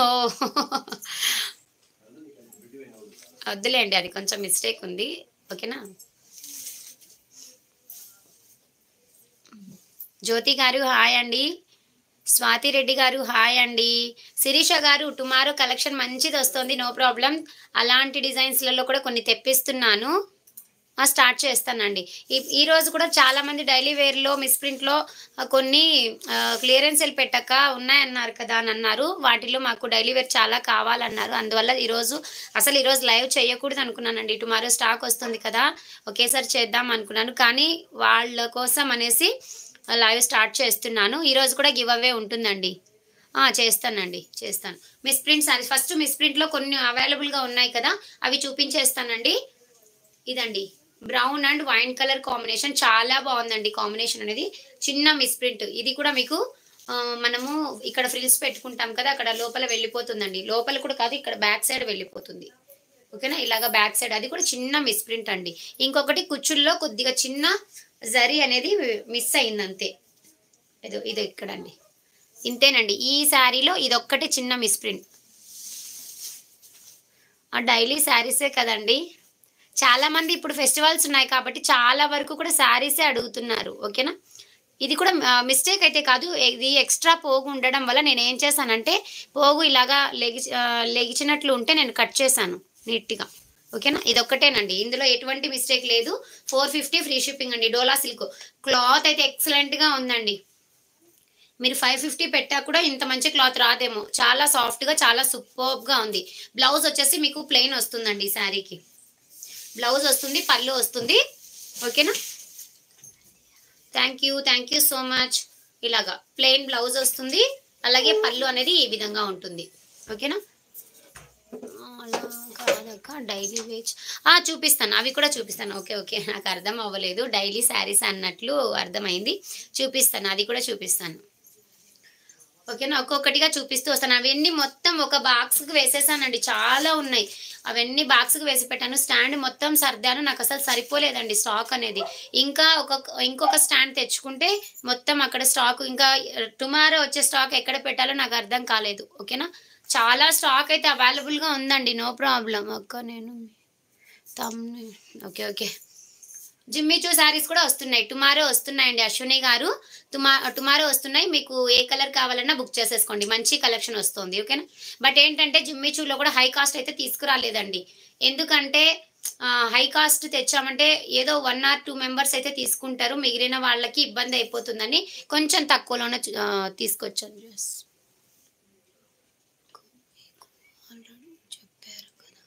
ఓ వద్దులేండి, అది కొంచెం మిస్టేక్ ఉంది. ఓకేనా. జ్యోతి గారు హాయ్ అండి. స్వాతి రెడ్డి గారు హాయ్ అండి. శిరీష గారు టుమారో కలెక్షన్ మంచిది వస్తుంది, నో ప్రాబ్లం. అలాంటి డిజైన్స్లలో కూడా కొన్ని తెప్పిస్తున్నాను, స్టార్ట్ చేస్తానండి. ఈ రోజు కూడా చాలా మంది డైలీ వేర్లో మిస్ప్రింట్లో కొన్ని క్లియరెన్స్ సెల్ పెట్టక ఉన్నాయన్నారు కదా అని అన్నారు. వాటిలో మాకు డైలీ వేర్ చాలా కావాలన్నారు. అందువల్ల ఈరోజు లైవ్ చేయకూడదు అనుకున్నానండి. టుమారో స్టాక్ వస్తుంది కదా, ఒకేసారి చేద్దాం అనుకున్నాను. కానీ వాళ్ళ కోసం అనేసి లైవ్ స్టార్ట్ చేస్తున్నాను. ఈరోజు కూడా గివ్ అవే ఉంటుందండి. చేస్తాను. మిస్ప్రింట్ సారీస్ ఫస్ట్ మిస్ప్రింట్లో కొన్ని అవైలబుల్గా ఉన్నాయి కదా, అవి చూపించేస్తానండి. ఇదండి brown and wine colour combination, చాలా బాగుందండి కాంబినేషన్ అనేది. చిన్న మిస్ప్రింట్, ఇది కూడా మీకు మనము ఇక్కడ ఫ్రిల్స్ పెట్టుకుంటాం కదా, అక్కడ లోపల వెళ్ళిపోతుందండి. లోపల కూడా కాదు, ఇక్కడ బ్యాక్ సైడ్ వెళ్ళిపోతుంది. ఓకేనా, ఇలాగా బ్యాక్ సైడ్, అది కూడా చిన్న మిస్ప్రింట్ అండి. ఇంకొకటి కుచ్చుల్లో కొద్దిగా చిన్న జరీ అనేది మిస్ అయింది అంతే. ఇది ఇక్కడండి, ఇంతేనండి. ఈ శారీలో ఇదొక్కటి చిన్న మిస్ప్రింట్. డైలీ శారీసే కదండి, చాలా మంది ఇప్పుడు ఫెస్టివల్స్ ఉన్నాయి కాబట్టి చాలా వరకు కూడా శారీసే అడుగుతున్నారు. ఓకేనా, ఇది కూడా మిస్టేక్ అయితే కాదు, ఇది ఎక్స్ట్రా పోగు ఉండడం వల్ల నేను ఏం చేశానంటే, పోగు ఇలాగా లెగిచినట్లు ఉంటే నేను కట్ చేశాను నీట్గా. ఓకేనా, ఇదొక్కటేనండి, ఇందులో ఎటువంటి మిస్టేక్ లేదు. 450 ఫ్రీ షిప్పింగ్ అండి. డోలా సిల్క్ క్లాత్ అయితే ఎక్సలెంట్గా ఉందండి. మీరు 550 పెట్టా కూడా ఇంత మంచి క్లాత్ రాదేమో, చాలా సాఫ్ట్గా చాలా సూపర్గా ఉంది. బ్లౌజ్ వచ్చేసి మీకు ప్లెయిన్ వస్తుందండి. ఈ శారీకి బ్లౌజ్ వస్తుంది, పళ్ళు వస్తుంది. ఓకేనా, థ్యాంక్ యూ సో మచ్. ఇలాగా ప్లెయిన్ బ్లౌజ్ వస్తుంది, అలాగే పళ్ళు అనేది ఈ విధంగా ఉంటుంది. ఓకేనా, అలా కాదక్క డైలీ వేజ్ చూపిస్తాను, అవి కూడా చూపిస్తాను. ఓకే, నాకు అర్థం అవ్వలేదు, డైలీ శారీస్ అన్నట్లు అర్థమైంది. చూపిస్తాను, అది కూడా చూపిస్తాను. ఓకేనా, ఒక్కొక్కటిగా చూపిస్తూ వస్తాను. అవన్నీ మొత్తం ఒక బాక్స్కి వేసేసానండి, చాలా ఉన్నాయి. అవన్నీ బాక్స్కి వేసి పెట్టాను. స్టాండ్ మొత్తం సర్దాను, నాకు అసలు సరిపోలేదండి స్టాక్ అనేది. ఇంకొక స్టాండ్ తెచ్చుకుంటే మొత్తం అక్కడ స్టాక్, ఇంకా టుమారో వచ్చే స్టాక్ ఎక్కడ పెట్టాలో నాకు అర్థం కాలేదు. ఓకేనా, చాలా స్టాక్ అయితే అవైలబుల్గా ఉందండి, నో ప్రాబ్లం. నేను ఓకే జిమ్మిచూ శారీస్ కూడా వస్తున్నాయి, టుమారో వస్తున్నాయండి. అశ్విని గారు టుమారో వస్తున్నాయి, మీకు ఏ కలర్ కావాలన్నా బుక్ చేసేసుకోండి, మంచి కలెక్షన్ వస్తుంది. ఓకేనా, బట్ ఏంటంటే జిమ్మిచూలో కూడా హై కాస్ట్ అయితే తీసుకురాలేదండి. ఎందుకంటే హై కాస్ట్ తెచ్చామంటే ఏదో 1 or 2 మెంబర్స్ అయితే తీసుకుంటారు, మిగిలిన వాళ్ళకి ఇబ్బంది అయిపోతుందని కొంచెం తక్కువలోనే తీసుకొచ్చాను. చెప్పారు కదా,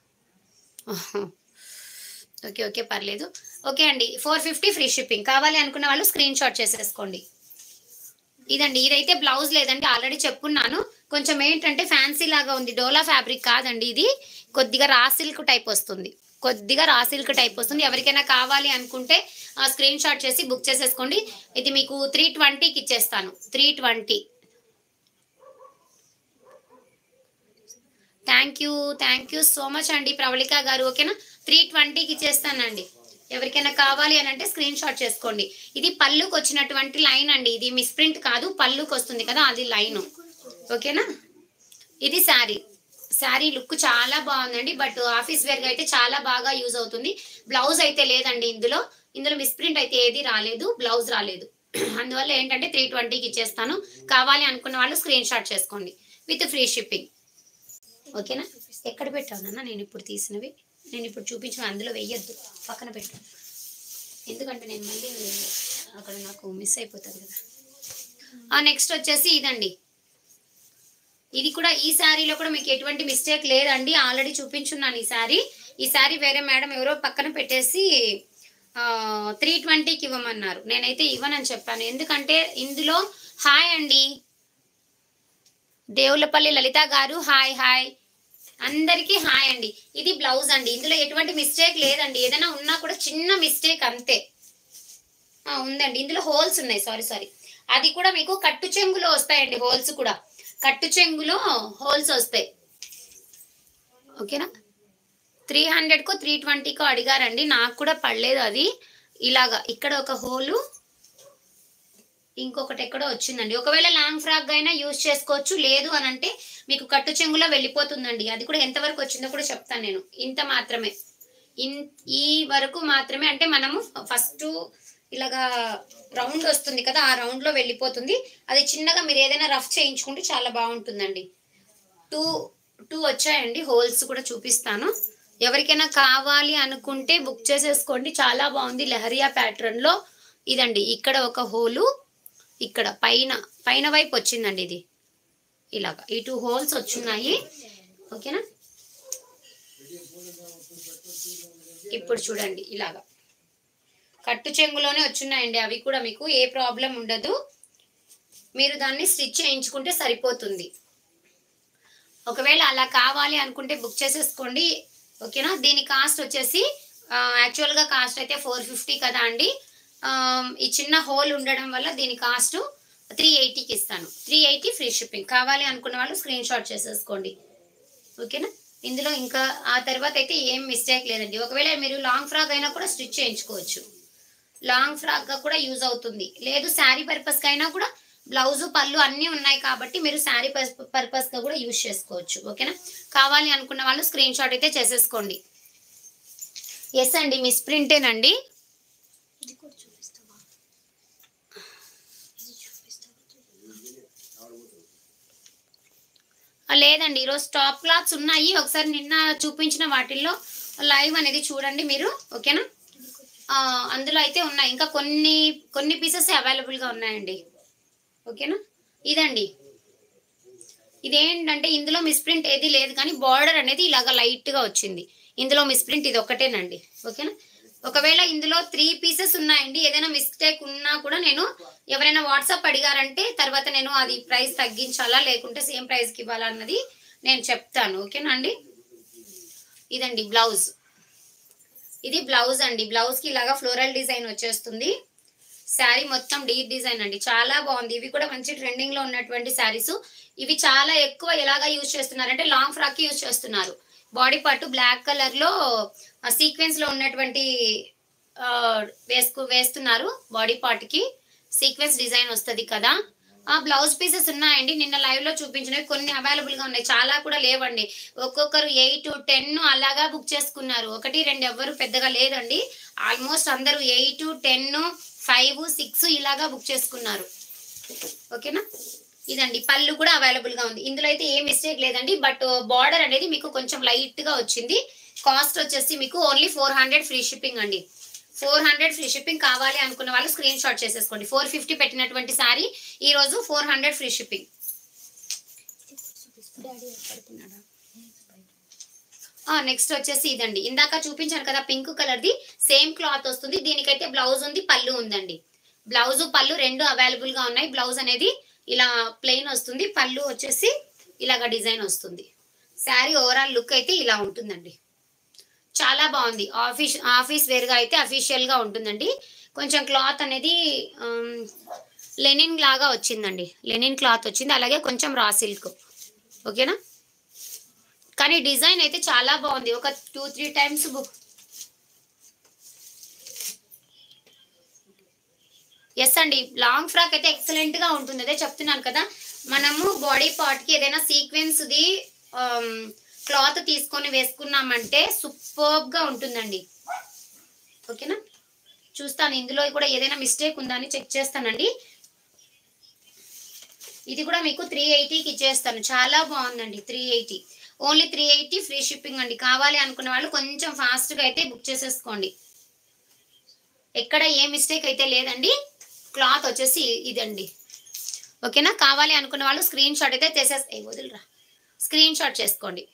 ఓకే పర్లేదు. ఓకే అండి, 450 ఫ్రీ షిప్పింగ్. కావాలి అనుకున్న వాళ్ళు స్క్రీన్ షాట్ చేసేసుకోండి. ఇదండి, ఇదైతే బ్లౌజ్ లేదండి, ఆల్రెడీ చెప్పున్నాను. కొంచెం ఏంటంటే ఫ్యాన్సీ లాగా ఉంది, డోలా ఫ్యాబ్రిక్ కాదండి ఇది, కొద్దిగా రా సిల్క్ టైప్ వస్తుంది. ఎవరికైనా కావాలి అనుకుంటే స్క్రీన్ షాట్ చేసి బుక్ చేసేసుకోండి. ఇది మీకు 320కి ఇచ్చేస్తాను. 320. థ్యాంక్ యూ సో మచ్ అండి ప్రవళిక గారు. ఓకేనా, 320కి ఇచ్చేస్తానండి. ఎవరికైనా కావాలి అని అంటే స్క్రీన్ షాట్ చేసుకోండి. ఇది పళ్ళుకి వచ్చినటువంటి లైన్ అండి, ఇది మిస్ప్రింట్ కాదు, పళ్ళుకి వస్తుంది కదా అది లైన్. ఓకేనా, ఇది శారీ లుక్ చాలా బాగుందండి, బట్ ఆఫీస్ వేర్గా అయితే చాలా బాగా యూజ్ అవుతుంది. బ్లౌజ్ అయితే లేదండి, ఇందులో మిస్ప్రింట్ అయితే ఏది రాలేదు, బ్లౌజ్ రాలేదు. అందువల్ల ఏంటంటే 320కి ఇచ్చేస్తాను. కావాలి అనుకున్న వాళ్ళు స్క్రీన్ షాట్ చేసుకోండి విత్ ఫ్రీ షిప్పింగ్. ఓకేనా, ఎక్కడ పెట్టానన్నా నేను ఇప్పుడు చూపించిన అందులో వెయ్యొద్దు, పక్కన పెట్టు, ఎందుకంటే నేను మళ్ళీ అక్కడ నాకు మిస్ అయిపోతుంది కదా. నెక్స్ట్ వచ్చేసి ఇదండి, ఇది కూడా ఈ శారీలో కూడా మీకు ఎటువంటి మిస్టేక్ లేదండి, ఆల్రెడీ చూపించున్నాను. ఈ శారీ వేరే మేడం ఎవరో పక్కన పెట్టేసి 320కి ఇవ్వమన్నారు, నేనైతే ఇవ్వనని చెప్పాను. ఎందుకంటే ఇందులో హాయ్ అండి దేవులపల్లి లలిత గారు, హాయ్ అందరికీ హాయ్ అండి. ఇది బ్లౌజ్ అండి, ఇందులో ఎటువంటి మిస్టేక్ లేదండి, ఏదైనా ఉన్నా కూడా చిన్న మిస్టేక్ అంతే ఉందండి. ఇందులో హోల్స్ ఉన్నాయి, సారీ. అది కూడా మీకు కట్టు చెంగులో వస్తాయండి, హోల్స్ కూడా కట్టు చెంగులో హోల్స్ వస్తాయి. ఓకేనా, 300కో 320కో అడిగారండి, నాకు కూడా పడలేదు అది. ఇలాగా ఇక్కడ ఒక హోలు, ఇంకొకటి ఎక్కడో వచ్చిందండి. ఒకవేళ లాంగ్ ఫ్రాక్ అయినా యూజ్ చేసుకోవచ్చు, లేదు అని అంటే మీకు కట్టు చెంగులో వెళ్ళిపోతుందండి. అది కూడా ఎంతవరకు వచ్చిందో కూడా చెప్తాను నేను. ఇంత మాత్రమే, ఈ వరకు మాత్రమే. అంటే మనము ఫస్ట్ ఇలాగా రౌండ్ వస్తుంది కదా, ఆ రౌండ్ లో వెళ్ళిపోతుంది. అది చిన్నగా మీరు ఏదైనా రఫ్ చేయించుకుంటే చాలా బాగుంటుందండి. టూ టూ వచ్చాయండి, హోల్స్ కూడా చూపిస్తాను. ఎవరికైనా కావాలి అనుకుంటే బుక్ చేసేసుకోండి. చాలా బాగుంది లెహరియా ప్యాటర్న్ లో. ఇదండి, ఇక్కడ ఒక హోలు, ఇక్కడ పైన పైన వైపు వచ్చిందండి. ఇది ఇలాగా ఈ 2 హోల్స్ వచ్చున్నాయి. ఓకేనా, ఇప్పుడు చూడండి ఇలాగా కట్టు చెంగులోనే వచ్చున్నాయండి. అవి కూడా మీకు ఏ ప్రాబ్లం ఉండదు. మీరు దాన్ని స్టిచ్ చేయించుకుంటే సరిపోతుంది. ఒకవేళ అలా కావాలి అనుకుంటే బుక్ చేసేసుకోండి. ఓకేనా, దీని కాస్ట్ వచ్చేసి యాక్చువల్గా కాస్ట్ అయితే 450 కదా అండి. ఈ చిన్న హోల్ ఉండడం వల్ల దీని కాస్ట్ 380కి ఇస్తాను. 380 ఫ్రీ షిప్పింగ్. కావాలి అనుకున్న వాళ్ళు స్క్రీన్ షాట్ చేసేసుకోండి. ఓకేనా, ఇందులో ఇంకా ఆ తర్వాత అయితే ఏం మిస్టేక్ లేదండి. ఒకవేళ మీరు లాంగ్ ఫ్రాక్ అయినా కూడా స్టిచ్ చేయించుకోవచ్చు. లాంగ్ ఫ్రాక్ గా కూడా యూజ్ అవుతుంది. లేదు శారీ పర్పస్ కి అయినా కూడా, బ్లౌజ్ పళ్ళు అన్నీ ఉన్నాయి కాబట్టి మీరు శారీ పర్పస్ గా కూడా యూజ్ చేసుకోవచ్చు. ఓకేనా, కావాలి అనుకున్న వాళ్ళు స్క్రీన్ షాట్ అయితే చేసేసుకోండి. ఎస్ అండి, మిస్ ప్రింటేనండి. లేదండి, ఈరోజు టాప్ క్లాత్స్ ఉన్నాయి. ఒకసారి నిన్న చూపించిన వాటిల్లో లైవ్ అనేది చూడండి మీరు. ఓకేనా, అందులో అయితే ఉన్నాయి. ఇంకా కొన్ని పీసెస్ అవైలబుల్ గా ఉన్నాయండి. ఓకేనా, ఇదండి. ఇదేంటంటే ఇందులో మిస్ప్రింట్ ఏది లేదు, కానీ బార్డర్ అనేది ఇలాగా లైట్ గా వచ్చింది. ఇందులో మిస్ప్రింట్ ఇది ఒకటేనండి. ఓకేనా, ఒకవేళ ఇందులో 3 పీసెస్ ఉన్నాయండి. ఏదైనా మిస్టేక్ ఉన్నా కూడా నేను ఎవరైనా వాట్సాప్ అడిగారంటే తర్వాత నేను అది ప్రైస్ తగ్గించాలా లేకుంటే సేమ్ ప్రైస్ కి ఇవ్వాలా అన్నది నేను చెప్తాను. ఓకేనా అండి, ఇదండి బ్లౌజ్. ఇది బ్లౌజ్ అండి. బ్లౌజ్ కి ఇలాగా ఫ్లోరల్ డిజైన్ వచ్చేస్తుంది. శారీ మొత్తం డీప్ డిజైన్ అండి, చాలా బాగుంది. ఇవి కూడా మంచి ట్రెండింగ్ లో ఉన్నటువంటి శారీస్. ఇవి చాలా ఎక్కువ ఎలాగా యూజ్ చేస్తున్నారంటే లాంగ్ ఫ్రాక్ కి యూజ్ చేస్తున్నారు. బాడీ పార్ట్ బ్లాక్ కలర్ లో సీక్వెన్స్ లో ఉన్నటువంటి వేస్తున్నారు. బాడీ పార్ట్ కి సీక్వెన్స్ డిజైన్ వస్తుంది కదా. ఆ బ్లౌజ్ పీసెస్ ఉన్నాయండి. నిన్న లైవ్ లో చూపించినవి కొన్ని అవైలబుల్ గా ఉన్నాయి, చాలా కూడా లేవండి. ఒక్కొక్కరు 8, 10 అలాగా బుక్ చేసుకున్నారు. 1, 2 ఎవ్వరు పెద్దగా లేదండి. ఆల్మోస్ట్ అందరూ 8, 10, 5, 6 ఇలాగా బుక్ చేసుకున్నారు. ఓకేనా, ఇదండి పళ్ళు కూడా అవైలబుల్ గా ఉంది. ఇందులో అయితే ఏ మిస్టేక్ లేదండి. బట్ బార్డర్ అనేది మీకు కొంచెం లైట్ గా వచ్చింది. కాస్ట్ వచ్చేసి మీకు ఓన్లీ 400 ఫ్రీ షిప్పింగ్ అండి. 400 ఫ్రీ షిప్పింగ్. కావాలి అనుకున్న వాళ్ళు స్క్రీన్ షాట్ చేసేసుకోండి. 450 పెట్టినటువంటి సారీ ఈ రోజు 400 ఫ్రీ షిప్పింగ్. నెక్స్ట్ వచ్చేసి ఇదండి, ఇందాక చూపించాను కదా pink colour the, same cloth వస్తుంది. దీనికైతే బ్లౌజ్ ఉంది, పళ్ళు ఉందండి. బ్లౌజ్ పళ్ళు రెండు అవైలబుల్ గా ఉన్నాయి. బ్లౌజ్ అనేది ఇలా ప్లెయిన్ వస్తుంది, పళ్ళు వచ్చేసి ఇలాగా డిజైన్ వస్తుంది. శారీ ఓవరాల్ లుక్ అయితే ఇలా ఉంటుందండి. చాలా బాగుంది. ఆఫీస్ వేర్ గా అయితే అఫీషియల్ గా ఉంటుందండి. కొంచెం క్లాత్ అనేది లెనిన్ లాగా వచ్చిందండి. లెనిన్ క్లాత్ వచ్చింది, అలాగే కొంచెం రా సిల్క్. ఓకేనా, కానీ డిజైన్ అయితే చాలా బాగుంది. ఒక 2-3 టైమ్స్ బుక్. ఎస్ అండి, లాంగ్ ఫ్రాక్ అయితే ఎక్సలెంట్ గా ఉంటుంది. అదే చెప్తున్నాను కదా, మనము బాడీ పార్ట్ కి ఏదైనా సీక్వెన్స్ ది క్లాత్ తీసుకొని వేసుకున్నామంటే సూపర్బ్ గా ఉంటుందండి. ఓకేనా, చూస్తాను ఇందులో కూడా ఏదైనా మిస్టేక్ ఉందా అని చెక్ చేస్తానండి. ఇది కూడా మీకు 380కి ఇచ్చేస్తాను. చాలా బాగుందండి. 380, ఓన్లీ 380 ఫ్రీ షిప్పింగ్ అండి. కావాలి అనుకున్న వాళ్ళు కొంచెం ఫాస్ట్ గా అయితే బుక్ చేసేసుకోండి. ఎక్కడ ఏ మిస్టేక్ అయితే లేదండి. క్లాత్ వచ్చేసి ఇదండి. ఓకేనా, కావాలి అనుకున్న వాళ్ళు స్క్రీన్ షాట్ అయితే వదిలిరా, స్క్రీన్ షాట్ చేసుకోండి.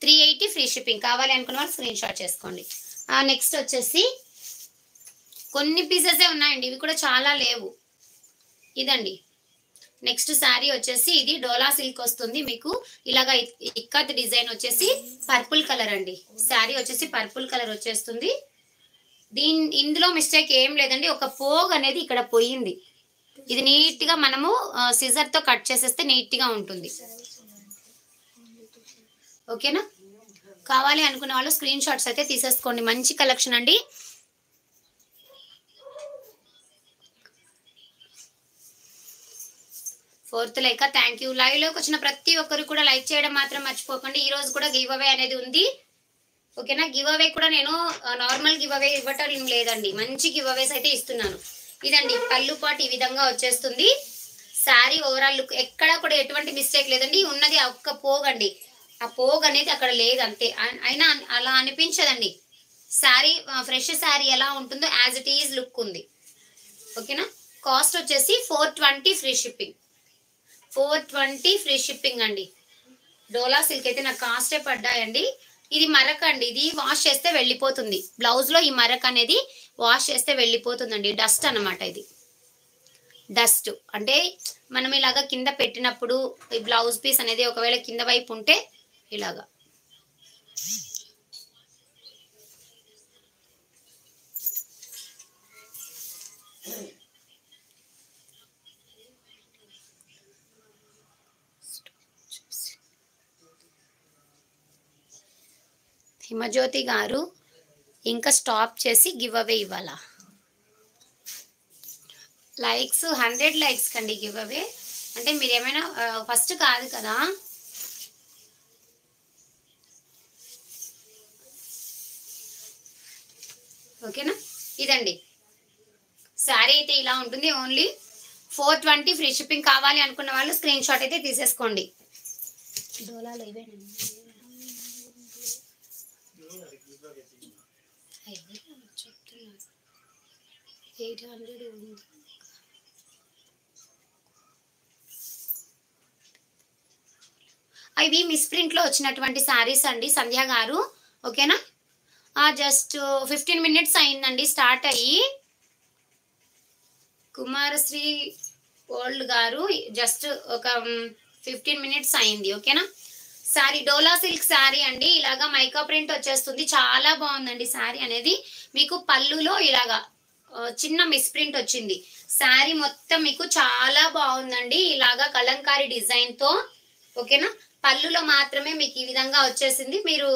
380 ఫ్రీ షిప్పింగ్. కావాలి అనుకున్న వాళ్ళు స్క్రీన్ షాట్ చేసుకోండి. నెక్స్ట్ వచ్చేసి కొన్ని పీసెసే ఉన్నాయండి, ఇవి కూడా చాలా లేవు. ఇదండి నెక్స్ట్ శారీ వచ్చేసి ఇది డోలా సిల్క్ వస్తుంది. మీకు ఇలాగా ఇక్కత్ డిజైన్ వచ్చేసి పర్పుల్ కలర్ అండి. శారీ వచ్చేసి పర్పుల్ కలర్ వచ్చేస్తుంది. ఇందులో మిస్టేక్ ఏం లేదండి. ఒక పోగ్ అనేది ఇక్కడ పోయింది. ఇది నీట్ గా మనము సిజర్ తో కట్ చేసేస్తే నీట్ గా ఉంటుంది. ఓకేనా, కావాలి అనుకున్న వాళ్ళు స్క్రీన్ షాట్స్ అయితే తీసేసుకోండి. మంచి కలెక్షన్ అండి. 4th లేక థ్యాంక్ యూ. లైవ్ లోకి వచ్చిన ప్రతి ఒక్కరు కూడా లైక్ చేయడం మాత్రం మర్చిపోకండి. ఈ రోజు కూడా గివ్ అవే అనేది ఉంది. ఓకేనా, గివ్ అవే కూడా నేను నార్మల్ గివ్ అవే ఇవ్వటం లేదండి, మంచి గివ్ అవేస్ అయితే ఇస్తున్నాను. ఇదండి పళ్ళు పాటు ఈ విధంగా వచ్చేస్తుంది. శారీ ఓవరాల్ లుక్ ఎక్కడ కూడా ఎటువంటి మిస్టేక్ లేదండి. ఉన్నది ఒక్క పోగండి, ఆ పోగ్ అనేది అక్కడ లేదు అంతే. అయినా అలా అనిపించదండి. శారీ ఫ్రెష్ శారీ ఎలా ఉంటుందో యాజ్ ఇట్ ఈజ్ లుక్ ఉంది. ఓకేనా, కాస్ట్ వచ్చేసి 420 ఫ్రీ షిప్పింగ్. 420 ఫ్రీ షిప్పింగ్ అండి. డోలా సిల్క్ అయితే నాకు కాస్టే పడ్డాయండి. ఇది మరక అండి, ఇది వాష్ చేస్తే వెళ్ళిపోతుంది. బ్లౌజ్ లో ఈ మరక అనేది వాష్ చేస్తే వెళ్ళిపోతుందండి. డస్ట్ అనమాట ఇది. డస్ట్ అంటే మనం ఇలాగా కింద పెట్టినప్పుడు ఈ బ్లౌజ్ పీస్ అనేది ఒకవేళ కింద వైపు ఉంటే ఇలాగా హిమజ్యోతి గారు ఇంకా స్టాప్ చేసి గివ్ అవే ఇవ్వాలా? లైక్స్ 100 లైక్స్ కండి గివ్ అవే. అంటే మీరు ఏమైనా ఫస్ట్ కాదు కదా. ఓకేనా, ఇదండి శారీ అయితే ఇలా ఉంటుంది. Only 420 free shipping. కావాలి అనుకున్న వాళ్ళు స్క్రీన్ షాట్ అయితే తీసేసుకోండి. డోలాలో ఇవేనండి. చెప్తున్నారు 800 ఉంది. ఇవి మిస్ప్రింట్ లో వచ్చినటువంటి శారీస్ అండి సంధ్య గారు. ఓకేనా, జస్ట్ 15 మినిట్స్ అయిందండి స్టార్ట్ అయ్యి. కుమారశ్రీ ఓల్డ్ గారు జస్ట్ ఒక 15 మినిట్స్ అయింది. ఓకేనా, శారీ డోలా సిల్క్ శారీ అండి. ఇలాగా మైకా ప్రింట్ వచ్చేస్తుంది. చాలా బాగుందండి శారీ అనేది. మీకు పళ్ళులో ఇలాగా చిన్న మిస్ప్రింట్ వచ్చింది. శారీ మొత్తం మీకు చాలా బాగుందండి. ఇలాగా కలంకారీ డిజైన్ తో. ఓకేనా, పళ్ళులో మాత్రమే మీకు ఈ విధంగా వచ్చేసింది. మీరు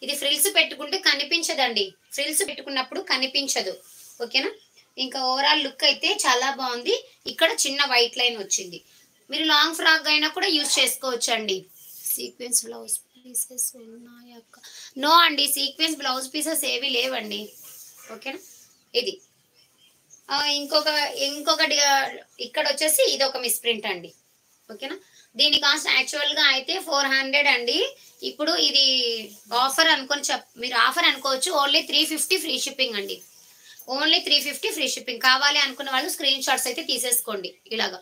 ఇది ఫ్రిల్స్ పెట్టుకుంటే కనిపించదండి, ఫ్రిల్స్ పెట్టుకున్నప్పుడు కనిపించదు. ఓకేనా, ఇంకా ఓవరాల్ లుక్ అయితే చాలా బాగుంది. ఇక్కడ చిన్న వైట్ లైన్ వచ్చింది. మీరు లాంగ్ ఫ్రాక్ అయినా కూడా యూజ్ చేసుకోవచ్చు అండి. సీక్వెన్స్ బ్లౌజ్ పీసెస్ ఉన్నాయా? నో అండి, సీక్వెన్స్ బ్లౌజ్ పీసెస్ ఏవి లేవండి. ఓకేనా, ఇది ఇంకొకటి ఇక్కడ వచ్చేసి ఇది ఒక మిస్ప్రింట్ అండి. ఓకేనా, దీని కాస్ట్ యాక్చువల్ గా అయితే 400 అండి. ఇప్పుడు ఇది ఆఫర్ అనుకొని మీరు ఆఫర్ అనుకోవచ్చు. ఓన్లీ 350 ఫ్రీ షిప్పింగ్ అండి. Only 350 free shipping. కావాలి అనుకున్న వాళ్ళు స్క్రీన్ షాట్స్ అయితే తీసేసుకోండి. ఇలాగా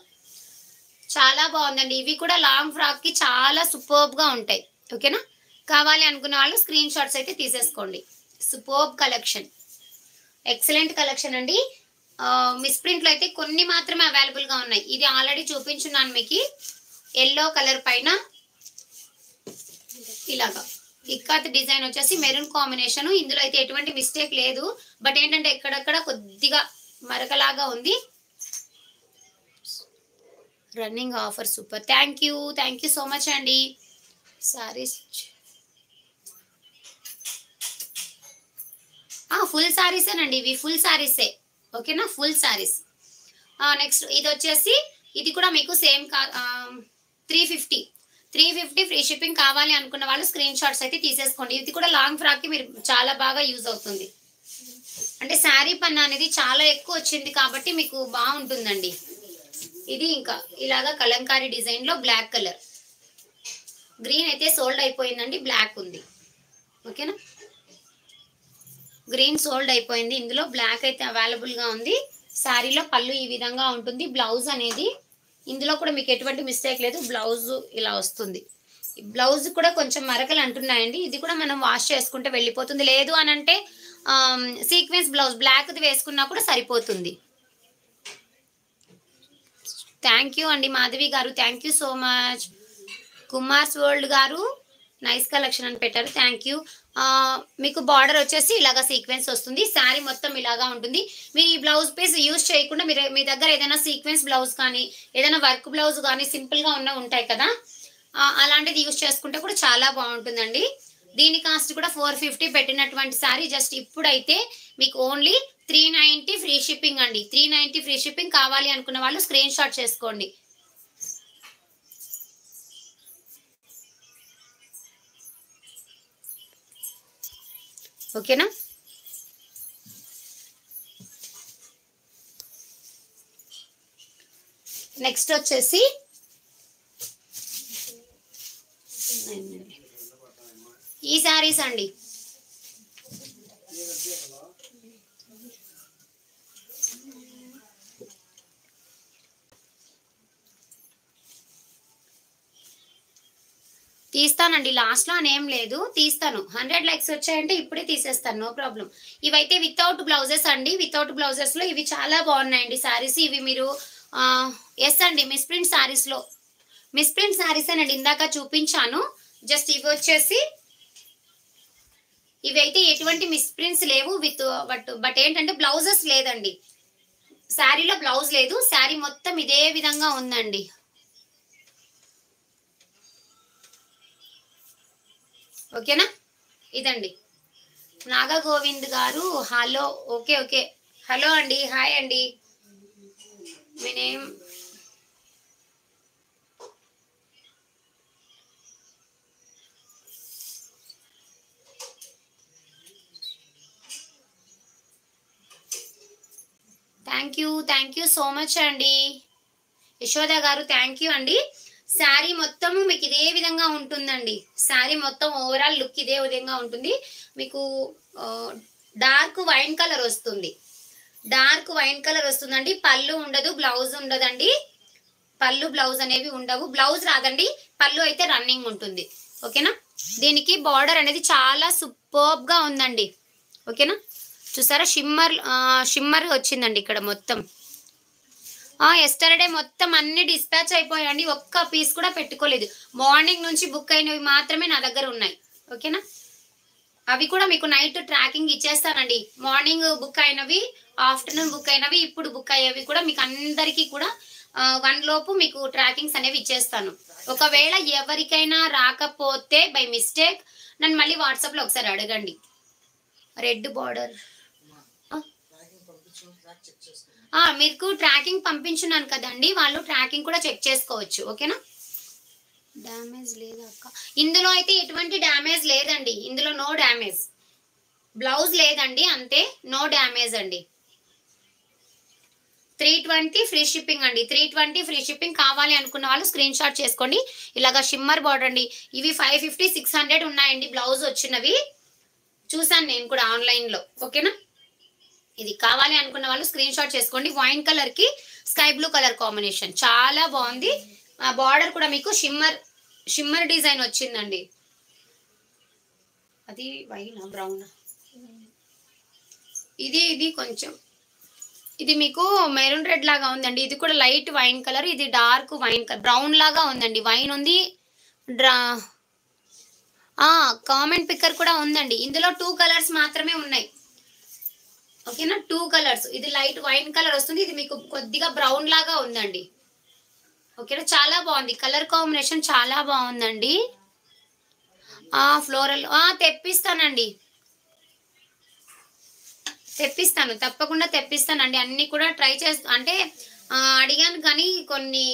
చాలా బాగుందండి. ఇవి కూడా లాంగ్ ఫ్రాక్ కి చాలా సూపర్బ్ గా ఉంటాయి. ఓకేనా, కావాలి అనుకున్న వాళ్ళు స్క్రీన్ షాట్స్ అయితే తీసేసుకోండి. సూపర్బ్ కలెక్షన్, ఎక్సలెంట్ కలెక్షన్ అండి. మిస్ప్రింట్ లో అయితే కొన్ని మాత్రమే అవైలబుల్ గా ఉన్నాయి. ఇది ఆల్రెడీ చూపించున్నాను మీకు. ఎల్లో కలర్ పైన ఇలాగా ఇక్కత్ డిజైన్ వచ్చేసి మెరూన్ కాంబినేషన్. ఇందులో అయితే ఎటువంటి మిస్టేక్ లేదు. బట్ ఏంటంటే ఎక్కడెక్కడ కొద్దిగా మరకలాగా ఉంది. Running offer super. Thank you so much అండి. సారీస్ ఫుల్ సారీసేనండి ఇవి, ఫుల్ సారీసే. ఓకేనా, ఫుల్ సారీస్. నెక్స్ట్ ఇది వచ్చేసి ఇది కూడా మీకు సేమ్ 350 ఫ్రీ షిప్పింగ్. కావాలి అనుకున్న వాళ్ళు స్క్రీన్ షాట్స్ అయితే తీసేసుకోండి. ఇది కూడా లాంగ్ ఫ్రాక్ కి మీరు చాలా బాగా యూజ్ అవుతుంది. అంటే శారీ పన్ను అనేది చాలా ఎక్కువ వచ్చింది కాబట్టి మీకు బాగుంటుందండి. ఇది ఇంకా ఇలాగా కలంకారీ డిజైన్ లో బ్లాక్ కలర్. గ్రీన్ అయితే సోల్డ్ అయిపోయిందండి, బ్లాక్ ఉంది. ఓకేనా, గ్రీన్ సోల్డ్ అయిపోయింది. ఇందులో బ్లాక్ అయితే అవైలబుల్ గా ఉంది. శారీలో పళ్ళు ఈ విధంగా ఉంటుంది. బ్లౌజ్ అనేది ఇందులో కూడా మీకు ఎటువంటి మిస్టేక్ లేదు. బ్లౌజ్ ఇలా వస్తుంది. బ్లౌజ్ కూడా కొంచెం మరకలు అంటున్నాయండి. ఇది కూడా మనం వాష్ చేసుకుంటే వెళ్ళిపోతుంది. లేదు అని అంటే సీక్వెన్స్ బ్లౌజ్ బ్లాక్ది వేసుకున్నా కూడా సరిపోతుంది. థ్యాంక్ యూ అండి మాధవి గారు, thank you so much. Kumars world గారు నైస్ కలెక్షన్ అని పెట్టారు, థ్యాంక్ యూ. మీకు బార్డర్ వచ్చేసి ఇలాగా సీక్వెన్స్ వస్తుంది. శారీ మొత్తం ఇలాగా ఉంటుంది. మీరు ఈ బ్లౌజ్ పీస్ యూజ్ చేయకుండా మీ దగ్గర ఏదైనా సీక్వెన్స్ బ్లౌజ్ కానీ ఏదైనా వర్క్ బ్లౌజ్ కానీ సింపుల్ గా ఉంటాయి కదా, అలాంటిది యూజ్ చేసుకుంటే కూడా చాలా బాగుంటుందండి. దీని కాస్ట్ కూడా 450 పెట్టినటువంటి శారీ జస్ట్ ఇప్పుడైతే మీకు ఓన్లీ 390 ఫ్రీ షిప్పింగ్ అండి. 390 ఫ్రీ షిప్పింగ్. కావాలి అనుకున్న వాళ్ళు స్క్రీన్ షాట్ చేసుకోండి. ఓకేనా. నెక్స్ట్ వచ్చేసి ఈ శారీస్ అండి. తీస్తానండి, లాస్ట్లో అనేం లేదు, తీస్తాను. 100 లైక్స్ వచ్చాయంటే ఇప్పుడే తీసేస్తాను, నో ప్రాబ్లం. ఇవైతే వితౌట్ బ్లౌజెస్ అండి. వితౌట్ బ్లౌజెస్లో ఇవి చాలా బాగున్నాయండి శారీస్. ఇవి మీరు ఎస్ అండి, మిస్ప్రింట్ శారీస్లో మిస్ప్రింట్ శారీస్ అండి, ఇందాక చూపించాను. జస్ట్ ఇవి వచ్చేసి ఇవైతే ఎటువంటి మిస్ప్రింట్స్ లేవు విత్ బట్ ఏంటంటే బ్లౌజెస్ లేదండి. శారీలో బ్లౌజ్ లేదు, శారీ మొత్తం ఇదే విధంగా ఉందండి. ఓకేనా. ఇదండి నాగా గోవింద్ గారు, హలో. ఓకే ఓకే, హలో అండి, హాయ్ అండి. మీ name thank you so much అండి. యశోద గారు థ్యాంక్ యూ అండి. శారీ మొత్తము మీకు ఇదే విధంగా ఉంటుందండి. శారీ మొత్తం ఓవరాల్ లుక్ ఇదే విధంగా ఉంటుంది. మీకు డార్క్ వైన్ కలర్ వస్తుంది, డార్క్ వైన్ కలర్ వస్తుందండి. పళ్ళు ఉండదు, బ్లౌజ్ ఉండదండి. పళ్ళు బ్లౌజ్ అనేవి ఉండవు, బ్లౌజ్ రాదండి. పళ్ళు అయితే రన్నింగ్ ఉంటుంది. ఓకేనా. దీనికి బార్డర్ అనేది చాలా సూపర్బ్ గా ఉందండి. ఓకేనా. చూసారా, షిమ్మర్ వచ్చిందండి ఇక్కడ మొత్తం. ఎస్టర్డే మొత్తం అన్ని డిస్పాచ్ అయిపోయాయండి, ఒక్క పీస్ కూడా పెట్టుకోలేదు. మార్నింగ్ నుంచి బుక్ అయినవి మాత్రమే నా దగ్గర ఉన్నాయి. ఓకేనా. అవి కూడా మీకు నైట్ ట్రాకింగ్ ఇచ్చేస్తానండి. మార్నింగ్ బుక్ అయినవి, ఆఫ్టర్నూన్ బుక్ అయినవి, ఇప్పుడు బుక్ అయ్యేవి కూడా మీకు అందరికీ కూడా 1 లోపు మీకు ట్రాకింగ్స్ అనేవి ఇచ్చేస్తాను. ఒకవేళ ఎవరికైనా రాకపోతే బై మిస్టేక్ నన్ను మళ్ళీ వాట్సాప్లో ఒకసారి అడగండి. రెడ్ బార్డర్ మీకు ట్రాకింగ్ పంపించున్నాను కదండి, వాళ్ళు ట్రాకింగ్ కూడా చెక్ చేసుకోవచ్చు. ఓకేనా. డ్యామేజ్ లేదా అక్క? ఇందులో అయితే ఎటువంటి డ్యామేజ్ లేదండి, ఇందులో నో డ్యామేజ్. బ్లౌజ్ లేదండి, అంతే, నో డ్యామేజ్ అండి. 320 ఫ్రీ షిప్పింగ్ అండి. 320 ఫ్రీ షిప్పింగ్. కావాలి అనుకున్న వాళ్ళు స్క్రీన్ షాట్ చేసుకోండి. ఇలాగా షిమ్మర్ బార్డర్ అండి. ఇవి 550 600 ఉన్నాయండి బ్లౌజ్ వచ్చినవి, చూసాను నేను కూడా ఆన్లైన్లో. ఓకేనా. ఇది కావాలి అనుకున్న వాళ్ళు స్క్రీన్ షాట్ చేసుకోండి. వైన్ కలర్ కి స్కై బ్లూ కలర్ కాంబినేషన్ చాలా బాగుంది. ఆ బార్డర్ కూడా మీకు షిమ్మర్ డిజైన్ వచ్చిందండి. అది వైనా బ్రౌన్, ఇది కొంచెం, ఇది మీకు మెరూన్ రెడ్ లాగా ఉందండి. ఇది కూడా లైట్ వైన్ కలర్, ఇది డార్క్ వైన్ కలర్, బ్రౌన్ లాగా ఉందండి. వైన్ ఉంది, కామెంట్ పిక్కర్ కూడా ఉందండి. ఇందులో 2 కలర్స్ మాత్రమే ఉన్నాయి. ఓకేనా. 2 కలర్స్, ఇది లైట్ వైన్ కలర్ వస్తుంది, ఇది మీకు కొద్దిగా బ్రౌన్ లాగా ఉందండి. ఓకేనా. చాలా బాగుంది, కలర్ కాంబినేషన్ చాలా బాగుందండి. ఫ్లోరల్ తెప్పిస్తానండి, తెప్పిస్తాను, తప్పకుండా తెప్పిస్తానండి. అన్ని కూడా ట్రై అంటే అడిగాను కానీ కొన్ని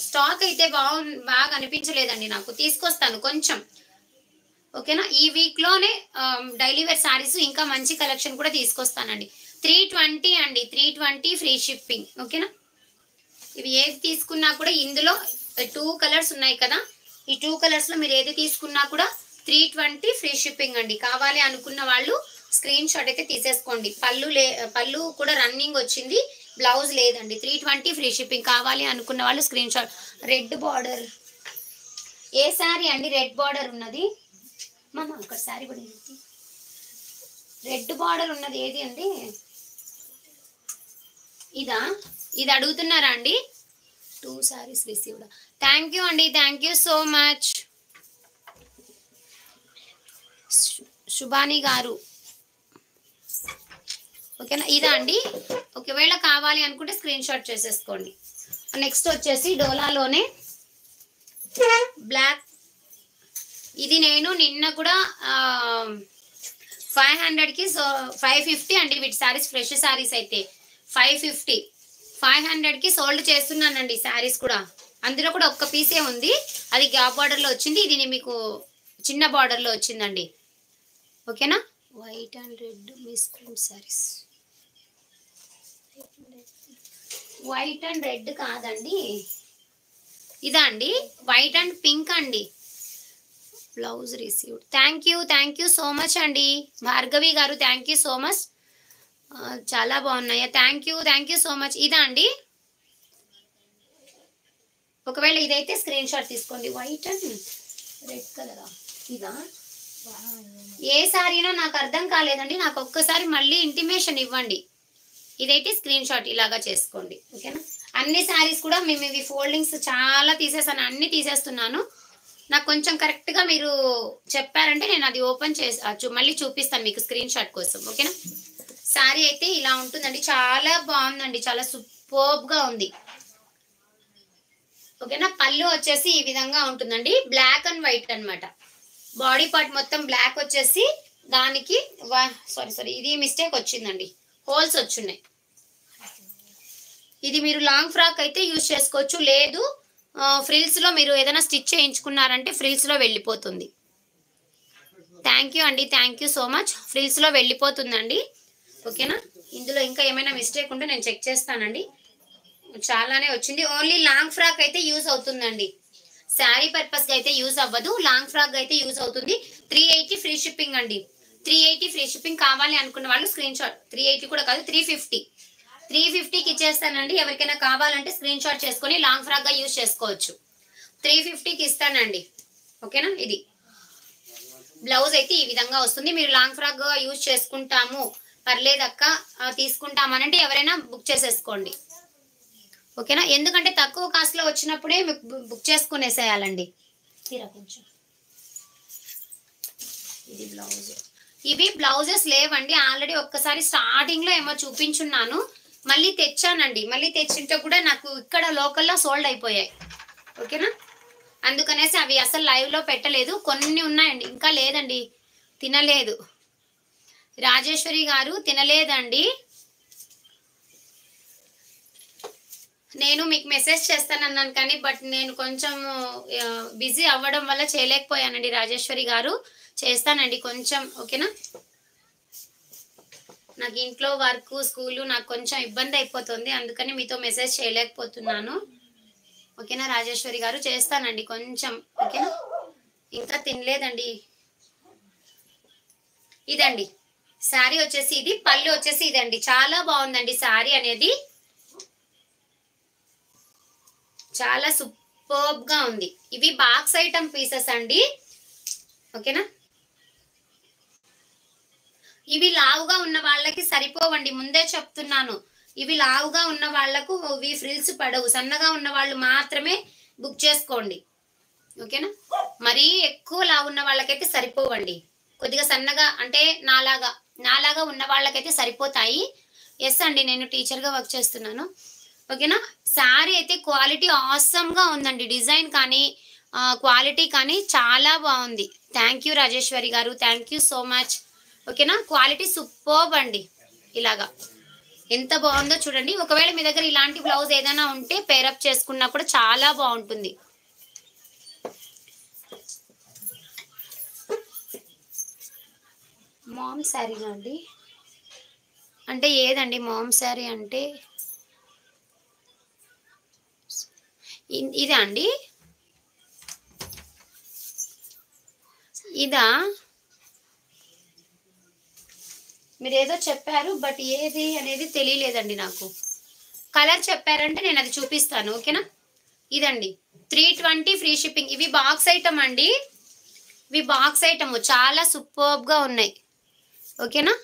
స్టాక్ అయితే బాగా అనిపించలేదండి నాకు, తీసుకొస్తాను కొంచెం. ఓకేనా. ఈ వీక్ లోనే డైలీ వేర్ శారీస్ ఇంకా మంచి కలెక్షన్ కూడా తీసుకొస్తానండి. 320 అండి, 320 ఫ్రీ షిప్పింగ్. ఓకేనా. ఇవి ఏది తీసుకున్నా కూడా ఇందులో 2 కలర్స్ ఉన్నాయి కదా, ఈ 2 కలర్స్ లో మీరు ఏది తీసుకున్నా కూడా 320 ఫ్రీ షిప్పింగ్ అండి. కావాలి అనుకున్న వాళ్ళు స్క్రీన్ షాట్ అయితే తీసేసుకోండి. పళ్ళు కూడా రన్నింగ్ వచ్చింది, బ్లౌజ్ లేదండి. 320 ఫ్రీ షిప్పింగ్. కావాలి అనుకున్న వాళ్ళు స్క్రీన్ షాట్. రెడ్ బార్డర్ ఏ శారీ అండి? రెడ్ బార్డర్ ఉన్నది మామ, ఒక శారీ కూడా రెడ్ బార్డర్ ఉన్నది ఏది అండి? ఇది అడుగుతున్నారా అండి? 2 సారీస్ రిసీవ్డ్. థ్యాంక్ యూ అండి, thank you so much Subhani గారు. ఓకేనా. ఇదా అండి, ఒకవేళ కావాలి అనుకుంటే స్క్రీన్ షాట్ చేసేసుకోండి. నెక్స్ట్ వచ్చేసి డోలాలోనే బ్లాక్. ఇది నేను నిన్న కూడా 500కి 550 అండి. వీటి శారీస్ ఫ్రెష్ శారీస్ అయితే 550 500కి సోల్డ్ చేస్తున్నానండి శారీస్ కూడా. అందులో కూడా ఒక్క పీసే ఉంది, అది గ్యాప్ బార్డర్లో వచ్చింది. ఇది మీకు చిన్న బార్డర్లో వచ్చిందండి. ఓకేనా. White and red misprint saris, white and red కాదండి, ఇదా అండి వైట్ అండ్ పింక్ అండి. Blouse received. Thank you so much అండి భార్గవి గారు, థ్యాంక్ యూ సో మచ్. చాలా బాగున్నాయా, థ్యాంక్ యూ సో మచ్. ఇదా అండి, ఒకవేళ ఇదైతే స్క్రీన్ షాట్ తీసుకోండి. వైట్ అండ్ రెడ్ కలరా, ఇదా ఏ సారీనో నాకు అర్థం కాలేదండి, నాకు ఒక్కసారి మళ్ళీ ఇంటిమేషన్ ఇవ్వండి. ఇదైతే స్క్రీన్ షాట్ ఇలాగా చేసుకోండి. ఓకేనా. అన్ని శారీస్ కూడా మేము ఇవి ఫోల్డింగ్స్ చాలా తీసేసాను, అన్ని తీసేస్తున్నాను. నాకు కొంచెం కరెక్ట్గా మీరు చెప్పారంటే నేను అది ఓపెన్ చేసి మళ్ళీ చూపిస్తాను మీకు స్క్రీన్ షాట్ కోసం. ఓకేనా. శారీ అయితే ఇలా ఉంటుందండి, చాలా బాగుందండి, చాలా సూపర్బ్గా ఉంది. ఓకేనా. పళ్ళు వచ్చేసి ఈ విధంగా ఉంటుందండి, బ్లాక్ అండ్ వైట్ అన్నమాట. బాడీ పార్ట్ మొత్తం బ్లాక్ వచ్చేసి దానికి సారీ ఇది మిస్టేక్ వచ్చిందండి, హోల్స్ వచ్చున్నాయి. ఇది మీరు లాంగ్ ఫ్రాక్ అయితే యూజ్ చేసుకోవచ్చు, లేదు ఫ్రిల్స్ లో మీరు ఏదైనా స్టిచ్ చేయించుకున్నారంటే ఫ్రిల్స్ లో వెళ్ళిపోతుంది. థ్యాంక్ యూ అండి, thank you so much. Frills లో వెళ్ళిపోతుందండి. ఓకేనా. ఇందులో ఇంకా ఏమైనా మిస్టేక్ ఉంటే నేను చెక్ చేస్తానండి. చాలానే వచ్చింది. ఓన్లీ లాంగ్ ఫ్రాక్ అయితే యూజ్ అవుతుందండి, శారీ పర్పస్ గా అయితే యూజ్ అవ్వదు, లాంగ్ ఫ్రాక్ అయితే యూజ్ అవుతుంది. 380 ఫ్రీ షిప్పింగ్ అండి, 380 ఫ్రీ షిప్పింగ్. కావాలి అనుకున్న వాళ్ళు స్క్రీన్ షాట్, 380 కూడా కాదు 350కి ఇచ్చేస్తానండి. ఎవరికైనా కావాలంటే స్క్రీన్ షాట్ చేసుకొని లాంగ్ ఫ్రాక్ గా యూజ్ చేసుకోవచ్చు. 350కి ఇస్తానండి. ఓకేనా. ఇది బ్లౌజ్ అయితే ఈ విధంగా వస్తుంది. మీరు లాంగ్ ఫ్రాక్ గా యూజ్ చేసుకుంటాము పర్లేదక్క తీసుకుంటామనంటే ఎవరైనా బుక్ చేసేసుకోండి. ఓకేనా. ఎందుకంటే తక్కువ కాస్ట్ లో వచ్చినప్పుడే బుక్ చేసుకునేసేయాలండి. కొంచెం ఇది బ్లౌజ్, ఇవి బ్లౌజెస్ లేవండి, ఆల్రెడీ ఒక్కసారి స్టార్టింగ్ లో ఏమో చూపించున్నాను, మళ్ళీ తెచ్చానండి. మళ్ళీ తెచ్చింటే కూడా నాకు ఇక్కడ లోకల్లో సోల్డ్ అయిపోయాయి. ఓకేనా. అందుకనేసి అవి అసలు లైవ్ లో పెట్టలేదు, కొన్ని ఉన్నాయండి. ఇంకా లేదండి, తినలేదు. రాజేశ్వరి గారు తినలేదండి, నేను మీకు మెసేజ్ చేస్తానన్నాను కానీ బట్ నేను కొంచెం బిజీ అవ్వడం వల్ల చేయలేకపోయానండి. రాజేశ్వరి గారు చేస్తానండి కొంచెం. ఓకేనా. నాకు ఇంట్లో వర్క్ స్కూలు నాకు కొంచెం ఇబ్బంది అయిపోతుంది, అందుకని మీతో మెసేజ్ చేయలేకపోతున్నాను. ఓకేనా. రాజేశ్వరి గారు చేస్తానండి కొంచెం. ఓకేనా. ఇంకా తినలేదండి. ఇదండి శారీ వచ్చేసి, ఇది పళ్ళు వచ్చేసి ఇదండి. చాలా బాగుందండి శారీ అనేది, చాలా సూపర్బ్ గా ఉంది. ఇవి బాక్స్ ఐటమ్ పీసెస్ అండి. ఓకేనా. ఇవి లావుగా ఉన్న వాళ్ళకి సరిపోవండి, ముందే చెప్తున్నాను. ఇవి లావుగా ఉన్న వాళ్లకు ఇవి ఫ్రిల్స్ పడవు, సన్నగా ఉన్న వాళ్ళు మాత్రమే బుక్ చేసుకోండి. ఓకేనా. మరీ ఎక్కువ లావు ఉన్న వాళ్ళకైతే సరిపోవండి, కొద్దిగా సన్నగా అంటే నాలాగా ఉన్న వాళ్ళకైతే సరిపోతాయి. ఎస్ అండి, నేను టీచర్గా వర్క్ చేస్తున్నాను. ఓకేనా. శారీ అయితే క్వాలిటీ ఆసమ్ గా ఉందండి, డిజైన్ కానీ క్వాలిటీ కానీ చాలా బాగుంది. థ్యాంక్ యూ రాజేశ్వరి గారు, థ్యాంక్ యూ సో మచ్. ఓకేనా. క్వాలిటీ సూపర్బ్ అండి, ఇలాగా ఎంత బాగుందో చూడండి. ఒకవేళ మీ దగ్గర ఇలాంటి బ్లౌజ్ ఏదైనా ఉంటే పేరప్ చేసుకున్నా కూడా చాలా బాగుంటుంది. మామ్ శారీనా అండి, అంటే ఏదండి మామ్ శారీ అంటే ఇదా అండి, ఇదా మీరు ఏదో చెప్పారు బట్ ఏది అనేది తెలియలేదండి నాకు. కలర్ చెప్పారంటే నేను అది చూపిస్తాను. ఓకేనా. ఇదండి 320 ఫ్రీ షిప్పింగ్. ఇవి బాక్స్ ఐటమ్ అండి, ఇవి బాక్స్ ఐటమ్ చాలా సూపర్బ్ గా ఉన్నాయి. ఓకేనా.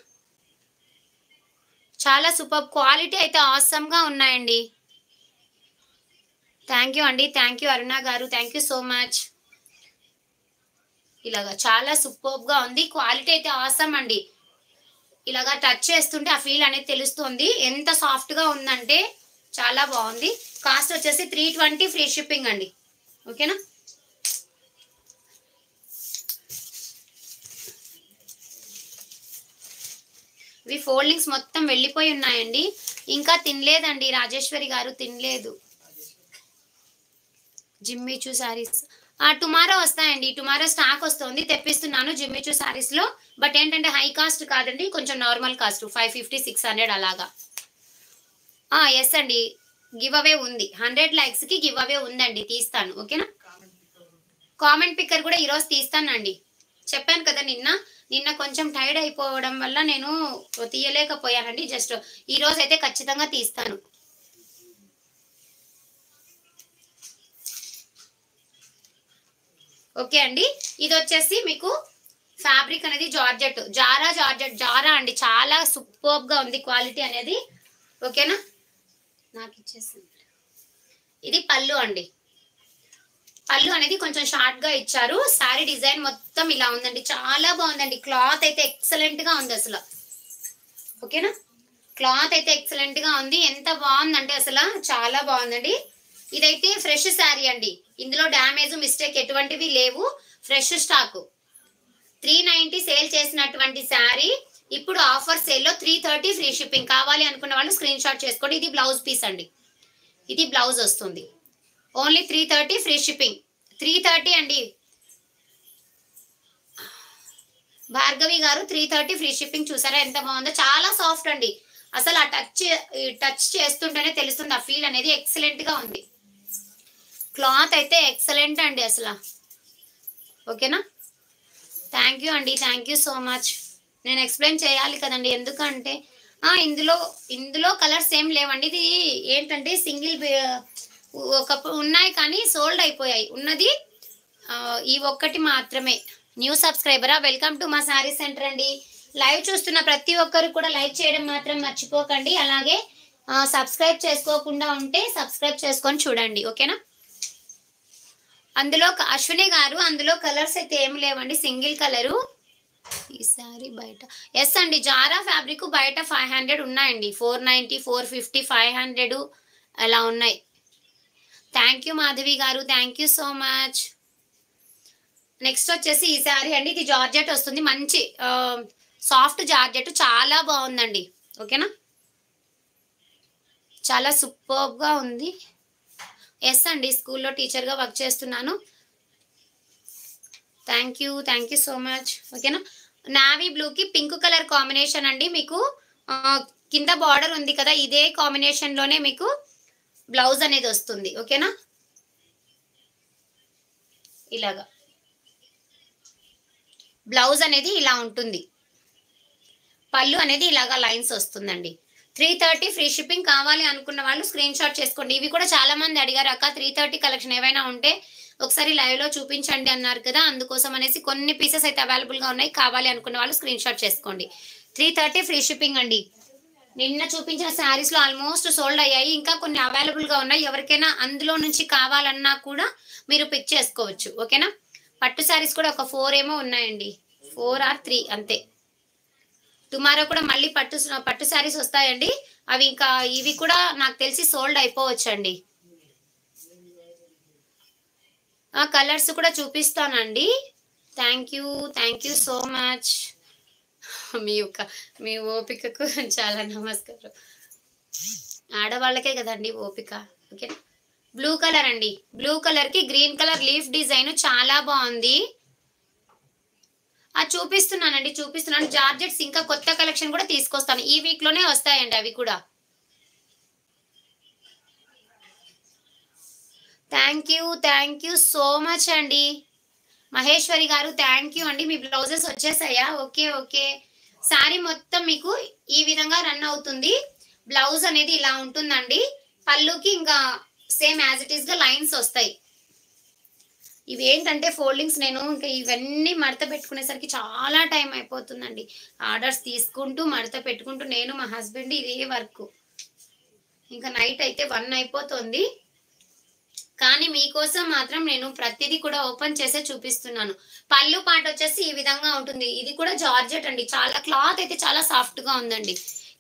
చాలా సూపర్ క్వాలిటీ అయితే ఆసమ్ గా ఉన్నాయండి. థ్యాంక్ యూ అండి, థ్యాంక్ యూ అరుణ గారు, థ్యాంక్ యూ సో మచ్. ఇలాగా చాలా సూపర్బ్ గా ఉంది, క్వాలిటీ అయితే ఆసమ్ అండి. ఇలాగా టచ్ చేస్తుంటే ఆ ఫీల్ అనేది తెలుస్తుంది, ఎంత సాఫ్ట్ గా ఉందంటే చాలా బాగుంది. కాస్ట్ వచ్చేసి 320 ఫ్రీ షిప్పింగ్ అండి. ఓకేనా. ఇవి ఫోల్డింగ్స్ మొత్తం వెళ్ళిపోయి ఉన్నాయండి, ఇంకా తినలేదండి రాజేశ్వరి గారు, తినలేదు. జిమ్మిచూ శారీస్ టుమారో వస్తాయండి. టుమారో స్టాక్ వస్తుంది, తెప్పిస్తున్నాను జిమ్మిచూ సారీస్ లో. బట్ ఏంటంటే హై కాస్ట్ కాదండి, కొంచెం నార్మల్ కాస్ట్ 550 600 అలాగా. ఎస్ అండి, గివ్ అవే ఉంది. 100 లైక్స్ కి గివ్ అవే ఉందండి, తీస్తాను. ఓకేనా. కామెంట్ పిక్కర్ కూడా ఈరోజు తీస్తానండి. చెప్పాను కదా నిన్న కొంచెం టైర్డ్ అయిపోవడం వల్ల నేను తీయలేకపోయానండి. జస్ట్ ఈ రోజు అయితే ఖచ్చితంగా తీస్తాను. ఓకే అండి. ఇది వచ్చేసి మీకు ఫ్యాబ్రిక్ అనేది జార్జెట్, జారా అండి. చాలా సూపర్బ్ గా ఉంది క్వాలిటీ అనేది. ఓకేనా. నాకు ఇచ్చేసింది. ఇది పళ్ళు అండి. పళ్ళు అనేది కొంచెం షార్ట్ గా ఇచ్చారు. శారీ డిజైన్ మొత్తం ఇలా ఉందండి, చాలా బాగుందండి. క్లాత్ అయితే ఎక్సలెంట్ గా ఉంది అసలు. ఓకేనా. క్లాత్ అయితే ఎక్సలెంట్ గా ఉంది. ఎంత బాగుందంటే అసలు చాలా బాగుందండి. ఇదైతే ఫ్రెష్ శారీ అండి, ఇందులో డ్యామేజ్ మిస్టేక్ ఎటువంటివి లేవు. Fresh stock. 390 సేల్ చేసినటువంటి శారీ ఇప్పుడు ఆఫర్ సేల్ లో 330 ఫ్రీ షిప్పింగ్. కావాలి అనుకున్న వాళ్ళు స్క్రీన్ షాట్ చేసుకోండి. ఇది బ్లౌజ్ పీస్ అండి, ఇది బ్లౌజ్ వస్తుంది. Only 330 free shipping. 330 అండి భార్గవి గారు, 330 ఫ్రీ షిప్పింగ్. చూసారా ఎంత బాగుందో, చాలా సాఫ్ట్ అండి. అసలు ఆ టచ్ చేస్తుంటేనే తెలుస్తుంది, ఆ ఫీల్ అనేది ఎక్సలెంట్ గా ఉంది. క్లాత్ అయితే ఎక్సలెంట్ అండి అసలు. ఓకేనా. థ్యాంక్ యూ అండి, థ్యాంక్ యూ సో మచ్. నేను ఎక్స్ప్లెయిన్ చేయాలి కదండి, ఎందుకంటే ఇందులో కలర్స్ ఏం లేవండి. ఇది ఏంటంటే సింగిల్ ఒక ఉన్నాయి కానీ సోల్డ్ అయిపోయాయి. ఉన్నది ఈ ఒక్కటి మాత్రమే. న్యూ సబ్స్క్రైబరా, వెల్కమ్ టు మా శారీ సెంటర్ అండి. లైవ్ చూస్తున్న ప్రతి ఒక్కరు కూడా లైక్ చేయడం మాత్రం మర్చిపోకండి. అలాగే సబ్స్క్రైబ్ చేసుకోకుండా ఉంటే సబ్స్క్రైబ్ చేసుకొని చూడండి. ఓకేనా. అందులో అశ్విని గారు, అందులో కలర్స్ అయితే ఏం లేవండి, సింగిల్ కలరు. ఈ సారీ బయట ఎస్ అండి, జారా ఫ్యాబ్రిక్ బయట 500 ఉన్నాయండి. 490 450 500 అలా ఉన్నాయి. థ్యాంక్ యూ మాధవి గారు, thank you so much. Next వచ్చేసి ఈ శారీ అండి, ఇది జార్జెట్ వస్తుంది. మంచి సాఫ్ట్ జార్జెట్, చాలా బాగుందండి. ఓకేనా. చాలా సూపర్బ్ గా ఉంది. ఎస్ అండి, స్కూల్లో టీచర్గా వర్క్ చేస్తున్నాను. Thank you so much. ఓకేనా. నావీ బ్లూకి పింక్ కలర్ కాంబినేషన్ అండి. మీకు కింద బార్డర్ ఉంది కదా, ఇదే కాంబినేషన్లోనే మీకు బ్లౌజ్ అనేది వస్తుంది. ఓకేనా. ఇలాగా బ్లౌజ్ అనేది ఇలా ఉంటుంది. పళ్ళు అనేది ఇలాగా లైన్స్ వస్తుందండి. 330 ఫ్రీ షిప్పింగ్. కావాలి అనుకున్న వాళ్ళు స్క్రీన్ షాట్ చేసుకోండి. ఇవి కూడా చాలా మంది అడిగారు, అక్క 330 కలెక్షన్ ఏవైనా ఉంటే ఒకసారి లైవ్ లో చూపించండి అన్నారు కదా, అందుకోసం అనేసి కొన్ని పీసెస్ అయితే అవైలబుల్ గా ఉన్నాయి. కావాలి అనుకున్న వాళ్ళు స్క్రీన్ షాట్ చేసుకోండి. 330 ఫ్రీ షిప్పింగ్ అండి. నిన్న చూపించిన శారీస్ లో ఆల్మోస్ట్ సోల్డ్ అయ్యాయి, ఇంకా కొన్ని అవైలబుల్ గా ఉన్నాయి. ఎవరికైనా అందులో నుంచి కావాలన్నా కూడా మీరు పిక్ చేసుకోవచ్చు. ఓకేనా. పట్టు శారీస్ కూడా ఒక 4 ఏమో ఉన్నాయండి, 4 or 3 అంతే. టుమారో కూడా మళ్ళీ పట్టు శారీస్ వస్తాయండి. అవి ఇంకా ఇవి కూడా నాకు తెలిసి సోల్డ్ అయిపోవచ్చండి. కలర్స్ కూడా చూపిస్తానండి. Thank you so much. మీ ఓపికకు చాలా నమస్కారం. ఆడవాళ్ళకే కదండి ఓపిక. ఓకే. బ్లూ కలర్ అండి, బ్లూ కలర్ కి గ్రీన్ కలర్ లీఫ్ డిజైన్ చాలా బాగుంది. చూపిస్తున్నాను. జార్జెట్స్ ఇంకా కొత్త కలెక్షన్ కూడా తీసుకొస్తాను. ఈ వీక్ లోనే వస్తాయండి అవి కూడా. థ్యాంక్ యూ సో మచ్ అండి. మహేశ్వరి గారు థ్యాంక్ యూ అండి. మీ బ్లౌజెస్ వచ్చేసాయా? ఓకే. శారీ మొత్తం మీకు ఈ విధంగా రన్ అవుతుంది. బ్లౌజ్ అనేది ఇలా ఉంటుందండి. పళ్ళుకి ఇంకా సేమ్ యాజ్ ఇట్ ఈస్ గా లైన్స్ వస్తాయి. ఇవి ఏంటంటే ఫోల్డింగ్స్, నేను ఇంకా ఇవన్నీ మడత పెట్టుకునేసరికి చాలా టైం అయిపోతుందండి. ఆర్డర్స్ తీసుకుంటూ మడత పెట్టుకుంటూ నేను మా హస్బెండ్ ఇదే వర్క్. ఇంకా నైట్ అయితే 1 అయిపోతుంది. కానీ మీకోసం మాత్రం నేను ప్రతిదీ కూడా ఓపెన్ చేసే చూపిస్తున్నాను. పళ్ళు పాట వచ్చేసి ఈ విధంగా ఉంటుంది. ఇది కూడా జార్జెట్ అండి. చాలా క్లాత్ అయితే చాలా సాఫ్ట్ గా ఉందండి.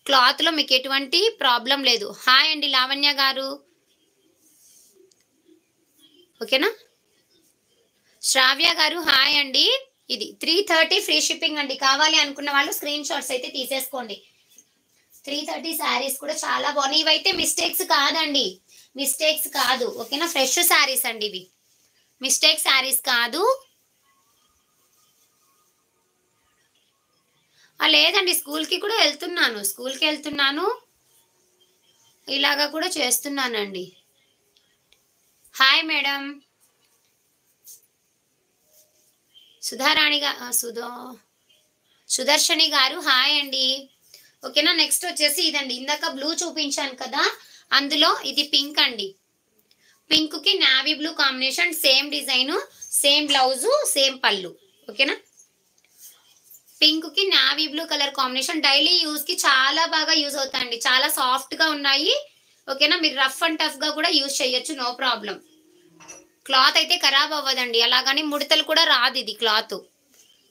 క్లాత్ లో మీకు ఎటువంటి ప్రాబ్లం లేదు. హాయ్ అండి లావణ్య గారు. ఓకేనా. శ్రావ్య గారు హాయ్ అండి. ఇది 330 ఫ్రీ షిప్పింగ్ అండి. కావాలి అనుకున్న వాళ్ళు స్క్రీన్ షాట్స్ అయితే తీసేసుకోండి. 330 శారీస్ కూడా చాలా బాగున్నాయి. ఇవైతే మిస్టేక్స్ కాదండి, మిస్టేక్స్ కాదు. ఓకేనా. ఫ్రెష్ శారీస్ అండి ఇవి. మిస్టేక్ శారీస్ కాదు. లేదండి, స్కూల్కి కూడా వెళ్తున్నాను, ఇలాగా కూడా చేస్తున్నానండి. హాయ్ మేడం సుదర్శని గారు, హాయ్ అండి. ఓకేనా, నెక్స్ట్ వచ్చేసి ఇదండి. ఇందాక బ్లూ చూపించాను కదా, అందులో ఇది పింక్ అండి. పింక్ కి navy blue combination, same design, same blouse, same పళ్ళు. ఓకేనా, పింక్ కి navy blue colour combination. Daily use కి చాలా బాగా యూజ్ అవుతాయండి, చాలా సాఫ్ట్ గా ఉన్నాయి. ఓకేనా, మీరు రఫ్ అండ్ టఫ్ గా కూడా యూజ్ చేయొచ్చు, నో ప్రాబ్లం. క్లాత్ అయితే ఖరాబ్ అవ్వదండి, అలాగని ముడతలు కూడా రాదు ఇది క్లాత్.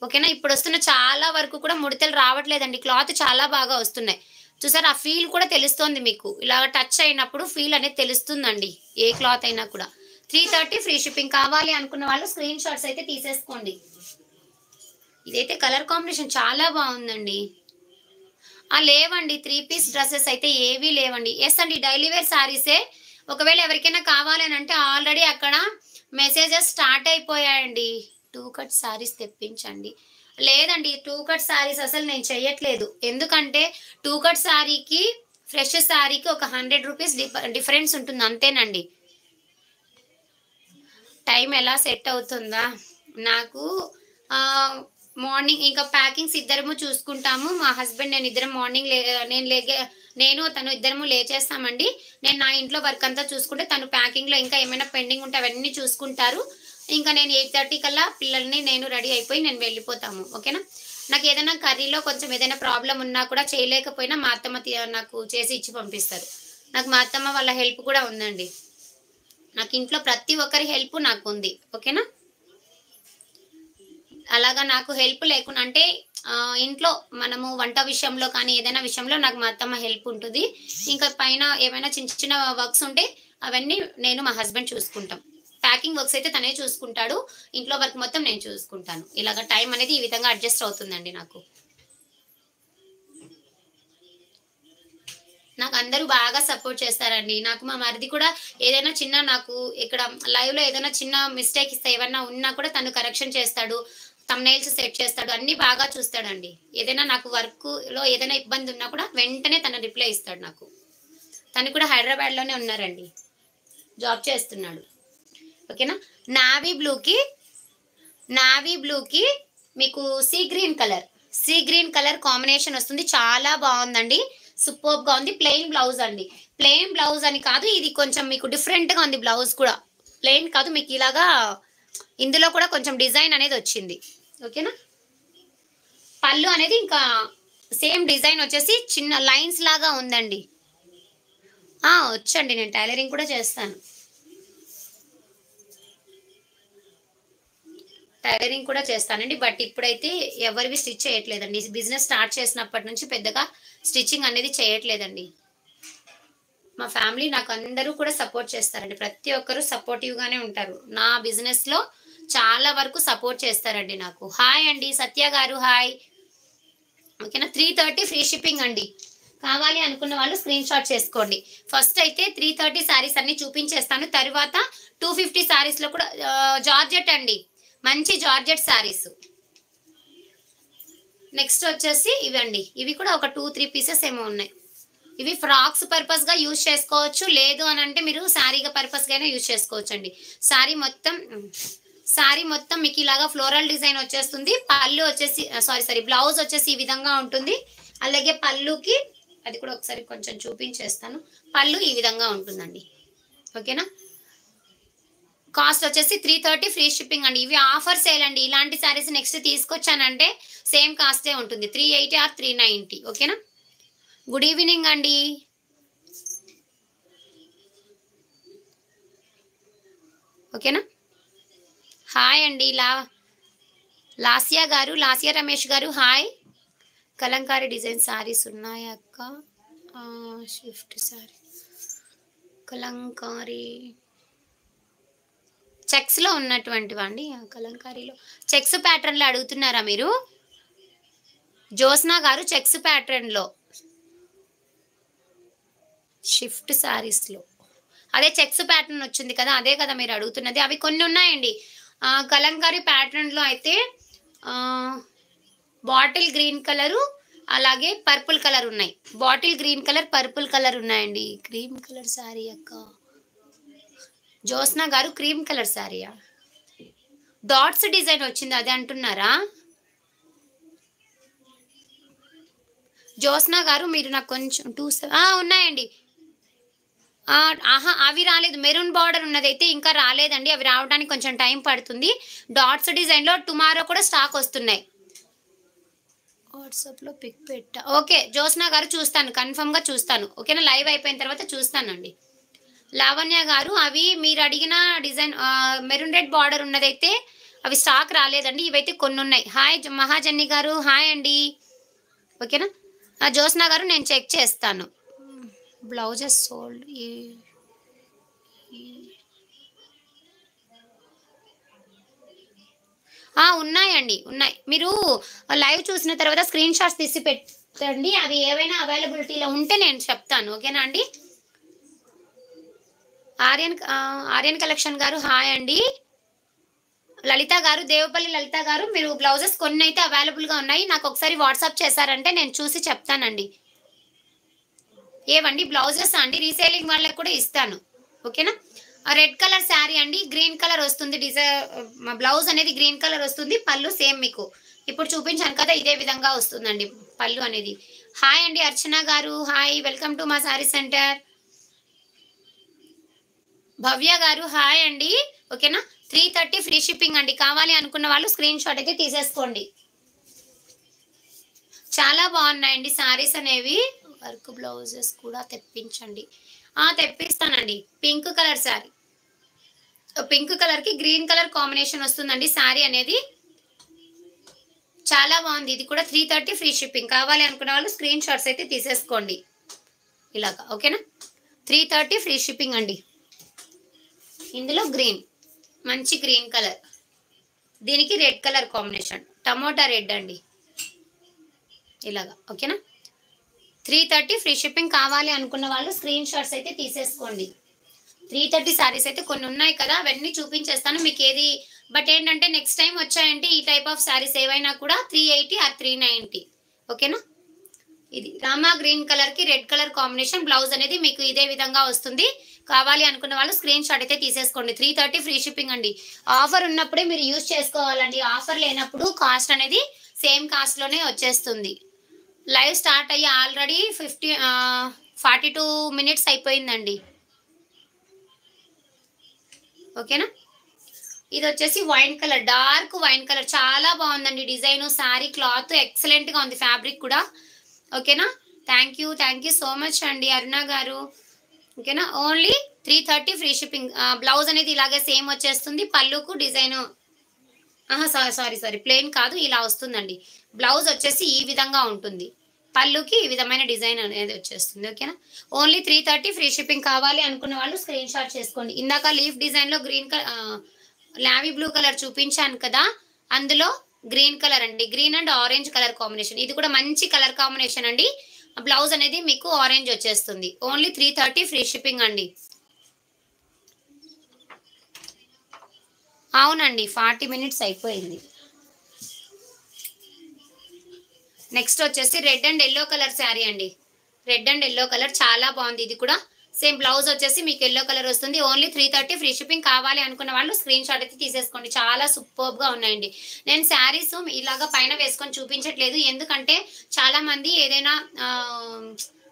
ఓకేనా, ఇప్పుడు వస్తున్న చాలా వరకు కూడా ముడతలు రావట్లేదండి, క్లాత్ చాలా బాగా వస్తున్నాయి. చూసారు, ఆ ఫీల్ కూడా తెలుస్తుంది మీకు, ఇలా టచ్ అయినప్పుడు ఫీల్ అనేది తెలుస్తుందండి, ఏ క్లాత్ అయినా కూడా. 330 ఫ్రీ షిప్పింగ్. కావాలి అనుకున్న వాళ్ళు స్క్రీన్ షాట్స్ అయితే తీసేసుకోండి. ఇదైతే కలర్ కాంబినేషన్ చాలా బాగుందండి. లేవండి, 3 పీస్ డ్రెస్సెస్ అయితే ఏవీ లేవండి. ఎస్ అండి, డైలీ వేర్ శారీసే. ఒకవేళ ఎవరికైనా కావాలి అని అంటే ఆల్రెడీ అక్కడ మెసేజెస్ స్టార్ట్ అయిపోయాయండి. 2 కట్ శారీస్ తెప్పించండి. లేదండి, 2 కట్ శారీస్ అసలు నేను చెయ్యట్లేదు. ఎందుకంటే 2 కట్ శారీకి ఫ్రెష్ శారీకి ఒక 100 రూపీస్ డిఫరెన్స్ ఉంటుంది, అంతేనండి. టైం ఎలా సెట్ అవుతుందా నాకు? మార్నింగ్ ఇంకా ప్యాకింగ్స్ ఇద్దరము చూసుకుంటాము, మా హస్బెండ్ నేను ఇద్దరం మార్నింగ్ నేను తను ఇద్దరము లేచేస్తామండి. నేను నా ఇంట్లో వర్క్ అంతా చూసుకుంటే తను ప్యాకింగ్లో ఇంకా ఏమైనా పెండింగ్ ఉంటే అవన్నీ చూసుకుంటారు. ఇంకా నేను 8:30 కల్లా పిల్లల్ని నేను రెడీ అయిపోయి నేను వెళ్ళిపోతాము. ఓకేనా, నాకు ఏదైనా కర్రీలో కొంచెం ఏదైనా ప్రాబ్లం ఉన్నా కూడా చేయలేకపోయినా మా అత్తమ్మ నాకు చేసి ఇచ్చి పంపిస్తారు. నాకు మా అత్తమ్మ వాళ్ళ హెల్ప్ కూడా ఉందండి, నాకు ఇంట్లో ప్రతి ఒక్కరి హెల్ప్ నాకు ఉంది. ఓకేనా, అలాగా నాకు హెల్ప్ లేకుండా అంటే ఇంట్లో మనము వంట విషయంలో కానీ ఏదైనా విషయంలో నాకు మా అత్తమ్మ హెల్ప్ ఉంటుంది. ఇంకా పైన ఏమైనా చిన్న చిన్న వర్క్స్ ఉంటే అవన్నీ నేను మా హస్బెండ్ చూసుకుంటాం. ప్యాకింగ్ వర్క్స్ అయితే తనే చూసుకుంటాడు, ఇంట్లో వర్క్ మొత్తం నేను చూసుకుంటాను. ఇలాగ టైం అనేది ఈ విధంగా అడ్జస్ట్ అవుతుందండి నాకు. నాకు అందరూ బాగా సపోర్ట్ చేస్తారండి. నాకు మా మరిది కూడా ఏదైనా చిన్న నాకు ఇక్కడ లైవ్ లో ఏదైనా చిన్న మిస్టేక్ ఇస్తే ఏమన్నా ఉన్నా కూడా తను కరెక్షన్ చేస్తాడు, థంబ్నెయిల్స్ సెట్ చేస్తాడు, అన్ని బాగా చూస్తాడండి. ఏదైనా నాకు వర్క్ లో ఏదైనా ఇబ్బంది ఉన్నా కూడా వెంటనే తను రిప్లై ఇస్తాడు నాకు. తను కూడా హైదరాబాద్ లోనే ఉన్నారండి, జాబ్ చేస్తున్నాడు. ఓకేనా, నావీ బ్లూకి మీకు సీ గ్రీన్ కలర్ కాంబినేషన్ వస్తుంది, చాలా బాగుందండి, సూపర్ గా ఉంది. ప్లెయిన్ బ్లౌజ్ అండి, ప్లెయిన్ బ్లౌజ్ అని కాదు, ఇది కొంచెం మీకు డిఫరెంట్ గా ఉంది. బ్లౌజ్ కూడా ప్లెయిన్ కాదు, మీకు ఇలాగా ఇందులో కూడా కొంచెం డిజైన్ అనేది వచ్చింది. ఓకేనా, పళ్ళు అనేది ఇంకా సేమ్ డిజైన్ వచ్చేసి చిన్న లైన్స్ లాగా ఉందండి. వచ్చండి, నేను టైలరింగ్ కూడా చేస్తాను, టైలరింగ్ కూడా చేస్తానండి. బట్ ఇప్పుడైతే ఎవరివి స్టిచ్ చేయట్లేదండి, బిజినెస్ స్టార్ట్ చేసినప్పటి నుంచి పెద్దగా స్టిచ్చింగ్ అనేది చేయట్లేదండి. మా ఫ్యామిలీ నాకు అందరూ కూడా సపోర్ట్ చేస్తారండి, ప్రతి ఒక్కరూ సపోర్టివ్ గానే ఉంటారు. నా బిజినెస్ లో చాలా వరకు సపోర్ట్ చేస్తారండి నాకు. హాయ్ అండి సత్య గారు, హాయ్. ఓకేనా, 330 ఫ్రీ షిప్పింగ్ అండి. కావాలి అనుకున్న వాళ్ళు స్క్రీన్ షాట్ చేసుకోండి. ఫస్ట్ అయితే 330 శారీస్ అన్ని చూపించేస్తాను, తర్వాత 250 శారీస్ లో కూడా జార్జెట్ అండి, మంచి జార్జెట్ శారీస్. నెక్స్ట్ వచ్చేసి ఇవండి, ఇవి కూడా ఒక 2-3 పీసెస్ ఏమో ఉన్నాయి. ఇవి ఫ్రాక్స్ పర్పస్ గా యూజ్ చేసుకోవచ్చు, లేదు అని అంటే మీరు శారీగా పర్పస్ గానే యూజ్ చేసుకోవచ్చు అండి. శారీ మొత్తం మీకు ఇలాగా ఫ్లోరల్ డిజైన్ వచ్చేస్తుంది. పళ్ళు వచ్చేసి బ్లౌజ్ వచ్చేసి ఈ విధంగా ఉంటుంది. అలాగే పళ్ళుకి అది కూడా ఒకసారి కొంచెం చూపించేస్తాను, పళ్ళు ఈ విధంగా ఉంటుందండి. ఓకేనా, కాస్ట్ వచ్చేసి 330 ఫ్రీ షిప్పింగ్ అండి. ఇవి ఆఫర్ సేల్ అండి, ఇలాంటి శారీస్ నెక్స్ట్ తీసుకొచ్చానంటే సేమ్ కాస్టే ఉంటుంది, 380 ఆర్ 390. ఓకేనా, గుడ్ ఈవినింగ్ అండి. ఓకేనా, హాయ్ అండి లాసియా గారు, లాసియా రమేష్ గారు, హాయ్. కలంకారీ డిజైన్ శారీస్ ఉన్నాయి అక్క, షిఫ్ట్ శారీ కలంకారీ చెక్స్ లో ఉన్నటువంటివండి. కలంకారీలో చెక్స్ ప్యాటర్న్ లో అడుగుతున్నారా మీరు? జ్యోత్స్నా గారు, చెక్స్ ప్యాటర్న్ లో షిఫ్ట్ శారీస్ లో అదే చెక్స్ ప్యాటర్న్ వచ్చింది కదా, అదే కదా మీరు అడుగుతున్నది. అవి కొన్ని ఉన్నాయండి. కలంకారీ ప్యాటర్న్లో అయితే బాటిల్ గ్రీన్ కలరు అలాగే పర్పుల్ కలర్ ఉన్నాయి. Bottle green colour, purple colour ఉన్నాయండి. క్రీమ్ కలర్ శారీ అక్క జ్యోత్స్న గారు, క్రీమ్ కలర్ శారీయా? డాట్స్ డిజైన్ వచ్చింది అదే అంటున్నారా జ్యోత్స్న గారు? మీరు నాకు కొంచెం ఉన్నాయండి. అవి రాలేదు. మెరూన్ బార్డర్ ఉన్నదైతే ఇంకా రాలేదండి. అవి రావడానికి కొంచెం టైం పడుతుంది. డాట్స్ డిజైన్లో టుమారో కూడా స్టాక్ వస్తున్నాయి. వాట్సాప్లో పిక్ పెట్టా. ఓకే జ్యోత్స్న గారు, చూస్తాను, కన్ఫర్మ్గా చూస్తాను. ఓకేనా, లైవ్ అయిపోయిన తర్వాత చూస్తానండి. లావణ్య గారు, అవి మీరు అడిగిన డిజైన్ మెరూన్ రెడ్ బార్డర్ ఉన్నదైతే అవి స్టాక్ రాలేదండి. ఇవైతే కొన్ని ఉన్నాయి. హాయ్ మహాజన్ని గారు, హాయ్ అండి. ఓకేనా జ్యోత్స్న గారు, నేను చెక్ చేస్తాను. బ్లౌజెస్ సోల్డ్ ఉన్నాయండి, ఉన్నాయి. మీరు లైవ్ చూసిన తర్వాత స్క్రీన్ షాట్స్ తీసి పెట్టండి. అవి ఏవైనా అవైలబిలిటీలో ఉంటే నేను చెప్తాను. ఓకేనా అండి. ఆర్యన్ కలెక్షన్ గారు, హాయ్ అండి. లలిత గారు, దేవపల్లి లలిత గారు, మీరు బ్లౌజెస్ కొన్ని అయితే అవైలబుల్గా ఉన్నాయి. నాకు ఒకసారి వాట్సాప్ చేశారంటే నేను చూసి చెప్తానండి. ఏవండి బ్లౌజెస్ అండి, రీసేలింగ్ వాళ్ళకి కూడా ఇస్తాను. ఓకేనా. రెడ్ కలర్ శారీ అండి, గ్రీన్ కలర్ వస్తుంది. బ్లౌజ్ అనేది గ్రీన్ కలర్ వస్తుంది. పళ్ళు సేమ్ మీకు ఇప్పుడు చూపించాను కదా, ఇదే విధంగా వస్తుందండి పళ్ళు అనేది. హాయ్ అండి అర్చన గారు, హాయ్, వెల్కమ్ టు మా శారీ సెంటర్. భవ్య గారు, హాయ్ అండి. ఓకేనా, 330 ఫ్రీ షిప్పింగ్ అండి. కావాలి అనుకున్న వాళ్ళు స్క్రీన్ షాట్ అయితే తీసేసుకోండి. చాలా బాగున్నాయండి శారీస్ అనేవి. వర్క్ బ్లౌజెస్ కూడా తెప్పించండి. తెప్పిస్తానండి. Pink colour sari, pink colour కి గ్రీన్ కలర్ కాంబినేషన్ వస్తుందండి శారీ అనేది. చాలా బాగుంది. ఇది కూడా 330 ఫ్రీ షిప్పింగ్. కావాలి అనుకున్న వాళ్ళు స్క్రీన్ షాట్స్ అయితే తీసేసుకోండి ఇలాగా. ఓకేనా, 330 ఫ్రీ షిప్పింగ్ అండి. ఇందులో గ్రీన్, మంచి గ్రీన్ కలర్, దీనికి red colour combination, tomato red అండి ఇలాగా. ఓకేనా, 330 ఫ్రీ షిప్పింగ్. కావాలి అనుకున్న వాళ్ళు స్క్రీన్ షాట్స్ అయితే తీసేసుకోండి. 330 శారీస్ అయితే కొన్ని ఉన్నాయి కదా, అవన్నీ చూపించేస్తాను మీకు ఏది. బట్ ఏంటంటే నెక్స్ట్ టైం వచ్చాయంటే ఈ టైప్ ఆఫ్ శారీస్ ఏవైనా కూడా 380 ఆర్ 390. ఓకేనా. ఇది రామా గ్రీన్ కలర్ కి రెడ్ కలర్ కాంబినేషన్, బ్లౌజ్ అనేది మీకు ఇదే విధంగా వస్తుంది. కావాలి అనుకున్న వాళ్ళు స్క్రీన్ షాట్ అయితే తీసేసుకోండి. 330 ఫ్రీ షిప్పింగ్ అండి. ఆఫర్ ఉన్నప్పుడే మీరు యూజ్ చేసుకోవాలండి. ఆఫర్ లేనప్పుడు కాస్ట్ అనేది సేమ్ కాస్ట్ లోనే వచ్చేస్తుంది. లైవ్ స్టార్ట్ అయ్యి ఆల్రెడీ 42 మినిట్స్ అయిపోయిందండి. ఓకేనా, ఇది వచ్చేసి wine colour, dark wine colour, చాలా బాగుందండి డిజైన్. శారీ క్లాత్ ఎక్సలెంట్ గా ఉంది, ఫ్యాబ్రిక్ కూడా. ఓకేనా, థ్యాంక్ యూ సో మచ్ అండి అరుణ గారు. ఓకేనా, ఓన్లీ 330 ఫ్రీ షిప్పింగ్. బ్లౌజ్ అనేది ఇలాగే సేమ్ వచ్చేస్తుంది. పళ్ళుకు డిజైన్ సారీ ప్లెయిన్ కాదు, ఇలా వస్తుందండి. బ్లౌజ్ వచ్చేసి ఈ విధంగా ఉంటుంది, పళ్ళుకి ఈ విధమైన డిజైన్ అనేది వచ్చేస్తుంది. ఓకేనా, ఓన్లీ 330 ఫ్రీ షిప్పింగ్. కావాలి అనుకున్న వాళ్ళు స్క్రీన్ షాట్ చేసుకోండి. ఇందాక లీఫ్ డిజైన్ లో గ్రీన్ కలర్, లావీ బ్లూ కలర్ చూపించాను కదా, అందులో గ్రీన్ కలర్ అండి, green and orange colour combination. ఇది కూడా మంచి కలర్ కాంబినేషన్ అండి. బ్లౌజ్ అనేది మీకు ఆరెంజ్ వచ్చేస్తుంది. ఓన్లీ 330 ఫ్రీ షిప్పింగ్ అండి. అవునండి, 40 మినిట్స్ అయిపోయింది. నెక్స్ట్ వచ్చేసి red and yellow colour sari అండి. రెడ్ అండ్ ఎల్లో కలర్ చాలా బాగుంది. ఇది కూడా సేమ్ బ్లౌజ్ వచ్చేసి మీకు ఎల్లో కలర్ వస్తుంది. Only 330 free shipping. కావాలి అనుకున్న వాళ్ళు స్క్రీన్ షాట్ అయితే తీసేసుకోండి. చాలా సూపర్బ్ గా ఉన్నాయండి. నేను శారీస్ ఇలాగా పైన వేసుకొని చూపించట్లేదు, ఎందుకంటే చాలా మంది ఏదైనా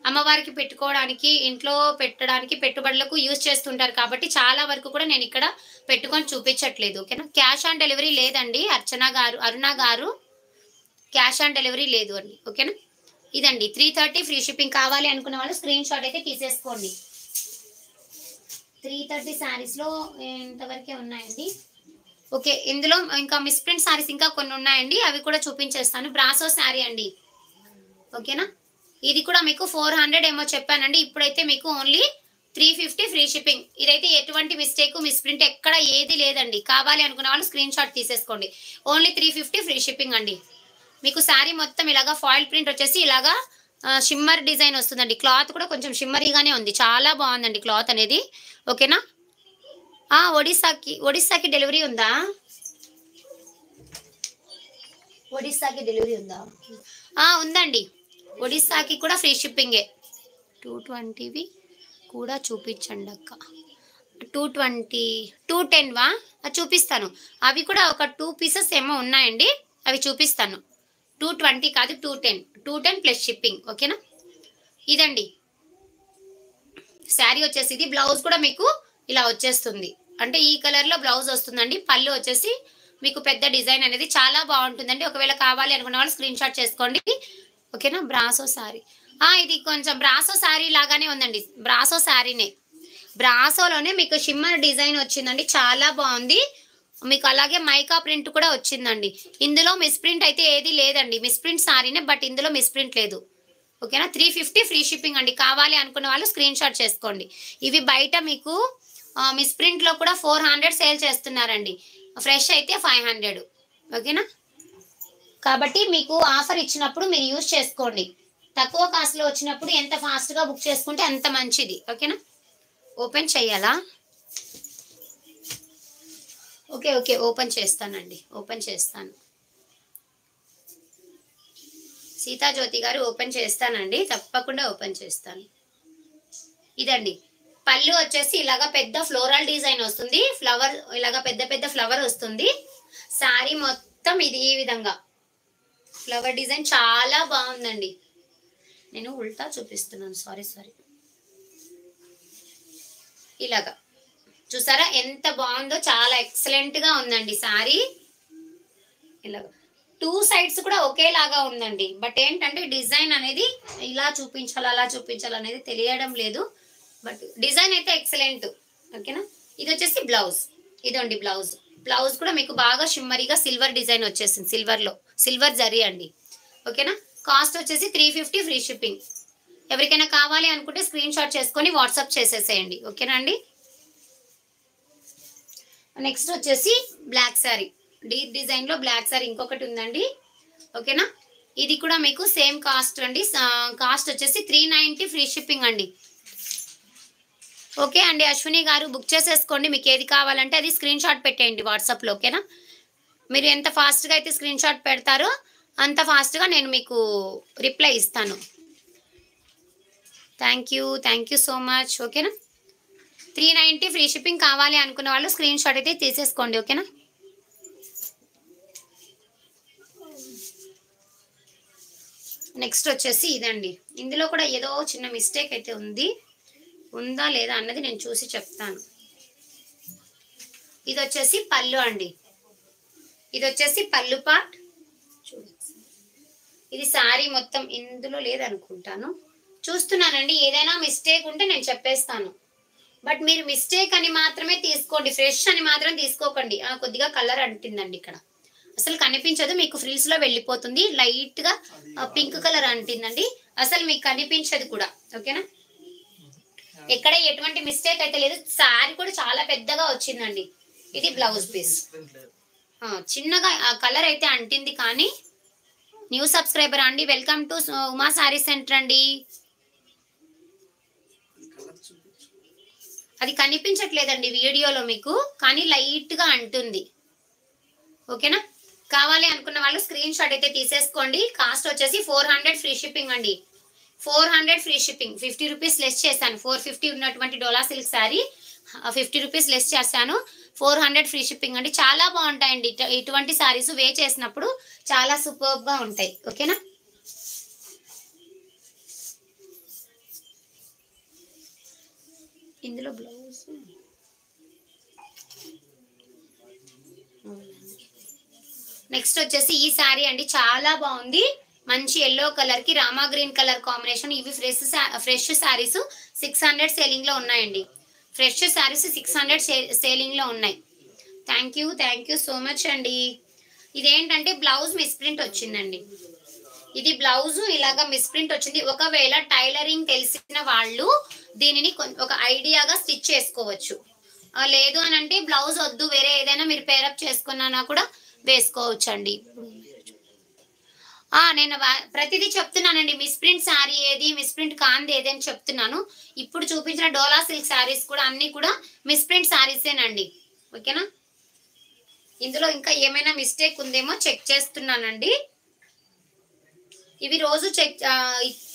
అమ్మవారికి పెట్టుకోవడానికి, ఇంట్లో పెట్టడానికి, పెట్టుబడులకు యూజ్ చేస్తుంటారు కాబట్టి చాలా వరకు కూడా నేను ఇక్కడ పెట్టుకొని చూపించట్లేదు. ఓకేనా, క్యాష్ ఆన్ డెలివరీ లేదండి అరుణ గారు, క్యాష్ ఆన్ డెలివరీ లేదు అండి. ఓకేనా, ఇదండి 330 ఫ్రీ షిప్పింగ్. కావాలి అనుకున్న వాళ్ళు స్క్రీన్ షాట్ అయితే తీసేసుకోండి. 330 శారీస్ లో ఇంతవరకే ఉన్నాయండి. ఓకే, ఇందులో ఇంకా మిస్ ప్రింట్ శారీస్ ఇంకా కొన్ని ఉన్నాయండి, అవి కూడా చూపించేస్తాను. బ్రాసో శారీ అండి. ఓకేనా, ఇది కూడా మీకు 400 ఏమో చెప్పానండి, ఇప్పుడైతే మీకు ఓన్లీ 350 ఫ్రీ షిప్పింగ్. ఇదైతే ఎటువంటి మిస్టేక్, మిస్ ప్రింట్ ఎక్కడ ఏది లేదండి. కావాలి అనుకున్న వాళ్ళు స్క్రీన్ షాట్ తీసేసుకోండి. ఓన్లీ 350 ఫ్రీ షిప్పింగ్ అండి. మీకు శారీ మొత్తం ఇలాగా ఫాయిల్ ప్రింట్ వచ్చేసి ఇలాగా షిమ్మర్ డిజైన్ వస్తుందండి. క్లాత్ కూడా కొంచెం షిమ్మరీగానే ఉంది, చాలా బాగుందండి క్లాత్ అనేది. ఓకేనా. ఒడిస్సాకి డెలివరీ ఉందా? ఒడిస్సాకి డెలివరీ ఉందా? ఉందండి. ఒడిస్సాకి కూడా ఫ్రీ షిప్పింగే. 220వి కూడా చూపించండి అక్క. 220 210వా? చూపిస్తాను. అవి కూడా ఒక 2 పీసెస్ ఏమో ఉన్నాయండి, అవి చూపిస్తాను. 220 కాదు, 210 ప్లస్ షిప్పింగ్. ఓకేనా. ఇదండి శారీ వచ్చేసి. ఇది బ్లౌజ్ కూడా మీకు ఇలా వచ్చేస్తుంది, అంటే ఈ కలర్లో బ్లౌజ్ వస్తుందండి. పళ్ళు వచ్చేసి మీకు పెద్ద డిజైన్ అనేది చాలా బాగుంటుందండి. ఒకవేళ కావాలి అనుకున్న వాళ్ళు స్క్రీన్ షాట్ చేసుకోండి. ఓకేనా. బ్రాసో శారీ. ఇది కొంచెం బ్రాసో శారీ లాగానే ఉందండి, బ్రాసో శారీనే. బ్రాసోలోనే మీకు షిమ్మర్ డిజైన్ వచ్చిందండి, చాలా బాగుంది. మీకు అలాగే మైకా ప్రింట్ కూడా వచ్చిందండి. ఇందులో మిస్ ప్రింట్ అయితే ఏది లేదండి, మిస్ ప్రింట్ శారీనే, బట్ ఇందులో మిస్ ప్రింట్ లేదు. ఓకేనా. 350 ఫ్రీ షిప్పింగ్ అండి. కావాలి అనుకున్న వాళ్ళు స్క్రీన్ షాట్ చేసుకోండి. ఇవి బయట మీకు మిస్ ప్రింట్లో కూడా 400 సేల్ చేస్తున్నారండి, ఫ్రెష్ అయితే 500. ఓకేనా. కాబట్టి మీకు ఆఫర్ ఇచ్చినప్పుడు మీరు యూజ్ చేసుకోండి. తక్కువ కాస్ట్లో వచ్చినప్పుడు ఎంత ఫాస్ట్గా బుక్ చేసుకుంటే అంత మంచిది. ఓకేనా. ఓపెన్ చెయ్యాలా? ఓకే ఓపెన్ చేస్తానండి, ఓపెన్ చేస్తాను. సీతాజ్యోతి గారు ఓపెన్ చేస్తానండి, తప్పకుండా ఓపెన్ చేస్తాను. ఇదండి పళ్ళు వచ్చేసి ఇలాగా పెద్ద ఫ్లోరల్ డిజైన్ వస్తుంది, ఫ్లవర్ ఇలాగా పెద్ద పెద్ద ఫ్లవర్ వస్తుంది. శారీ మొత్తం ఇది ఈ విధంగా ఫ్లవర్ డిజైన్ చాలా బాగుందండి. నేను ఉల్టా చూపిస్తున్నాను, సారీ. ఇలాగా చూసారా ఎంత బాగుందో, చాలా ఎక్సలెంట్ గా ఉందండి శారీ. ఇలాగా 2 సైడ్స్ కూడా ఒకేలాగా ఉందండి, బట్ ఏంటంటే డిజైన్ అనేది ఇలా చూపించాలి అలా చూపించాలి అనేది తెలియడం లేదు, బట్ డిజైన్ అయితే ఎక్సలెంట్. ఓకేనా. ఇది వచ్చేసి బ్లౌజ్. ఇదండి బ్లౌజ్ కూడా మీకు బాగా షిమ్మరీగా సిల్వర్ డిజైన్ వచ్చేసింది, సిల్వర్ జరీ అండి. ఓకేనా. కాస్ట్ వచ్చేసి 350 ఫ్రీ షిప్పింగ్. ఎవరికైనా కావాలి అనుకుంటే స్క్రీన్ షాట్ చేసుకొని వాట్సాప్ చేసేసేయండి. ఓకేనా అండి. నెక్స్ట్ వచ్చేసి బ్లాక్ శారీ, డీప్ డిజైన్ లో బ్లాక్ శారీ ఇంకొకటి ఉందండి. ఓకేనా. ఇది కూడా మీకు సేమ్ కాస్ట్ అండి, కాస్ట్ వచ్చేసి 390 ఫ్రీ షిప్పింగ్ అండి. ఓకే అండి. అశ్విని గారు బుక్ చేసేసుకోండి, మీకు ఏది కావాలంటే అది స్క్రీన్ షాట్ పెట్టేయండి వాట్సాప్లో. ఓకేనా. మీరు ఎంత ఫాస్ట్గా అయితే స్క్రీన్ షాట్ పెడతారో అంత ఫాస్ట్గా నేను మీకు రిప్లై ఇస్తాను. Thank you so much. ఓకేనా. 390 ఫ్రీ షిప్పింగ్. కావాలి అనుకున్న వాళ్ళు స్క్రీన్ షాట్ అయితే తీసేసుకోండి. ఓకేనా. నెక్స్ట్ వచ్చేసి ఇదండి. ఇందులో కూడా ఏదో చిన్న మిస్టేక్ అయితే ఉందా లేదా అన్నది నేను చూసి చెప్తాను. ఇది వచ్చేసి పళ్ళు అండి, ఇది వచ్చేసి పళ్ళు పార్ట్. ఇది శారీ మొత్తం ఇందులో లేదనుకుంటాను, చూస్తున్నానండి. ఏదైనా మిస్టేక్ ఉంటే నేను చెప్పేస్తాను, బట్ మీరు మిస్టేక్ అని మాత్రమే తీసుకోండి, ఫ్రెష్ అని మాత్రం తీసుకోకండి. కొద్దిగా కలర్ అంటిందండి, ఇక్కడ అసలు కనిపించదు మీకు, ఫ్రిల్స్ లో వెళ్ళిపోతుంది. లైట్ గా పింక్ కలర్ అంటిందండి, అసలు మీకు కనిపించదు కూడా. ఓకేనా. ఎక్కడ ఎటువంటి మిస్టేక్ అయితే లేదు. శారీ కూడా చాలా పెద్దగా వచ్చిందండి. ఇది బ్లౌజ్ పీస్. చిన్నగా కలర్ అయితే అంటింది, కానీ న్యూ సబ్స్క్రైబర్ అండి, welcome to Uma sari centre అండి. అది కనిపించట్లేదండి వీడియోలో మీకు, కానీ లైట్ గా అంటుంది. ఓకేనా. కావాలి అనుకున్న వాళ్ళు స్క్రీన్ షాట్ అయితే తీసేసుకోండి. కాస్ట్ వచ్చేసి 400 ఫ్రీ షిప్పింగ్ అండి, 400 ఫ్రీ షిప్పింగ్. 50 రూపీస్ లెస్ చేశాను. 450 ఉన్నటువంటి డోలా సిల్క్ శారీ 50 రూపీస్ లెస్ చేశాను. 400 ఫ్రీ షిప్పింగ్ అండి. చాలా బాగుంటాయండి ఇటువంటి శారీస్, వే చేసినప్పుడు చాలా సూపర్బ్ గా ఉంటాయి. ఓకేనా. ఇందులో బ్లౌజ్ నెక్స్ట్ వచ్చేసి ఈ శారీ అండి, చాలా బాగుంది. మంచి ఎల్లో కలర్ కి రామా గ్రీన్ కలర్ కాంబినేషన్. ఇవి ఫ్రెష్ శారీస్ 600 సేలింగ్ లో ఉన్నాయండి. ఫ్రెష్ శారీస్ 600 సేలింగ్ లో ఉన్నాయి. థ్యాంక్ యూ సో మచ్ అండి. ఇదేంటంటే బ్లౌజ్ మిస్ప్రింట్ వచ్చిందండి. ఇది బ్లౌజ్ ఇలాగా మిస్ప్రింట్ వచ్చింది. ఒకవేళ టైలరింగ్ తెలిసిన వాళ్ళు దీనిని ఒక ఐడియాగా స్టిచ్ చేసుకోవచ్చు. లేదు అని అంటే బ్లౌజ్ వద్దు, వేరే ఏదైనా మీరు పేరప్ చేసుకున్నా కూడా వేసుకోవచ్చు అండి. నేను ప్రతిదీ చెప్తున్నానండి. మిస్ప్రింట్ శారీ ఏది, మిస్ప్రింట్ కాంది ఏది అని చెప్తున్నాను. ఇప్పుడు చూపించిన డోలా సిల్క్ శారీస్ కూడా అన్ని కూడా మిస్ప్రింట్ శారీసేనండి. ఓకేనా? ఇందులో ఇంకా ఏమైనా మిస్టేక్ ఉందేమో చెక్ చేస్తున్నానండి. ఇవి రోజు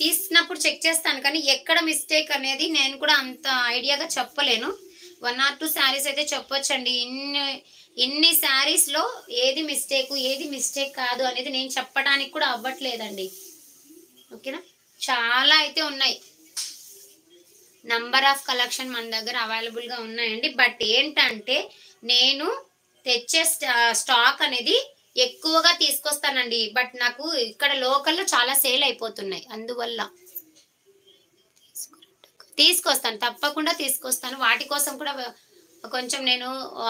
తీసినప్పుడు చెక్ చేస్తాను, కానీ ఎక్కడ మిస్టేక్ అనేది నేను కూడా అంత ఐడియాగా చెప్పలేను. 1 or 2 శారీస్ అయితే చెప్పొచ్చండి. ఇన్ని శారీస్ లో ఏది మిస్టేక్ కాదు అనేది నేను చెప్పడానికి కూడా అవ్వట్లేదండి. ఓకేనా? చాలా అయితే ఉన్నాయి. నంబర్ ఆఫ్ కలెక్షన్ మన దగ్గర అవైలబుల్ గా ఉన్నాయండి. బట్ ఏంటంటే నేను తెచ్చే స్టాక్ అనేది ఎక్కువగా తీసుకొస్తానండి. బట్ నాకు ఇక్కడ లోకల్లో చాలా సేల్ అయిపోతున్నాయి, అందువల్ల తీసుకొస్తాను, తప్పకుండా తీసుకొస్తాను. వాటి కోసం కూడా కొంచెం నేను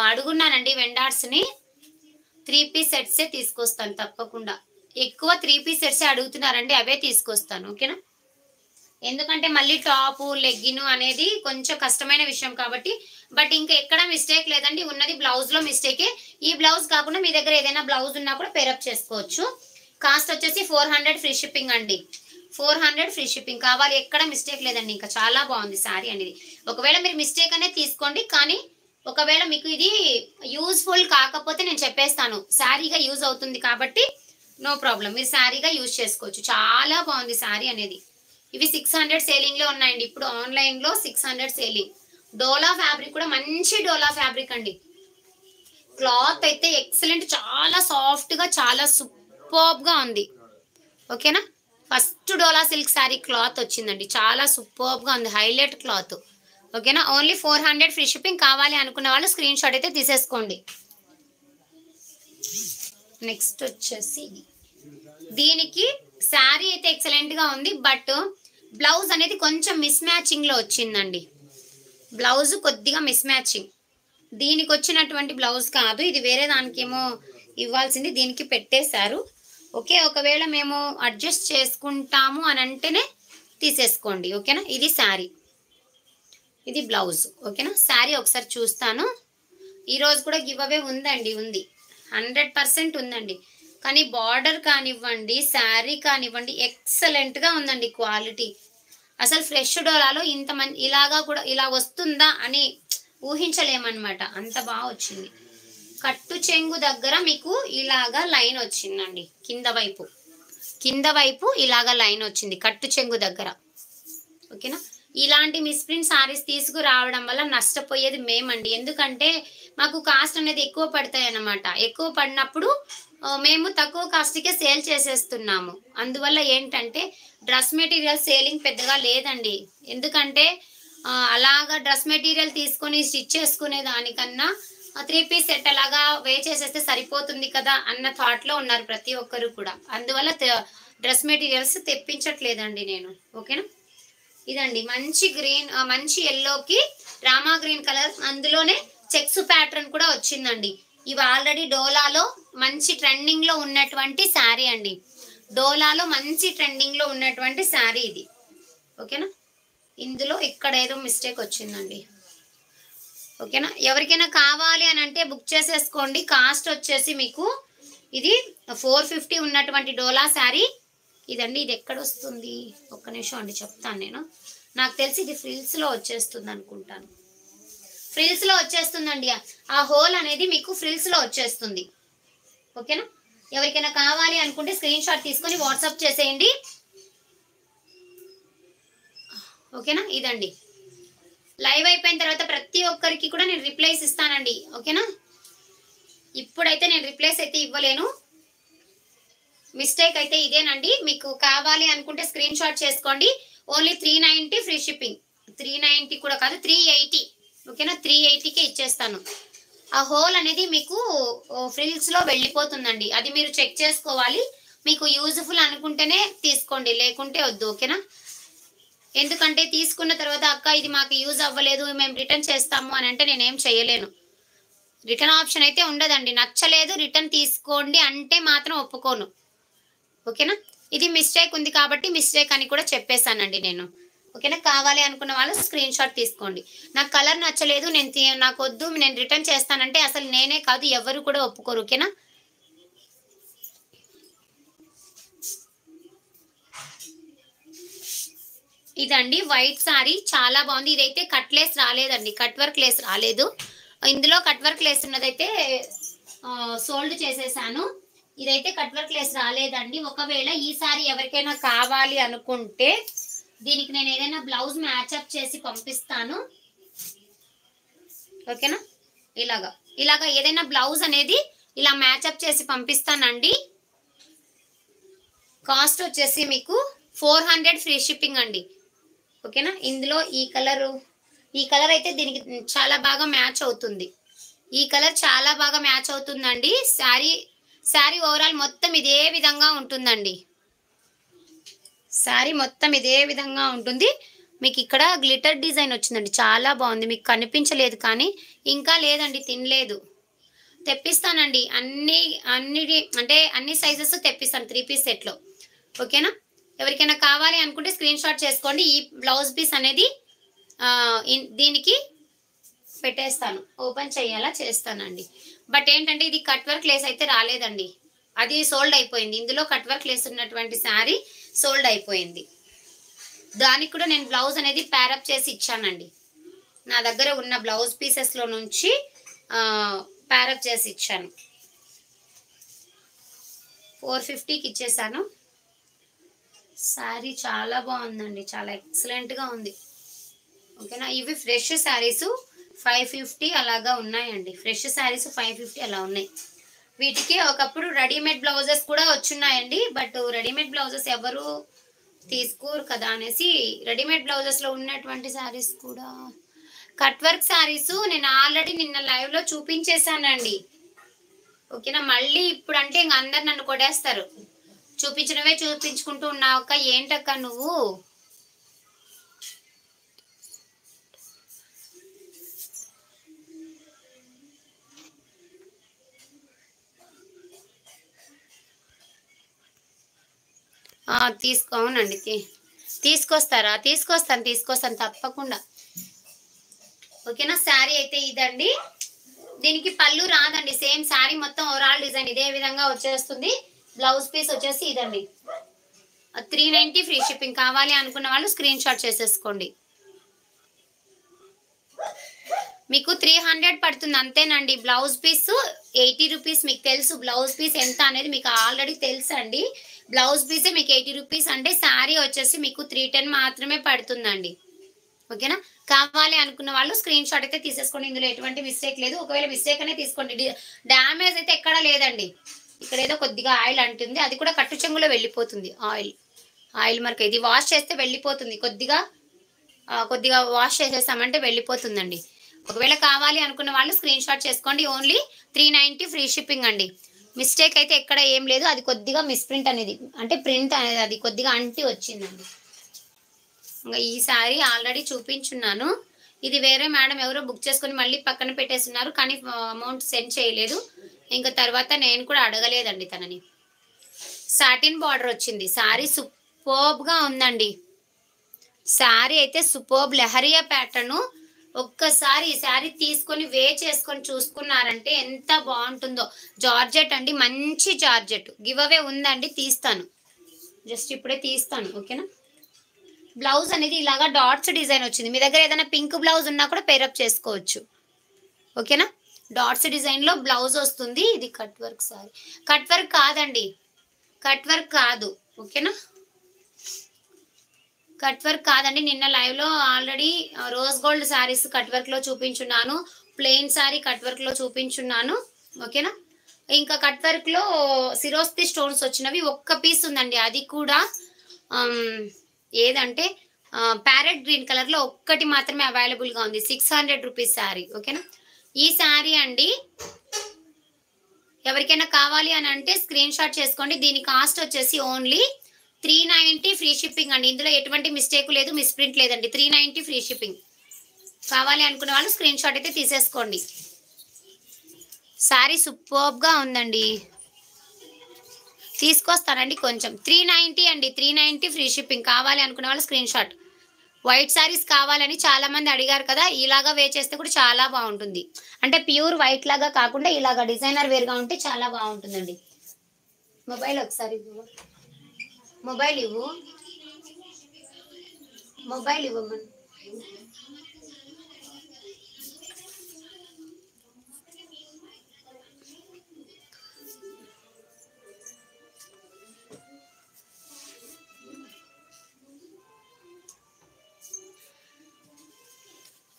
అడుగున్నానండి వెండర్స్ ని. 3 పీస్ సెట్సే తీసుకొస్తాను తప్పకుండా. ఎక్కువ 3 పీస్ సెట్సే అడుగుతున్నారండి, అవే తీసుకొస్తాను. ఓకేనా? ఎందుకంటే మళ్ళీ టాపు లెగ్గిన్ అనేది కొంచెం కష్టమైన విషయం కాబట్టి. బట్ ఇంకా ఎక్కడ మిస్టేక్ లేదండి, ఉన్నది బ్లౌజ్ లో మిస్టేకే. ఈ బ్లౌజ్ కాకుండా మీ దగ్గర ఏదైనా బ్లౌజ్ ఉన్నా కూడా పేరప్ చేసుకోవచ్చు. కాస్ట్ వచ్చేసి 400 ఫ్రీ షిప్పింగ్ అండి. 400 ఫ్రీ షిప్పింగ్. కావాలి, ఎక్కడ మిస్టేక్ లేదండి. ఇంకా చాలా బాగుంది శారీ అనేది. ఒకవేళ మీరు మిస్టేక్ అనేది తీసుకోండి, కానీ ఒకవేళ మీకు ఇది యూజ్ఫుల్ కాకపోతే నేను చెప్పేస్తాను. శారీగా యూజ్ అవుతుంది కాబట్టి నో ప్రాబ్లం, మీరు శారీగా యూజ్ చేసుకోవచ్చు. చాలా బాగుంది శారీ అనేది. ఇవి 600 సేలింగ్ లో ఉన్నాయండి. ఇప్పుడు ఆన్లైన్ లో 600 సేలింగ్. డోలా ఫ్యాబ్రిక్ కూడా మంచి డోలా ఫ్యాబ్రిక్ అండి. క్లాత్ అయితే ఎక్సలెంట్, చాలా సాఫ్ట్ గా, చాలా సూపర్బ్ గా ఉంది. ఓకేనా? ఫస్ట్ డోలా సిల్క్ శారీ క్లాత్ వచ్చిందండి, చాలా సూపర్బ్ గా ఉంది, హైలైట్ క్లాత్. ఓకేనా? Only 400 free shipping. కావాలి అనుకున్న వాళ్ళు స్క్రీన్ షాట్ అయితే తీసేసుకోండి. నెక్స్ట్ వచ్చేసి దీనికి శారీ అయితే ఎక్సలెంట్ గా ఉంది, బట్ బ్లౌజ్ అనేది కొంచెం మిస్ మ్యాచింగ్ లో వచ్చిందండి. బ్లౌజ్ కొద్దిగా మిస్ మ్యాచింగ్. దీనికి వచ్చినటువంటి బ్లౌజ్ కాదు ఇది, వేరే దానికేమో ఇవ్వాల్సింది దీనికి పెట్టేశారు. ఓకే, ఒకవేళ మేము అడ్జస్ట్ చేసుకుంటాము అని అంటేనే తీసేసుకోండి. ఓకేనా? ఇది శారీ, ఇది బ్లౌజ్. ఓకేనా? శారీ ఒకసారి చూస్తాను. ఈరోజు కూడా గివ్ అవే ఉందండి, ఉంది, 100% ఉందండి. కానీ బార్డర్ కానివ్వండి, శారీ కానివ్వండి, ఎక్సలెంట్ గా ఉందండి క్వాలిటీ. అసలు ఫ్రెష్ డోలాలో ఇంత మంచి ఇలాగా కూడా ఇలా వస్తుందా అని ఊహించలేమన్నమాట, అంత బాగా వచ్చింది. కట్టు చెంగు దగ్గర మీకు ఇలాగా లైన్ వచ్చిందండి, కింద వైపు ఇలాగా లైన్ వచ్చింది కట్టు చెంగు దగ్గర. ఓకేనా? ఇలాంటి మిస్ప్రింట్ సారీస్ తీసుకురావడం వల్ల నష్టపోయేది మేమండి. ఎందుకంటే మాకు కాస్ట్ అనేది ఎక్కువ పడతాయి అన్నమాట. ఎక్కువ పడినప్పుడు మేము తక్కువ కాస్ట్కే సేల్ చేసేస్తున్నాము. అందువల్ల ఏంటంటే డ్రెస్ మెటీరియల్ సేలింగ్ పెద్దగా లేదండి. ఎందుకంటే అలాగా డ్రెస్ మెటీరియల్ తీసుకొని స్టిచ్ చేసుకునే దానికన్నా 3 పీస్ సెట్ అలాగా వే చేసేస్తే సరిపోతుంది కదా అన్న థాట్లో ఉన్నారు ప్రతి ఒక్కరు కూడా. అందువల్ల డ్రెస్ మెటీరియల్స్ తెప్పించట్లేదండి నేను. ఓకేనా? ఇదండి మంచి గ్రీన్, మంచి ఎల్లోకి రామా గ్రీన్ కలర్, అందులోనే చెక్స్ ప్యాటర్న్ కూడా వచ్చిందండి. ఇవి ఆల్రెడీ డోలాలో మంచి ట్రెండింగ్ లో ఉన్నటువంటి శారీ అండి. డోలాలో మంచి ట్రెండింగ్ లో ఉన్నటువంటి శారీ ఇది. ఓకేనా? ఇందులో ఇక్కడ ఏదో మిస్టేక్ వచ్చిందండి. ఓకేనా? ఎవరికైనా కావాలి అని అంటే బుక్ చేసేసుకోండి. కాస్ట్ వచ్చేసి మీకు ఇది 450 ఉన్నటువంటి డోలా శారీ ఇదండి. ఇది ఎక్కడ వస్తుంది, ఒక్క నిమిషం అండి చెప్తాను నేను. నాకు తెలిసి ఇది ఫ్రిల్స్ లో వచ్చేస్తుంది అనుకుంటాను. ఫ్రిల్స్ లో వచ్చేస్తుందండి. ఆ హోల్ అనేది మీకు ఫ్రిల్స్ లో వచ్చేస్తుంది. ఓకేనా? ఎవరికైనా కావాలి అనుకుంటే స్క్రీన్ షాట్ తీసుకొని వాట్సాప్ చేసేయండి. ఓకేనా? ఇదండి లైవ్ అయిపోయిన తర్వాత ప్రతి ఒక్కరికి కూడా నేను రిప్లైస్ ఇస్తానండి. ఓకేనా? ఇప్పుడైతే నేను రిప్లైస్ అయితే ఇవ్వలేను. మిస్టేక్ అయితే ఇదేనండి. మీకు కావాలి అనుకుంటే స్క్రీన్ షాట్ చేసుకోండి. Only 390 free shipping. 390 కూడా కాదు, 380. ఓకేనా? 380కే ఇచ్చేస్తాను. ఆ హోల్ అనేది మీకు ఫ్రిల్స్ లో వెళ్ళిపోతుందండి. అది మీరు చెక్ చేసుకోవాలి. మీకు యూజ్ఫుల్ అనుకుంటేనే తీసుకోండి, లేకుంటే వద్దు. ఓకేనా? ఎందుకంటే తీసుకున్న తర్వాత అక్క ఇది మాకు యూజ్ అవ్వలేదు, మేము రిటర్న్ చేస్తాము అని అంటే నేనేం చేయలేను. రిటర్న్ ఆప్షన్ అయితే ఉండదండి. నచ్చలేదు రిటర్న్ తీసుకోండి అంటే మాత్రం ఒప్పుకోను. ఓకేనా? ఇది మిస్టేక్ ఉంది కాబట్టి మిస్టేక్ అని కూడా చెప్పేశానండి నేను. ఓకేనా? కావాలి అనుకున్న వాళ్ళు స్క్రీన్ షాట్ తీసుకోండి. నాకు కలర్ నచ్చలేదు, నాకు వద్దు, నేను రిటర్న్ చేస్తానంటే అసలు నేనే కాదు ఎవరు కూడా ఒప్పుకోరు. ఓకేనా? ఇదండి వైట్ సారీ, చాలా బాగుంది. ఇదైతే కట్ లేస్ రాలేదండి, కట్ వర్క్ లేస్ రాలేదు. ఇందులో కట్ వర్క్ లేస్ ఉన్నదైతే సోల్డ్ చేసేసాను. ఇదైతే కట్ వర్క్ లేస్ రాలేదండి. ఒకవేళ ఈ సారీ ఎవరికైనా కావాలి అనుకుంటే దీనికి నేను ఏదైనా బ్లౌజ్ మ్యాచ్అప్ చేసి పంపిస్తాను. ఓకేనా, ఇలాగా ఏదైనా బ్లౌజ్ అనేది ఇలా మ్యాచ్అప్ చేసి పంపిస్తానండి. కాస్ట్ వచ్చేసి మీకు 400 ఫ్రీ షిప్పింగ్ అండి. ఓకేనా, ఇందులో ఈ కలర్ అయితే దీనికి చాలా బాగా మ్యాచ్ అవుతుంది. ఈ కలర్ చాలా బాగా మ్యాచ్ అవుతుందండి. శారీ ఓవరాల్ మొత్తం ఇదే విధంగా ఉంటుందండి. శారీ మొత్తం ఇదే విధంగా ఉంటుంది. మీకు ఇక్కడ గ్లిటర్ డిజైన్ వచ్చిందండి, చాలా బాగుంది. మీకు కనిపించలేదు కానీ ఇంకా లేదండి, తినలేదు. తెప్పిస్తానండి, అన్ని సైజెస్ తెప్పిస్తాను 3 పీస్ సెట్లో. ఓకేనా, ఎవరికైనా కావాలి అనుకుంటే స్క్రీన్ షాట్ చేసుకోండి. ఈ బ్లౌజ్ పీస్ అనేది దీనికి పెట్టేస్తాను, ఓపెన్ చేయాలా చేస్తానండి. బట్ ఏంటంటే ఇది కట్ వర్క్ లేస్ అయితే రాలేదండి, అది సోల్డ్ అయిపోయింది. ఇందులో కట్ వర్క్ లేస్ ఉన్నటువంటి శారీ సోల్డ్ అయిపోయింది. దానికి కూడా నేను బ్లౌజ్ అనేది ప్యారప్ చేసి ఇచ్చానండి. నా దగ్గర ఉన్న బ్లౌజ్ పీసెస్లో నుంచి ప్యారప్ చేసి ఇచ్చాను. 450కి ఇచ్చేసాను. శారీ చాలా బాగుందండి, చాలా ఎక్సలెంట్గా ఉంది. ఓకేనా, ఇవి ఫ్రెష్ శారీస్ 550 అలాగా ఉన్నాయండి. ఫ్రెష్ శారీస్ 550 అలా ఉన్నాయి. వీటికి ఒకప్పుడు రెడీమేడ్ బ్లౌజెస్ కూడా వచ్చున్నాయండి. బట్ రెడీమేడ్ బ్లౌజెస్ ఎవరు తీసుకోరు కదా అనేసి రెడీమేడ్ బ్లౌజెస్లో ఉన్నటువంటి శారీస్ కూడా కట్ వర్క్ శారీస్ నేను ఆల్రెడీ నిన్న లైవ్లో చూపించేశానండి. ఓకేనా, మళ్ళీ ఇప్పుడు అంటే ఇంక అందరు నన్ను కొడేస్తారు, చూపించడమే చూపించుకుంటూ ఉన్నావు అక్క, ఏంటక్క నువ్వు. అవునండి, తీసుకొస్తాను తప్పకుండా. ఓకేనా, శారీ అయితే ఇదండి. దీనికి పళ్ళు రాదండి, సేమ్ శారీ మొత్తం ఓవరాల్ డిజైన్ ఇదే విధంగా వచ్చేస్తుంది. బ్లౌజ్ పీస్ వచ్చేసి ఇదండి. 390 ఫ్రీ షిప్పింగ్. కావాలి అనుకున్న వాళ్ళు స్క్రీన్ షాట్ చేసేసుకోండి. మీకు 300 పడుతుంది అంతేనండి. Blouse piece 80 rupees. మీకు తెలుసు బ్లౌజ్ పీస్ ఎంత అనేది, మీకు ఆల్రెడీ తెలుసు అండి. బ్లౌజ్ పీసే మీకు 80 రూపీస్ అంటే శారీ వచ్చేసి మీకు 310 మాత్రమే పడుతుందండి. ఓకేనా, కావాలి అనుకున్న వాళ్ళు స్క్రీన్ షాట్ అయితే తీసేసుకోండి. ఇందులో ఎటువంటి మిస్టేక్ లేదు. ఒకవేళ మిస్టేక్ అనే తీసుకోండి, డ్యామేజ్ అయితే ఎక్కడా లేదండి. ఇక్కడ ఏదో కొద్దిగా ఆయిల్ అంటుంది, అది కూడా కట్టు చెంగులో వెళ్ళిపోతుంది. ఆయిల్ మరక ఇది వాష్ చేస్తే వెళ్ళిపోతుంది. కొద్దిగా వాష్ చేసేసామంటే వెళ్ళిపోతుందండి. ఒకవేళ కావాలి అనుకున్న వాళ్ళు స్క్రీన్ షాట్ చేసుకోండి. ఓన్లీ 390 ఫ్రీ షిప్పింగ్ అండి. మిస్టేక్ అయితే ఎక్కడ ఏం లేదు. అది కొద్దిగా మిస్ప్రింట్ అనేది, అంటే ప్రింట్ అనేది అది కొద్దిగా అంటి వచ్చిందండి. ఇంకా ఈ సారీ ఆల్రెడీ చూపించున్నాను. ఇది వేరే మేడం ఎవరో బుక్ చేసుకొని మళ్ళీ పక్కన పెట్టేస్తున్నారు, కానీ అమౌంట్ సెండ్ చేయలేదు. ఇంకా తర్వాత నేను కూడా అడగలేదండి తనని. సాటిన్ బార్డర్ వచ్చింది. సారీ సూపర్బ్గా ఉందండి. శారీ అయితే సూపర్బ్ లెహరియా ప్యాటర్న్. ఒక్కసారి ఈ శారీ తీసుకొని చేసుకొని చూసుకున్నారంటే ఎంత బాగుంటుందో. జార్జెట్ అండి, మంచి జార్జెట్. గివ్ అవే ఉందండి, తీస్తాను, జస్ట్ ఇప్పుడే తీస్తాను. ఓకేనా, బ్లౌజ్ అనేది ఇలాగా డాట్స్ డిజైన్ వచ్చింది. మీ దగ్గర ఏదైనా పింక్ బ్లౌజ్ ఉన్నా కూడా పేరప్ చేసుకోవచ్చు. ఓకేనా, డాట్స్ డిజైన్లో బ్లౌజ్ వస్తుంది. ఇది cut work sorry, cut work కాదండి, కట్ వర్క్ కాదు. ఓకేనా, కట్ వర్క్ కాదండి. నిన్న లైవ్లో already rose gold saris cut వర్క్లో చూపించున్నాను, ప్లెయిన్ శారీ కట్ వర్క్లో చూపించున్నాను. ఓకేనా, ఇంకా కట్ వర్క్లో సిరోస్తి స్టోన్స్ వచ్చినవి ఒక్క పీస్ ఉందండి. అది కూడా ఏదంటే ప్యారెట్ గ్రీన్ కలర్లో ఒక్కటి మాత్రమే అవైలబుల్గా ఉంది. 600 రూపీస్ శారీ. ఓకేనా, ఈ శారీ అండి ఎవరికైనా కావాలి అని అంటే స్క్రీన్ షాట్ చేసుకోండి. దీని కాస్ట్ వచ్చేసి ఓన్లీ 390 ఫ్రీ షిప్పింగ్ అండి. ఇందులో ఎటువంటి మిస్టేక్ లేదు, మిస్ప్రింట్ లేదండి. 390 ఫ్రీ షిప్పింగ్. కావాలి అనుకునే వాళ్ళు స్క్రీన్ షాట్ అయితే తీసేసుకోండి. శారీ సూపర్బ్గా ఉందండి, తీసుకొస్తానండి కొంచెం. 390 అండి, 390 ఫ్రీ షిప్పింగ్. కావాలి అనుకునే వాళ్ళు స్క్రీన్ షాట్. వైట్ శారీస్ కావాలని చాలా మంది అడిగారు కదా, ఇలాగా వే చేస్తే కూడా చాలా బాగుంటుంది. అంటే ప్యూర్ వైట్ లాగా కాకుండా ఇలాగా డిజైనర్ వేర్గా ఉంటే చాలా బాగుంటుందండి. మొబైల్ ఒకసారి మొబైల్ ఇవ్వు. మొబైల్ ఇవ్వమని.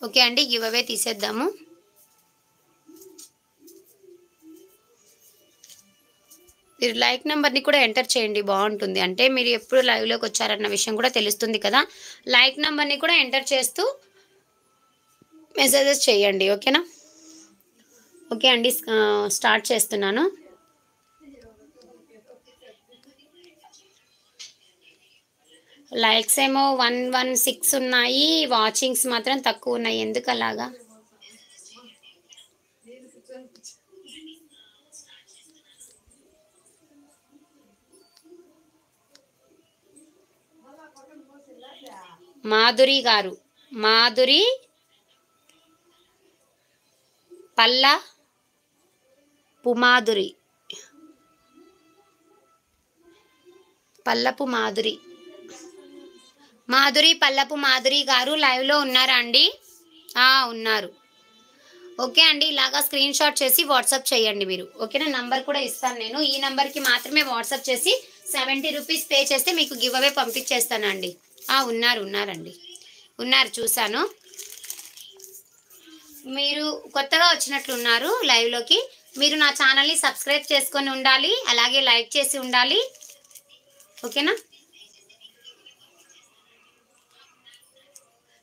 ఓకే అండి, గివ్ అవే తీసేద్దాము. మీరు లైక్ నెంబర్ని కూడా ఎంటర్ చేయండి, బాగుంటుంది. అంటే మీరు ఎప్పుడు లైవ్లోకి వచ్చారన్న విషయం కూడా తెలుస్తుంది కదా. లైక్ నెంబర్ని కూడా ఎంటర్ చేస్తూ మెసేజెస్ చేయండి, ఓకేనా. ఓకే అండి, స్టార్ట్ చేస్తున్నాను. లైక్స్ ఏమో 116 ఉన్నాయి, వాచింగ్స్ మాత్రం తక్కువ ఉన్నాయి. ఎందుకు అలాగా? మాధురి గారు, మాధురి పల్లపు మాధురి, పల్లపు మాధురి, మాధురి పల్లపు మాధురి గారు లైవ్లో ఉన్నారా అండి? ఉన్నారు. ఓకే అండి, ఇలాగా స్క్రీన్ షాట్ చేసి వాట్సాప్ చేయండి మీరు, ఓకేనా. నంబర్ కూడా ఇస్తాను నేను. ఈ నంబర్కి మాత్రమే వాట్సాప్ చేసి 70 రూపీస్ పే చేస్తే మీకు గివ్ అవే పంపించేస్తానండి. ఉన్నారండి, ఉన్నారు, చూశాను. మీరు కొత్తగా వచ్చినట్లున్నారు లైవ్లోకి. మీరు నా ఛానల్ని సబ్స్క్రైబ్ చేసుకొని ఉండాలి, అలాగే లైక్ చేసి ఉండాలి, ఓకేనా.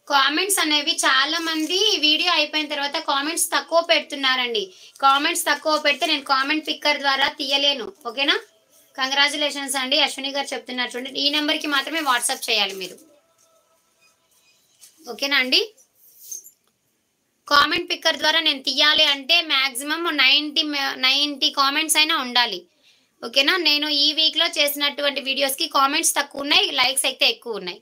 కామెంట్స్ అనేవి చాలా మంది వీడియో అయిపోయిన తర్వాత కామెంట్స్ తక్కువ పెడుతున్నారండి. కామెంట్స్ తక్కువ పెడితే నేను కామెంట్ పిక్కర్ ద్వారా తీయలేను, ఓకేనా. కంగ్రాచులేషన్స్ అండి, అశ్విని గారు చెప్తున్నారు చూడండి. ఈ నెంబర్కి మాత్రమే వాట్సాప్ చేయాలి మీరు, ఓకేనా అండి. కామెంట్ పిక్కర్ ద్వారా నేను తీయాలి అంటే మ్యాక్సిమం 90 కామెంట్స్ అయినా ఉండాలి, ఓకేనా. నేను ఈ వీక్లో చేసినటువంటి వీడియోస్కి కామెంట్స్ తక్కువ ఉన్నాయి, లైక్స్ అయితే ఎక్కువ ఉన్నాయి.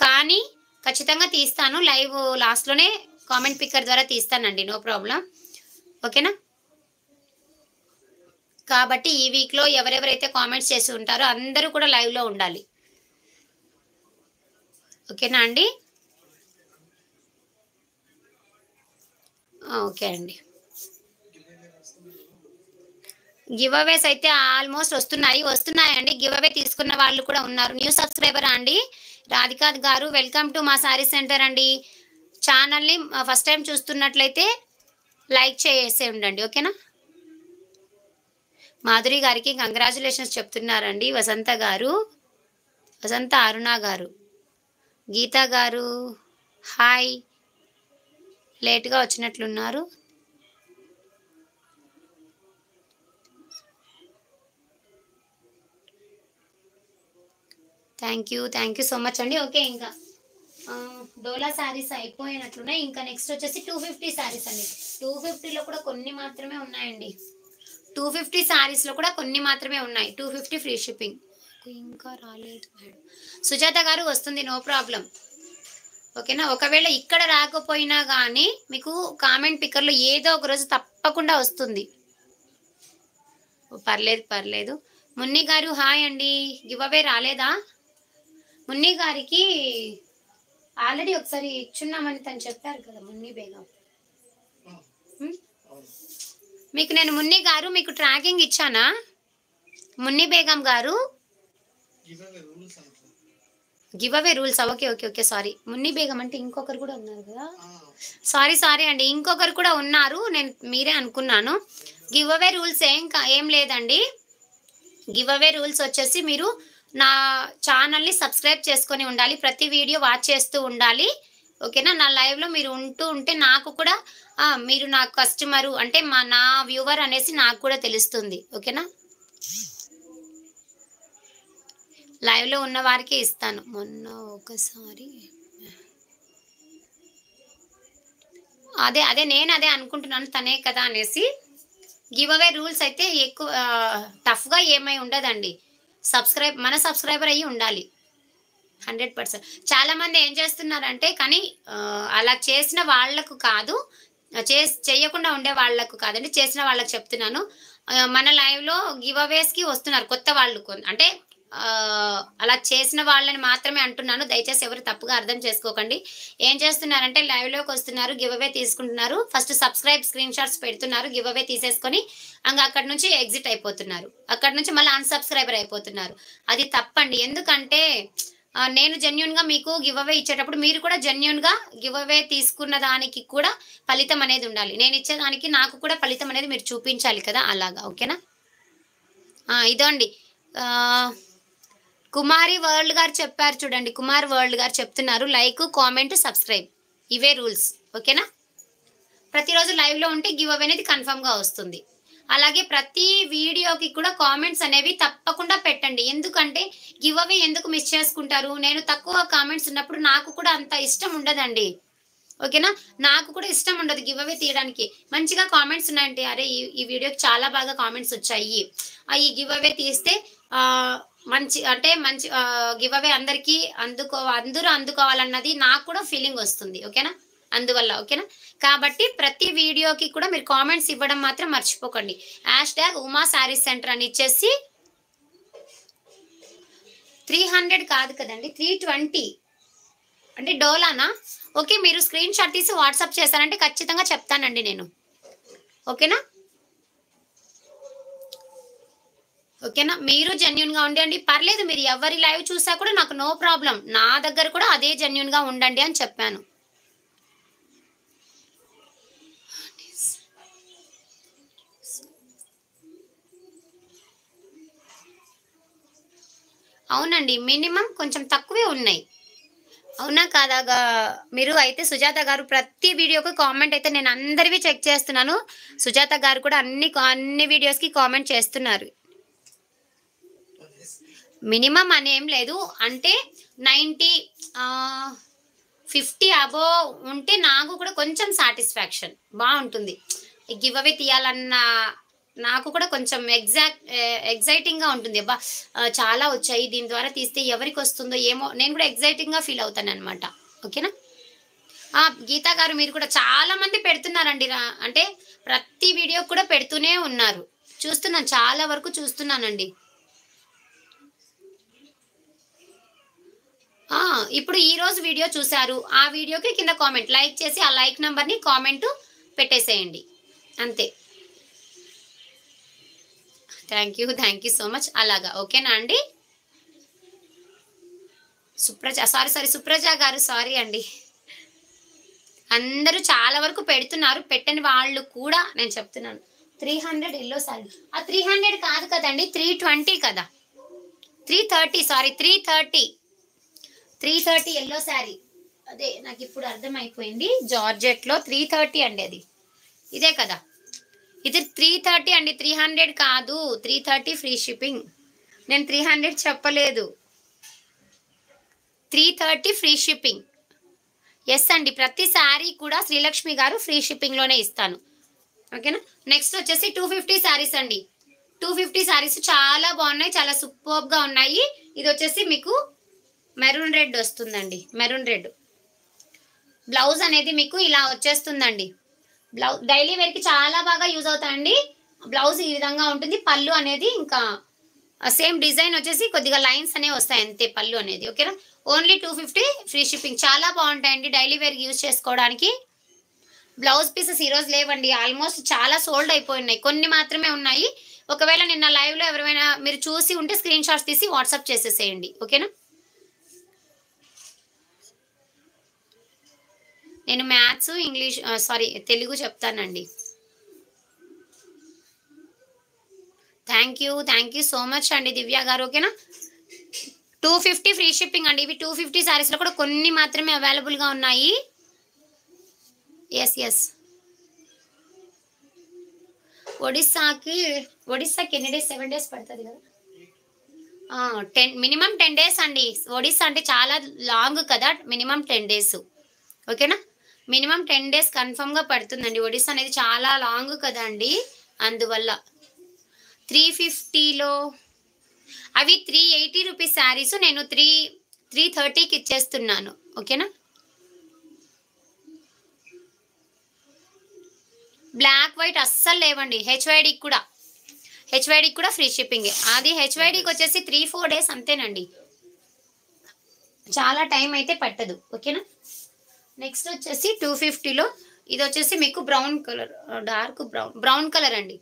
కానీ ఖచ్చితంగా తీస్తాను, లైవ్ లాస్ట్లోనే కామెంట్ పిక్కర్ ద్వారా తీస్తానండి, నో ప్రాబ్లం, ఓకేనా. కాబట్టి ఈ వీక్లో ఎవరెవరైతే కామెంట్స్ చేసి ఉంటారో అందరూ కూడా లైవ్లో ఉండాలి, ఓకేనా అండి. ఓకే అండి, గివ్ అవేస్ అయితే ఆల్మోస్ట్ వస్తున్నాయండి. గివ్ అవే తీసుకున్న వాళ్ళు కూడా ఉన్నారు. న్యూ సబ్స్క్రైబర్ అండి రాధికా గారు, వెల్కమ్ టు మా శారీ సెంటర్ అండి. ఛానల్ని ఫస్ట్ టైం చూస్తున్నట్లయితే లైక్ చేసే ఉండండి, ఓకేనా. మాధురి గారికి కంగ్రాచులేషన్స్ చెప్తున్నారండి వసంత గారు, వసంత అరుణ గారు, గీతా గారు హాయ్, లేట్గా వచ్చినట్లున్నారు. థ్యాంక్ యూ సో మచ్ అండి. ఓకే, ఇంకా డోలా శారీస్ అయిపోయినట్లున్నాయి. ఇంకా నెక్స్ట్ వచ్చేసి 250 శారీస్ అండి. 250లో కూడా కొన్ని మాత్రమే ఉన్నాయండి. 250 శారీస్లో కూడా కొన్ని మాత్రమే ఉన్నాయి. 250 ఫ్రీ షిప్పింగ్. ఇంకా రాలేదు సుజాత గారు, వస్తుంది, నో ప్రాబ్లం, ఓకేనా. ఒకవేళ ఇక్కడ రాకపోయినా కానీ మీకు కామెంట్ పిక్కర్లో ఏదో ఒక రోజు తప్పకుండా వస్తుంది. పర్లేదు. మున్ని గారు హాయ్ అండి, గివ్ అవే రాలేదా? మున్ని గారికి ఆల్రెడీ ఒకసారి ఇచ్చున్నామని తను చెప్పారు కదా, మున్ని బేగం. మీకు నేను మున్ని గారు మీకు ట్రాకింగ్ ఇచ్చానా? మున్ని బేగం గారు give away rules. Okay, sorry. Munni Begum అంటే ఇంకొకరు కూడా ఉన్నారు కదా, సారీ అండి, ఇంకొకరు కూడా ఉన్నారు, నేను మీరే అనుకున్నాను. గివ్ అవే రూల్స్ ఏం లేదండి. గివ్ అవే రూల్స్ వచ్చేసి మీరు నా ఛానల్ని సబ్స్క్రైబ్ చేసుకొని ఉండాలి, ప్రతి వీడియో వాచ్ చేస్తూ ఉండాలి, ఓకేనా. నా లైవ్లో మీరు ఉంటే నాకు కూడా మీరు నా కస్టమరు అంటే నా వ్యూవర్ అనేసి నాకు కూడా తెలుస్తుంది, ఓకేనా. లైవ్లో ఉన్న వారికి ఇస్తాను. మొన్న ఒకసారి అదే నేను అనుకుంటున్నాను, తనే కదా అనేసి. గివ్ అవే రూల్స్ అయితే ఎక్కువ టఫ్గా ఏమై ఉండదండి. మన సబ్స్క్రైబర్ అయ్యి ఉండాలి 100%. చాలామంది ఏం చేస్తున్నారంటే కానీ అలా చేసిన వాళ్లకు కాదు, చేయకుండా ఉండే వాళ్లకు కాదండి, చేసిన వాళ్ళకి చెప్తున్నాను. మన లైవ్లో గివ్ అవేస్కి వస్తున్నారు కొత్త వాళ్ళు, అంటే అలా చేసిన వాళ్ళని మాత్రమే అంటున్నాను. దయచేసి ఎవరు తప్పుగా అర్థం చేసుకోకండి. ఏం చేస్తున్నారంటే లైవ్‌లోకి వస్తున్నారు, గివ్ అవే తీసుకుంటున్నారు. ఫస్ట్ సబ్స్క్రైబ్ స్క్రీన్ షాట్స్ పెడుతున్నారు. గివ్ అవే తీసేసుకొని అక్కడి నుంచి ఎగ్జిట్ అయిపోతున్నారు. అక్కడి నుంచి మళ్ళీ అన్‌సబ్స్క్రైబర్ అయిపోతున్నారు. అది తప్పండి. ఎందుకంటే నేను జెన్యూన్‌గా మీకు గివ్ అవే ఇచ్చేటప్పుడు మీరు కూడా జెన్యూన్‌గా గివ్ అవే తీసుకున్న దానికి కూడా ఫలితం అనేది ఉండాలి. నేను ఇచ్చేదానికి నాకు కూడా ఫలితం అనేది మీరు చూపించాలి కదా! అలాగా. ఓకేనా? ఇదండి. ఆహ్, కుమారి వరల్డ్ గారు చెప్పారు చూడండి. కుమార్ వరల్డ్ గారు చెప్తున్నారు లైక్, కామెంట్, సబ్స్క్రైబ్ ఇవే రూల్స్. ఓకేనా? ప్రతిరోజు లైవ్‌లో ఉంటే గివ్ అవే అనేది కన్ఫర్మ్‌గా వస్తుంది. అలాగే ప్రతి వీడియోకి కూడా కామెంట్స్ అనేవి తప్పకుండా పెట్టండి. ఎందుకంటే గివ్ అవే ఎందుకు మిస్ చేసుకుంటారు? నేను తక్కువ కామెంట్స్ ఉన్నప్పుడు నాకు కూడా అంత ఇష్టం ఉండదండి. ఓకేనా? నాకు కూడా ఇష్టం ఉండదు గివ్ అవే తీయడానికి. మంచిగా కామెంట్స్ ఉన్నాయంటే అరే ఈ వీడియోకి చాలా బాగా కామెంట్స్ వచ్చాయి. ఈ గివ్ అవే తీస్తే మంచి గివ్ అవే అందరికీ అందరూ అందుకోవాలన్నది నాకు కూడా ఫీలింగ్ వస్తుంది. ఓకేనా? అందువల్ల. ఓకేనా? కాబట్టి ప్రతి వీడియోకి కూడా మీరు కామెంట్స్ ఇవ్వడం మాత్రం మర్చిపోకండి. #ఉమా శారీస్ సెంటర్ అని ఇచ్చేసి 300 కాదు కదండి, 320 అంటే డోలానా? ఓకే, మీరు స్క్రీన్ షాట్ తీసి వాట్సాప్ చేశారంటే ఖచ్చితంగా చెప్తానండి నేను. ఓకేనా? ఓకేనా? మీరు జెన్యూన్‌గా ఉండండి. పర్లేదు, మీరు ఎవరి లైవ్ చూసా కూడా నాకు నో ప్రాబ్లమ్. నా దగ్గర కూడా అదే జెన్యూన్‌గా ఉండండి అని చెప్పాను. అవునండి. మినిమమ్ కొంచెం తక్కువే ఉన్నాయి. అవునా కాదా? మీరు అయితే సుజాత గారు ప్రతి వీడియోకి కామెంట్ అయితే నేను అందరివి చెక్ చేస్తున్నాను. సుజాత గారు కూడా అన్ని వీడియోస్‌కి కామెంట్ చేస్తున్నారు. మినిమమ్ అనేం లేదు. అంటే 90 50 అబోవ్ ఉంటే నాకు కూడా కొంచెం సాటిస్ఫాక్షన్ బావుంటుంది. గివ్ అవే తీయాలన్న నాకు కూడా కొంచెం ఎక్సైటింగ్‌గా ఉంటుంది. అబ్బా! చాలా వచ్చాయి. దీని ద్వారా తీస్తే ఎవరికొస్తుందో ఏమో నేను కూడా ఎక్సైటింగ్‌గా ఫీల్ అవుతానన్నమాట. ఓకేనా? గీతా గారు మీరు కూడా చాలా మంది పెడుతున్నారండి. అంటే ప్రతి వీడియో కూడా పెడుతూనే ఉన్నారు. చూస్తున్నాను, చాలా వరకు చూస్తున్నానండి. ఇప్పుడు ఈ రోజు వీడియో చూసారు. ఆ వీడియోకి కింద కామెంట్ లైక్ చేసి ఆ లైక్ నంబర్‌ని కామెంట్ పెట్టేసేయండి. అంతే. Thank you so much. అలాగా. ఓకేనా అండి? సుప్రజ గారు సారీ అండి. అందరూ చాలా వరకు పెడుతున్నారు. పెట్టని వాళ్ళు కూడా నేను చెప్తున్నాను. 300 ఎల్లో సారీ. 300 కాదు కదండి, 320 కదా! 330 సారీ 330. 330 yellow sorry. అదే నాకిప్పుడు అర్థమైపోయింది. జార్జెట్‌లో 330 అండి అది. ఇదే కదా! ఇది 330 అండి, 300 కాదు. 330 ఫ్రీ షిప్పింగ్. నేను 300 చెప్పలేదు. 330 ఫ్రీ షిప్పింగ్. ఎస్ అండి. ప్రతి సారీ కూడా శ్రీలక్ష్మి గారు ఫ్రీ షిప్పింగ్‌లోనే ఇస్తాను. ఓకేనా? నెక్స్ట్ వచ్చేసి 250 సారీస్ అండి. 250 సారీస్ చాలా బాగున్నాయి. చాలా సూపర్బ్‌గా ఉన్నాయి. ఇది వచ్చేసి మీకు మెరూన్ రెడ్ వస్తుందండి. Maroon red. బ్లౌజ్ అనేది మీకు ఇలా వచ్చేస్తుందండి. డైలీ వేర్‌కి చాలా బాగా యూజ్ అవుతాయండి. బ్లౌజ్ ఈ విధంగా ఉంటుంది. పళ్ళు అనేది ఇంకా సేమ్ డిజైన్ వచ్చేసి కొద్దిగా లైన్స్ అనేవి వస్తాయి అంతే పళ్ళు అనేది. ఓకేనా? Only 250 free shipping. చాలా బాగుంటాయండి డైలీ వేర్‌కి యూజ్ చేసుకోవడానికి. బ్లౌజ్ పీసెస్ ఈరోజు లేవండి. ఆల్మోస్ట్ చాలా సోల్డ్ అయిపోయినాయి. కొన్ని మాత్రమే ఉన్నాయి. ఒకవేళ నిన్న లైవ్‌లో ఎవరైనా మీరు చూసి ఉంటే స్క్రీన్ షాట్స్ తీసి వాట్సాప్ చేసేసేయండి. ఓకేనా? నేను మ్యాథ్స్, ఇంగ్లీష్ తెలుగు చెప్తానండి. థ్యాంక్ యూ సో మచ్ అండి దివ్య గారు. ఓకేనా? 250 ఫ్రీ షిప్పింగ్ అండి. ఇవి 250 సారీస్‌లో కూడా కొన్ని మాత్రమే అవైలబుల్‌గా ఉన్నాయి. ఎస్. ఒడిస్సాకి ఎన్ని డేస్? 7 డేస్ పడుతుంది కదా! మినిమం 10 డేస్ అండి. ఒడిస్సా అంటే చాలా లాంగ్ కదా! Minimum 10 days. ఓకేనా? మినిమం 10 డేస్ కన్ఫర్మ్‌గా పడుతుందండి. ఒడిస్సా అనేది చాలా లాంగ్ కదండీ! అందువల్ల 350లో అవి 380 రూపీస్ శారీస్ నేను 330కి ఇచ్చేస్తున్నాను. ఓకేనా? బ్లాక్ వైట్ అస్సలు లేవండి. హెచ్వైడి కూడా హెచ్వైడికి కూడా ఫ్రీ షిప్పింగే. అది హెచ్వైడికి వచ్చేసి 3-4 డేస్ అంతేనండి, చాలా టైం అయితే పట్టదు. ఓకేనా. నెక్స్ట్ వచ్చేసి 250లో ఇది వచ్చేసి మీకు brown colour, dark brown colour అండి.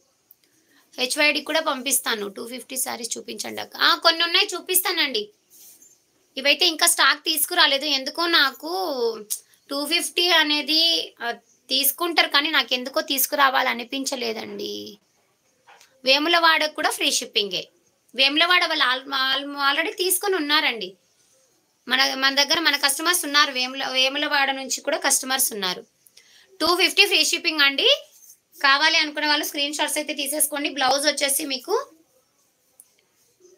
హెచ్వైడి కూడా పంపిస్తాను. 250 శారీస్ చూపించండి అక్క. కొన్ని ఉన్నాయి, చూపిస్తానండి. ఇవైతే ఇంకా స్టాక్ తీసుకురాలేదు. ఎందుకో నాకు 250 అనేది తీసుకుంటారు, కానీ నాకు ఎందుకో తీసుకురావాలనిపించలేదండి. వేములవాడకు కూడా ఫ్రీ షిప్పింగే. వేములవాడ వాళ్ళు ఆల్రెడీ తీసుకొని ఉన్నారండి. మన దగ్గర మన కస్టమర్స్ ఉన్నారు. వేములవాడ నుంచి కూడా కస్టమర్స్ ఉన్నారు. 250 ఫ్రీ షిప్పింగ్ అండి. కావాలి అనుకునే వాళ్ళు స్క్రీన్ షాట్స్ అయితే తీసేసుకోండి. బ్లౌజ్ వచ్చేసి మీకు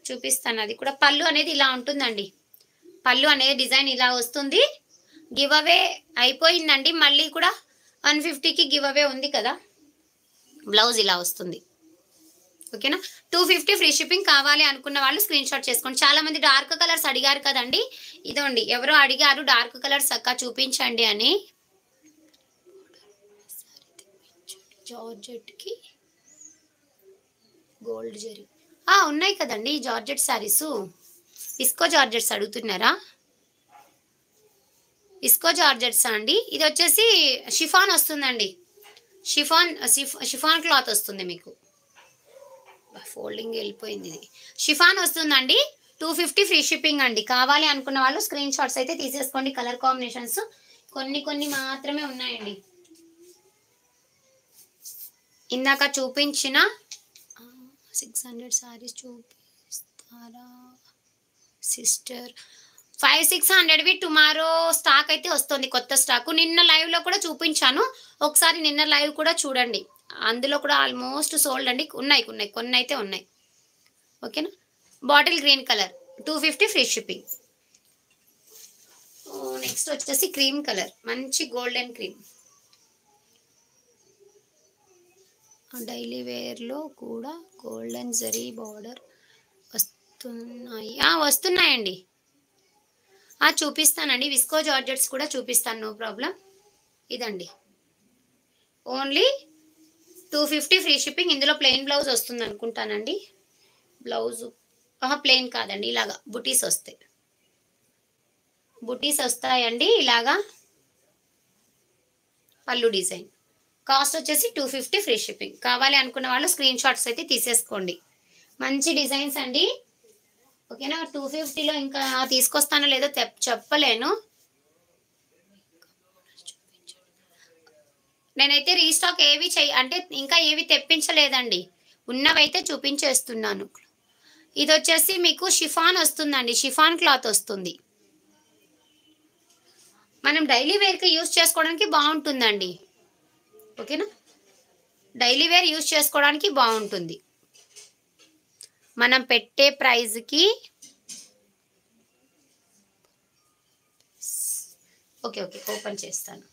చూపిస్తాను. అది కూడా పళ్ళు అనేది ఇలా ఉంటుందండి. పళ్ళు అనేది డిజైన్ ఇలా వస్తుంది. గివ్ అవే అయిపోయిందండి. మళ్ళీ కూడా 150కి గివ్ అవే ఉంది కదా. బ్లౌజ్ ఇలా వస్తుంది. ఓకేనా. 250 ఫ్రీ షిప్పింగ్. కావాలి అనుకున్న వాళ్ళు స్క్రీన్ షాట్ చేసుకోండి. చాలా మంది డార్క్ కలర్స్ అడిగారు కదండి. ఇదండి, ఎవరో అడిగారు డార్క్ కలర్స్ అక్క చూపించండి అని. జార్జెట్కి గోల్డ్ జరీ ఉన్నాయి కదండి జార్జెట్ శారీస్. ఇస్కో జార్జెట్స్ అడుగుతున్నారా? ఇస్కో జార్జెట్స్ అండి. ఇది వచ్చేసి షిఫాన్ వస్తుందండి. షిఫాన్ క్లాత్ వస్తుంది మీకు. ఫోల్డింగ్ వెళ్ళిపోయింది. ఇది షిఫాన్ వస్తుందండి. 250 ఫ్రీ షిప్పింగ్ అండి. కావాలి అనుకున్న వాళ్ళు స్క్రీన్ షాట్స్ అయితే తీసేసుకోండి. కలర్ కాంబినేషన్స్ కొన్ని మాత్రమే ఉన్నాయండి. ఇందాక చూపించిన 600 శారీస్ చూపిస్తారా సిస్టర్? 500-600వి టుమారో స్టాక్ అయితే వస్తుంది, కొత్త స్టాక్. నిన్న లైవ్లో కూడా చూపించాను, ఒకసారి నిన్న లైవ్ కూడా చూడండి. అందులో కూడా ఆల్మోస్ట్ సోల్డ్ అండి. కొన్ని అయితే ఉన్నాయి. ఓకేనా. Bottle green colour 250 free shipping. Next వచ్చేసి క్రీమ్ కలర్, మంచి గోల్డెన్ క్రీమ్. డైలీ వేర్లో కూడా గోల్డెన్ జరీ బార్డర్ వస్తున్నాయండి. చూపిస్తానండి. విస్కో జార్జెట్స్ కూడా చూపిస్తాను, నో ప్రాబ్లం. ఇదండి ఓన్లీ 250 ఫ్రీ షిప్పింగ్. ఇందులో ప్లెయిన్ బ్లౌజ్ వస్తుంది అనుకుంటానండి. బ్లౌజు ప్లెయిన్ కాదండి, ఇలాగా బుటీస్ వస్తాయి. బుటీస్ వస్తాయండి ఇలాగా. పళ్ళు డిజైన్. కాస్ట్ వచ్చేసి 250 ఫ్రీ షిప్పింగ్. కావాలి అనుకున్న వాళ్ళు స్క్రీన్ షాట్స్ అయితే తీసేసుకోండి. మంచి డిజైన్స్ అండి. ఓకేనా. 250లో ఇంకా తీసుకొస్తానో లేదో చెప్పలేను. నేనైతే రీస్టాక్ ఏవి అంటే ఇంకా ఏవి తెప్పించలేదండి. ఉన్నవైతే చూపించేస్తున్నాను. ఇది వచ్చేసి మీకు షిఫాన్ వస్తుందండి. షిఫాన్ క్లాత్ వస్తుంది. మనం డైలీ వేర్కి యూజ్ చేసుకోవడానికి బాగుంటుందండి. ఓకేనా. డైలీ వేర్ యూజ్ చేసుకోవడానికి బాగుంటుంది. మనం పెట్టే ప్రైజ్కి ఓకే ఓపెన్ చేస్తాను.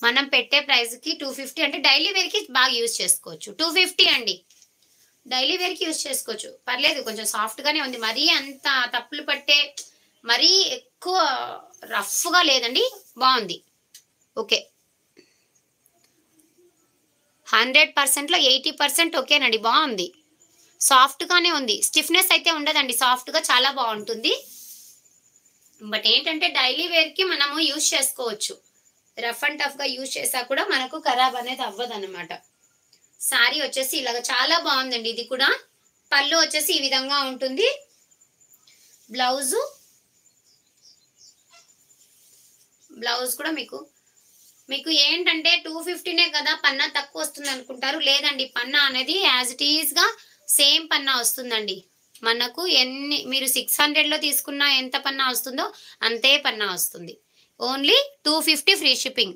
మనం పెట్టే ప్రైజ్కి 250 అంటే డైలీ వేర్కి బాగా యూజ్ చేసుకోవచ్చు. 250 అండి. డైలీ వేర్కి యూజ్ చేసుకోవచ్చు, పర్లేదు. కొంచెం సాఫ్ట్గానే ఉంది, మరీ అంత తప్పులు పట్టే మరీ ఎక్కువ రఫ్గా లేదండి, బాగుంది. ఓకే. 100%లో 80% ఓకేనండి, బాగుంది. సాఫ్ట్గానే ఉంది, స్టిఫ్నెస్ అయితే ఉండదండి. సాఫ్ట్గా చాలా బాగుంటుంది. బట్ ఏంటంటే డైలీ వేర్కి మనము యూజ్ చేసుకోవచ్చు. రఫ్ అండ్ టఫ్గా యూజ్ చేసా కూడా మనకు ఖరాబ్ అనేది అవ్వదు అనమాట. శారీ వచ్చేసి ఇలాగ చాలా బాగుందండి. ఇది కూడా పళ్ళు వచ్చేసి ఈ విధంగా ఉంటుంది. బ్లౌజ్ కూడా మీకు ఏంటంటే 250నే కదా, పన్నా తక్కువ వస్తుంది అనుకుంటారు. లేదండి, పన్నా అనేది యాజ్ ఇట్ ఈజ్గా సేమ్ పన్నా వస్తుందండి. మనకు మీరు 600లో తీసుకున్నా ఎంత పన్నా వస్తుందో అంతే పన్నా వస్తుంది. Only 250 free shipping.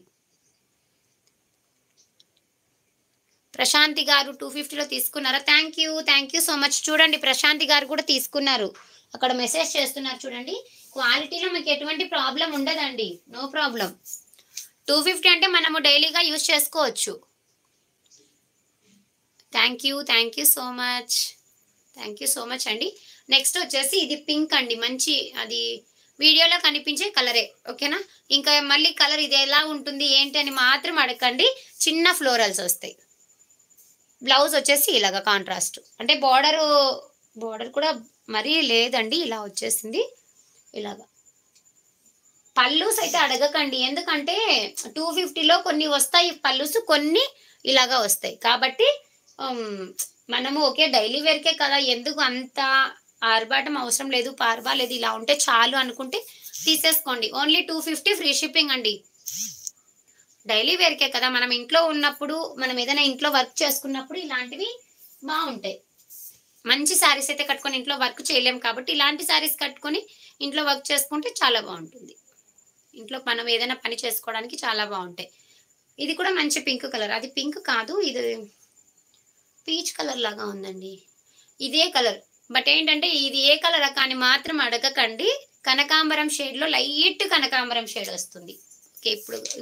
ప్రశాంతి గారు 250లో తీసుకున్నారా? Thank you so much. చూడండి, ప్రశాంతి గారు కూడా తీసుకున్నారు. అక్కడ మెసేజ్ చేస్తున్నారు చూడండి. క్వాలిటీలో మీకు ఎటువంటి ప్రాబ్లం ఉండదండి, నో ప్రాబ్లం. 250 అంటే మనము డైలీగా యూజ్ చేసుకోవచ్చు. థ్యాంక్ యూ సో మచ్ అండి. నెక్స్ట్ వచ్చేసి ఇది పింక్ అండి. మంచి అది వీడియోలో కనిపించే కలరే. ఓకేనా. ఇంకా మళ్ళీ కలర్ ఇది ఎలా ఉంటుంది ఏంటి అని మాత్రం అడగండి. చిన్న ఫ్లోరల్స్ వస్తాయి. బ్లౌజ్ వచ్చేసి ఇలాగా కాంట్రాస్ట్, అంటే బార్డర్ కూడా మరీ లేదండి, ఇలా వచ్చేసింది ఇలాగా. పల్లూస్ అయితే అడగకండి, ఎందుకంటే 250లో కొన్ని వస్తాయి పల్లూస్, కొన్ని ఇలాగా వస్తాయి. కాబట్టి మనము ఓకే డైలీ వేర్కే కదా, ఎందుకు అంత ఆర్భాటం అవసరం లేదు, పార్బాలేదు, ఇలా ఉంటే చాలు అనుకుంటే తీసేసుకోండి. ఓన్లీ 250 ఫ్రీ షిప్పింగ్ అండి. డైలీ వేర్కే కదా, మనం ఇంట్లో ఉన్నప్పుడు, మనం ఏదైనా ఇంట్లో వర్క్ చేసుకున్నప్పుడు ఇలాంటివి బాగుంటాయి. మంచి శారీస్ అయితే కట్టుకొని ఇంట్లో వర్క్ చేయలేం కాబట్టి ఇలాంటి శారీస్ కట్టుకొని ఇంట్లో వర్క్ చేసుకుంటే చాలా బాగుంటుంది. ఇంట్లో మనం ఏదైనా పని చేసుకోవడానికి చాలా బాగుంటాయి. ఇది కూడా మంచి పింక్ కలర్, అది పింక్ కాదు, ఇది పీచ్ కలర్ లాగా ఉందండి, ఇదే కలర్. బట్ ఏంటంటే ఇది ఏ కలర్ కానీ మాత్రం అడగకండి, కనకాంబరం షేడ్లో లైట్ కనకాంబరం షేడ్ వస్తుంది. ఓకే,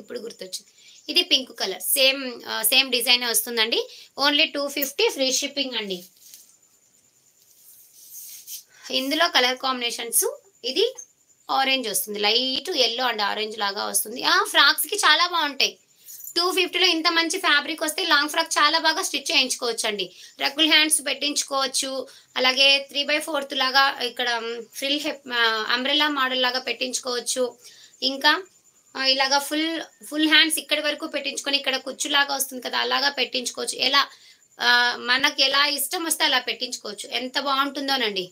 ఇప్పుడు గుర్తొచ్చింది. ఇది పింక్ కలర్, సేమ్ డిజైన్ వస్తుందండి. ఓన్లీ 250 ఫ్రీ షిప్పింగ్ అండి. ఇందులో కలర్ కాంబినేషన్స్, ఇది ఆరెంజ్ వస్తుంది, లైట్ ఎల్లో అండ్ ఆరెంజ్ లాగా వస్తుంది. ఫ్రాక్స్ కి చాలా బాగుంటాయి. 250లో ఇంత మంచి ఫ్యాబ్రిక్ వస్తే లాంగ్ ఫ్రాక్ చాలా బాగా స్టిచ్ చేయించుకోవచ్చు అండి. రకుల్ హ్యాండ్స్ పెట్టించుకోవచ్చు, అలాగే 3/4 లాగా ఇక్కడ ఫ్రిల్ అంబ్రెల్లా మోడల్ లాగా పెట్టించుకోవచ్చు. ఇంకా ఇలాగా ఫుల్ హ్యాండ్స్ ఇక్కడి వరకు పెట్టించుకొని ఇక్కడ కుచ్చులాగా వస్తుంది కదా, అలాగా పెట్టించుకోవచ్చు. ఎలా మనకి ఎలా ఇష్టం వస్తే అలా పెట్టించుకోవచ్చు. ఎంత బాగుంటుందోనండి.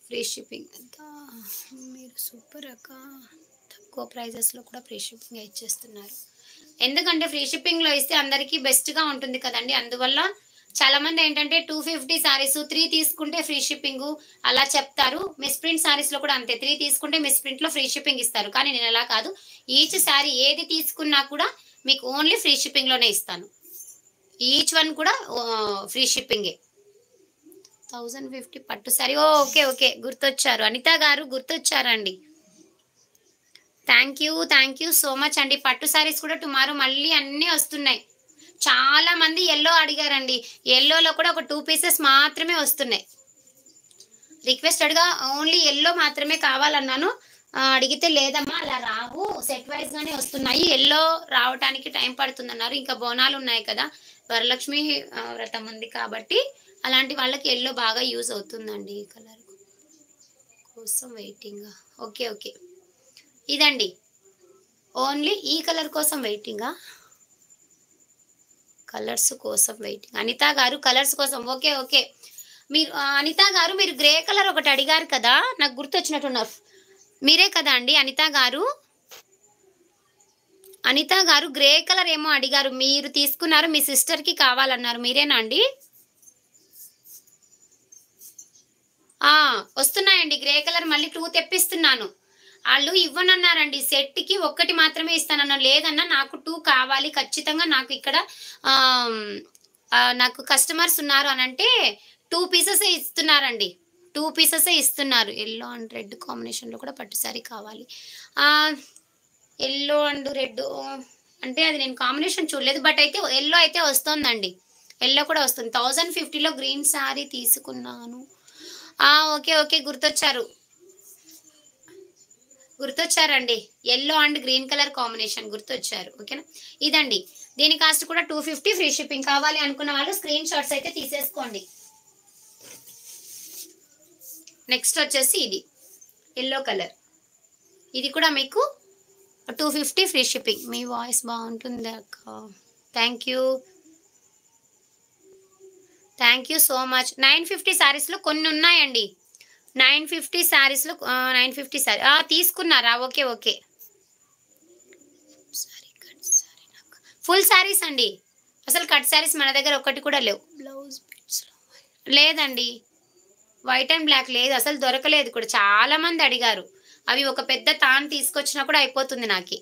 ఫ్రీ షిప్పింగ్ అంతా మీరు సూపర్ అక్క, తక్కువ ప్రైజెస్లో కూడా ఫ్రీ షిప్పింగ్ ఇచ్చేస్తున్నారు. ఎందుకంటే ఫ్రీ షిప్పింగ్లో ఇస్తే అందరికీ బెస్ట్గా ఉంటుంది కదండి. అందువల్ల చాలామంది ఏంటంటే 250 శారీస్ 3 తీసుకుంటే ఫ్రీ షిప్పింగ్ అలా చెప్తారు. మిస్ ప్రింట్ శారీస్లో కూడా అంతే, 3 తీసుకుంటే మిస్ ప్రింట్లో ఫ్రీ షిప్పింగ్ ఇస్తారు. కానీ నేను అలా కాదు, ఈచ్ శారీ ఏది తీసుకున్నా కూడా మీకు ఓన్లీ ఫ్రీ షిప్పింగ్లోనే ఇస్తాను. ఈచ్ వన్ కూడా ఫ్రీ షిప్పింగే. 1050 పట్టు సారీ. ఓకే గుర్తొచ్చారు అనిత గారు, గుర్తొచ్చారండి. థ్యాంక్ యూ సో మచ్ అండి. పట్టు సారీస్ కూడా టుమారో మళ్ళీ అన్నీ వస్తున్నాయి. చాలా మంది ఎల్లో అడిగారండి, ఎల్లోలో కూడా ఒక 2 పీసెస్ మాత్రమే వస్తున్నాయి. రిక్వెస్టెడ్గా ఓన్లీ ఎల్లో మాత్రమే కావాలన్నాను, అడిగితే లేదమ్మా అలా రావు, సెట్ వైజ్ గానే వస్తున్నాయి, ఎల్లో రావడానికి టైం పడుతుందన్నారు. ఇంకా బోనాలు ఉన్నాయి కదా, వరలక్ష్మి వ్రతం ఉంది కాబట్టి అలాంటి వాళ్ళకి ఎల్లో బాగా యూజ్ అవుతుందండి. ఈ కలర్ కోసం వెయిటింగ్. ఓకే ఇదండి, ఓన్లీ ఈ కలర్ కోసం వెయిటింగా, కలర్స్ కోసం వెయిటింగ్. అనిత గారు కలర్స్ కోసం ఓకే మీరు అనిత గారు మీరు గ్రే కలర్ ఒకటి అడిగారు కదా, నాకు గుర్తొచ్చినట్టున్నారు. మీరే కదా అండి అనిత గారు? అనిత గారు గ్రే కలర్ ఏమో అడిగారు, మీరు తీసుకున్నారు, మీ సిస్టర్కి కావాలన్నారు, మీరేనా అండి? వస్తున్నాయండి గ్రే కలర్, మళ్ళీ 2 తెప్పిస్తున్నాను. వాళ్ళు ఇవ్వనన్నారండి, సెట్కి 1 మాత్రమే ఇస్తానన్నారు. లేదన్నా నాకు 2 కావాలి ఖచ్చితంగా, నాకు ఇక్కడ నాకు కస్టమర్స్ ఉన్నారు అని అంటే 2 పీసెసే ఇస్తున్నారండి, 2 పీసెసే ఇస్తున్నారు. ఎల్లో అండ్ రెడ్ కాంబినేషన్లో కూడా పట్టు సారీ కావాలి. ఎల్లో అండ్ రెడ్ అంటే అది నేను కాంబినేషన్ చూడలేదు, బట్ అయితే ఎల్లో అయితే వస్తుందండి, ఎల్లో కూడా వస్తుంది. 1050లో గ్రీన్ సారీ తీసుకున్నాను. ఓకే గుర్తొచ్చారండి, yellow and green colour combination గుర్తొచ్చారు. ఓకేనా, ఇదండి, దీని కాస్ట్ కూడా 250 ఫ్రీ షిప్పింగ్. కావాలి అనుకున్న వాళ్ళు స్క్రీన్ షాట్స్ అయితే తీసేసుకోండి. నెక్స్ట్ వచ్చేసి ఇది ఎల్లో కలర్, ఇది కూడా మీకు 250 ఫ్రీ షిప్పింగ్. మీ వాయిస్ బాగుంటుంది అక్క, థ్యాంక్ యూ సో మచ్. 950 శారీస్లో కొన్ని ఉన్నాయండి, 950 శారీస్లో 950 శారీ తీసుకున్నారా? ఓకే ఫుల్ శారీస్ అండి, అసలు కట్ శారీస్ మన దగ్గర ఒకటి కూడా లేవు. బ్లౌజ్ లేదండి, వైట్ అండ్ బ్లాక్ లేదు, అసలు దొరకలేదు కూడా. చాలా మంది అడిగారు, అవి ఒక పెద్ద తాన్ తీసుకొచ్చినా కూడా అయిపోతుంది నాకి.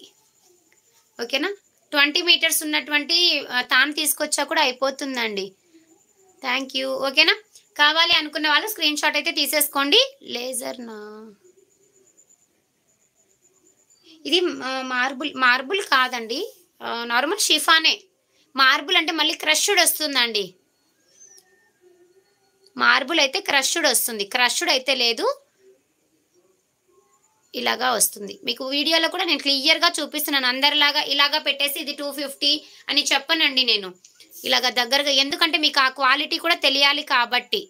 ఓకేనా, 20 మీటర్స్ ఉన్నటువంటి తాన్ తీసుకొచ్చా కూడా అయిపోతుందండి. Thank you. ఓకేనా, కావాలి అనుకున్న వాళ్ళు స్క్రీన్ షాట్ అయితే తీసేసుకోండి. లేజర్నా, ఇది మార్బుల్ కాదండి, నార్మల్ షిఫానే. మార్బుల్ అంటే మళ్ళీ క్రష్డ్ వస్తుందండి, మార్బుల్ అయితే క్రష్డ్ వస్తుంది, క్రష్డ్ అయితే లేదు, ఇలాగా వస్తుంది. మీకు వీడియోలో కూడా నేను క్లియర్గా చూపిస్తున్నాను, అందరిలాగా ఇలాగా పెట్టేసి ఇది 250 అని చెప్పనండి నేను. ఇలాగ దగ్గరగా, ఎందుకంటే మీకు ఆ క్వాలిటీ కూడా తెలియాలి కాబట్టి.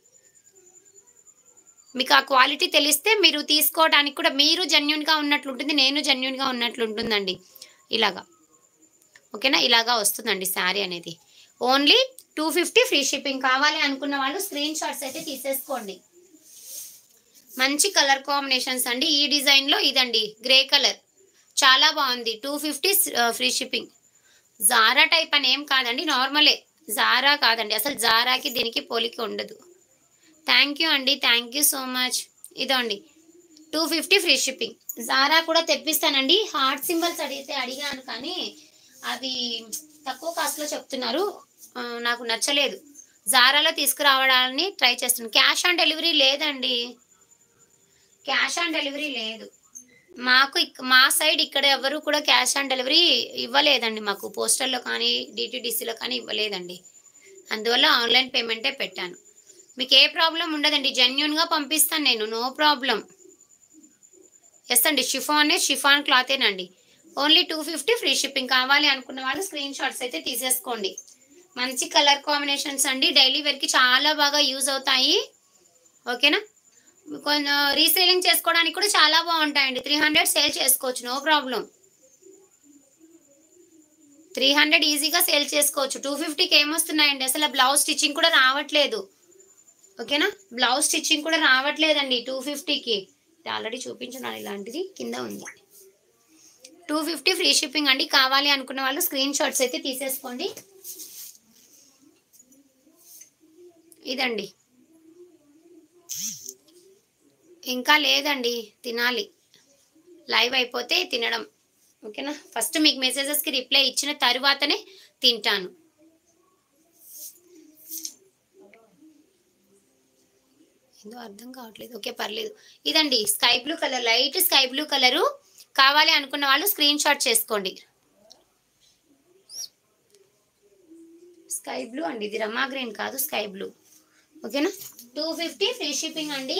మీకు ఆ క్వాలిటీ తెలిస్తే మీరు తీసుకోవడానికి కూడా మీరు జెన్యూన్‌గా ఉన్నట్లుంటుంది. నేను జెన్యూన్‌గా ఉన్నట్లుంటుందండి. ఇలాగా. ఓకేనా? ఇలాగా వస్తుందండి శారీ అనేది. Only 250 free shipping. కావాలి అనుకున్న వాళ్ళు స్క్రీన్ షాట్స్ అయితే తీసేసుకోండి. మంచి కలర్ కాంబినేషన్స్ అండి. ఈ డిజైన్‌లో ఇదండి గ్రే కలర్. చాలా బాగుంది. 250 ఫ్రీ షిప్పింగ్. జారా టైప్ అని ఏం కాదండి, నార్మలే. జారా కాదండి, అసలు జారాకి దీనికి పోలిక ఉండదు. థ్యాంక్ యూ అండి, థ్యాంక్ యూ సో మచ్. ఇదండి 250 ఫ్రీ షిప్పింగ్. జారా కూడా తెప్పిస్తానండి. హార్ట్ సింబల్స్ అడిగాను కానీ అవి తక్కువ కాస్ట్లో చెప్తున్నారు. నాకు నచ్చలేదు. జారాలో తీసుకురావడాన్ని ట్రై చేస్తున్నాను. క్యాష్ ఆన్ డెలివరీ లేదండి, క్యాష్ ఆన్ డెలివరీ లేదు మాకు. మా సైడ్ ఇక్కడ ఎవరు కూడా క్యాష్ ఆన్ డెలివరీ ఇవ్వలేదండి మాకు. పోస్టల్లో కానీ డిటీడీసీలో కానీ ఇవ్వలేదండి. అందువల్ల ఆన్లైన్ పేమెంటే పెట్టాను. మీకు ఏ ప్రాబ్లం ఉండదండి, జెన్యూన్గా పంపిస్తాను నేను, నో ప్రాబ్లం. ఎస్ అండి, షిఫాన్ క్లాతేనండి. Only 250 free shipping. కావాలి అనుకున్న వాళ్ళు స్క్రీన్ షాట్స్ అయితే తీసేసుకోండి. మంచి కలర్ కాంబినేషన్స్ అండి, డైలీ వేర్కి చాలా బాగా యూజ్ అవుతాయి. ఓకేనా? కొంచెం రీసేలింగ్ చేసుకోవడానికి కూడా చాలా బాగుంటాయండి. 300 సేల్ చేసుకోవచ్చు, నో ప్రాబ్లం. 300 ఈజీగా సేల్ చేసుకోవచ్చు. 250కి ఏమొస్తున్నాయండి, అసలు బ్లౌజ్ స్టిచ్చింగ్ కూడా రావట్లేదు. ఓకేనా? బ్లౌజ్ స్టిచ్చింగ్ కూడా రావట్లేదండి 250కి. ఆల్రెడీ చూపించున్నాను, ఇలాంటిది కింద ఉంది. 250 ఫ్రీ షిప్పింగ్ అండి. కావాలి అనుకున్న వాళ్ళు స్క్రీన్ షాట్స్ అయితే తీసేసుకోండి. ఇదండి. ఇంకా లేదండి, తినాలి. లైవ్ అయిపోతే తినడం. ఓకేనా? ఫస్ట్ మీకు మెసేజెస్కి రిప్లై ఇచ్చిన తరువాతనే తింటాను. ఏదో అర్థం కావట్లేదు. ఓకే, పర్లేదు. ఇదండి sky blue colour, light sky blue colour. కావాలి అనుకున్న వాళ్ళు స్క్రీన్ షాట్ చేసుకోండి. స్కై బ్లూ అండి, ఇది రమా గ్రీన్ కాదు, స్కై బ్లూ. ఓకేనా? 250 ఫ్రీ షిప్పింగ్ అండి.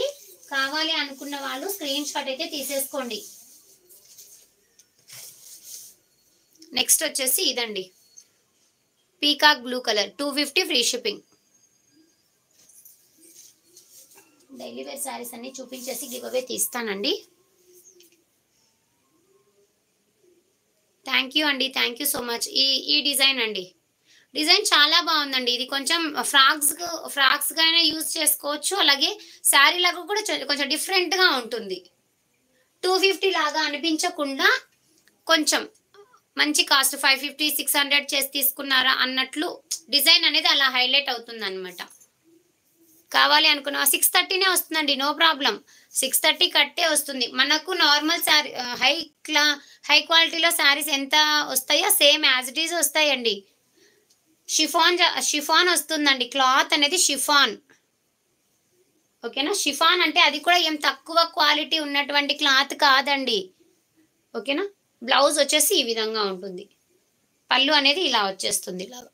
కావాలి అనుకున్న వాళ్ళు స్క్రీన్ షాట్ అయితే తీసేసుకోండి. నెక్స్ట్ వచ్చేసి ఇదండి peacock blue colour, 250 free shipping. Daily wear sarees అన్ని చూపించేసి గివ్ అవే తీస్తానండి. థ్యాంక్ యూ అండి, థ్యాంక్ యూ సో మచ్. ఈ డిజైన్ అండి, డిజైన్ చాలా బాగుందండి. ఇది కొంచెం ఫ్రాక్స్ గానే యూజ్ చేసుకోవచ్చు, అలాగే శారీ లాగా కూడా కొంచెం డిఫరెంట్గా ఉంటుంది. 250 లాగా అనిపించకుండా కొంచెం మంచి కాస్ట్, 550 600 చేసి తీసుకున్నారా అన్నట్లు డిజైన్ అనేది అలా హైలైట్ అవుతుంది అనమాట. కావాలి అనుకున్నా 630నే వస్తుందండి, నో ప్రాబ్లం. 630 కట్టే వస్తుంది మనకు. నార్మల్ శారీ హై క్వాలిటీలో శారీస్ ఎంత వస్తాయో సేమ్ యాజ్ ఇట్ ఈజ్ వస్తాయండి. షిఫాన్ వస్తుందండి, క్లాత్ అనేది షిఫాన్. ఓకేనా? షిఫాన్ అంటే అది కూడా ఏం తక్కువ క్వాలిటీ ఉన్నటువంటి క్లాత్ కాదండి. ఓకేనా? బ్లౌజ్ వచ్చేసి ఈ విధంగా ఉంటుంది, పళ్ళు అనేది ఇలా వచ్చేస్తుంది. ఇలాగా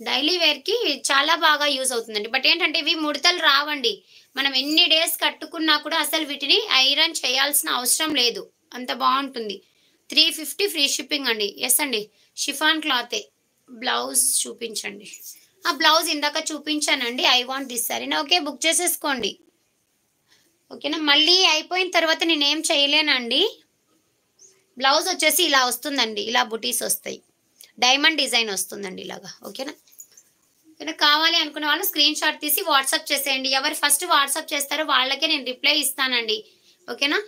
డైలీ వేర్కి చాలా బాగా యూజ్ అవుతుందండి. బట్ ఏంటంటే ఇవి ముడతలు రావండి. మనం ఎన్ని డేస్ కట్టుకున్నా కూడా అసలు వీటిని ఐరన్ చేయాల్సిన అవసరం లేదు, అంత బాగుంటుంది. 350 ఫ్రీ షిప్పింగ్ అండి. ఎస్ అండి, షిఫాన్ క్లాతే. బ్లౌజ్ చూపించండి. ఆ బ్లౌజ్ ఇందాక చూపించానండి. I want this sari. Okay, book చేసేసుకోండి. ఓకేనా? మళ్ళీ అయిపోయిన తర్వాత నేనేం చేయలేనండి. బ్లౌజ్ వచ్చేసి ఇలా వస్తుందండి, ఇలా బుటీస్ వస్తాయి, డైమండ్ డిజైన్ వస్తుందండి ఇలాగా. ఓకేనా? కావాలి అనుకున్న వాళ్ళు స్క్రీన్ షాట్ తీసి వాట్సాప్ చేసేయండి. ఎవరు ఫస్ట్ వాట్సాప్ చేస్తారో వాళ్ళకే నేను రిప్లై ఇస్తానండి. ఓకేనా?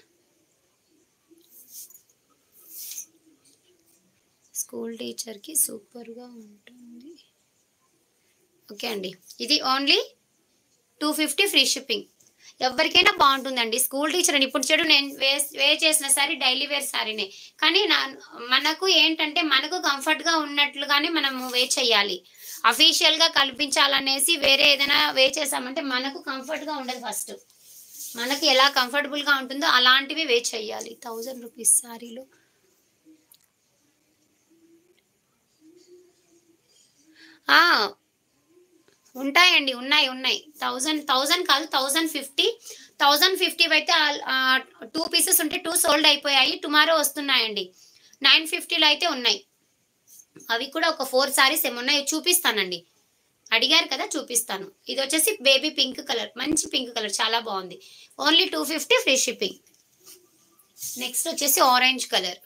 స్కూల్ టీచర్కి సూపర్గా ఉంటుంది. ఓకే అండి, ఇది ఓన్లీ 250 ఫ్రీ షిప్పింగ్. ఎవరికైనా బాగుంటుందండి. స్కూల్ టీచర్ అని ఇప్పుడు చెడు నేను వేర్ చేసిన సారీ డైలీ వేర్ సారీనే, కానీ మనకు ఏంటంటే మనకు కంఫర్ట్గా ఉన్నట్లుగానే మనము వేర్ చేయాలి. అఫీషియల్గా కల్పించాలనేసి వేరే ఏదైనా వేర్ చేసామంటే మనకు కంఫర్ట్గా ఉండదు. ఫస్ట్ మనకి ఎలా కంఫర్టబుల్గా ఉంటుందో అలాంటివి వేర్ చేయాలి. 1000 రూపీస్ సారీలో ఉంటాయండి, ఉన్నాయి. 1000 కాదు, 1050 అయితే 2 పీసెస్ ఉంటే 2 సోల్డ్ అయిపోయాయి. టుమారో వస్తున్నాయండి. 950లో అయితే ఉన్నాయి. అవి కూడా ఒక 4 సారీస్ ఏమున్నాయో చూపిస్తానండి. అడిగారు కదా, చూపిస్తాను. ఇది వచ్చేసి బేబీ పింక్ కలర్, మంచి పింక్ కలర్, చాలా బాగుంది. Only 250 free shipping. నెక్స్ట్ వచ్చేసి ఆరెంజ్ కలర్,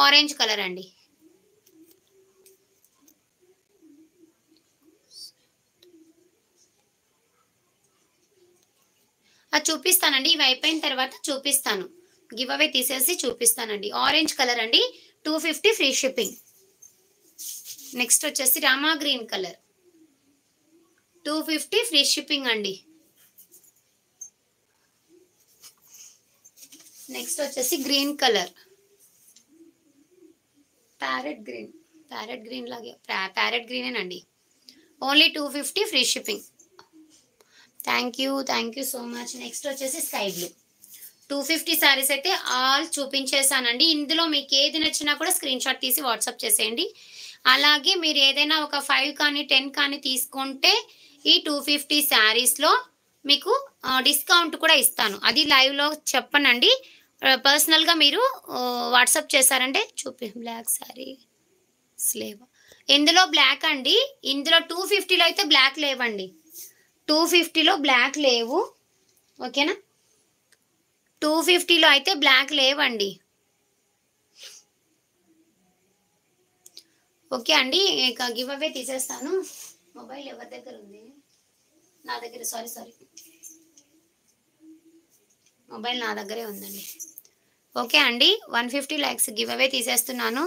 ఆరెంజ్ కలర్ అండి. అది చూపిస్తానండి, ఇవి అయిపోయిన తర్వాత చూపిస్తాను. గివ్ అవే తీసేసి చూపిస్తానండి. ఆరెంజ్ కలర్ అండి, 250 ఫ్రీ షిప్పింగ్. నెక్స్ట్ వచ్చేసి Rama green colour, 250 free shipping అండి. నెక్స్ట్ వచ్చేసి green colour, parrot green, parrot green లాగే ప్యారెట్ గ్రీనేనండి. Only 250 free shipping. Thank you so much. Next వచ్చేసి స్కై బ్లూ, 250 సారీస్ అయితే ఆల్ చూపించేసానండి. ఇందులో మీకు ఏది నచ్చినా కూడా స్క్రీన్ షాట్ తీసి వాట్సాప్ చేసేయండి. అలాగే మీరు ఏదైనా ఒక 5 కానీ 10 కానీ తీసుకుంటే ఈ 250 శారీస్లో మీకు డిస్కౌంట్ కూడా ఇస్తాను. అది లైవ్లో చెప్పనండి, పర్సనల్గా మీరు వాట్సాప్ చేశారంటే బ్లాక్ శారీ స్లేవ్, ఇందులో బ్లాక్ అండి. ఇందులో 250లో అయితే బ్లాక్ లేవండి, 250లో బ్లాక్ లేవు. ఓకేనా, 250లో అయితే బ్లాక్ లేవండి. ఓకే అండి, ఇక గివ్ అవే తీసేస్తాను. మొబైల్ ఎవరి దగ్గర ఉంది? నా దగ్గర, సారీ మొబైల్ నా దగ్గరే ఉందండి. ఓకే అండి, 150 లైక్స్ గివ్ అవే తీసేస్తున్నాను.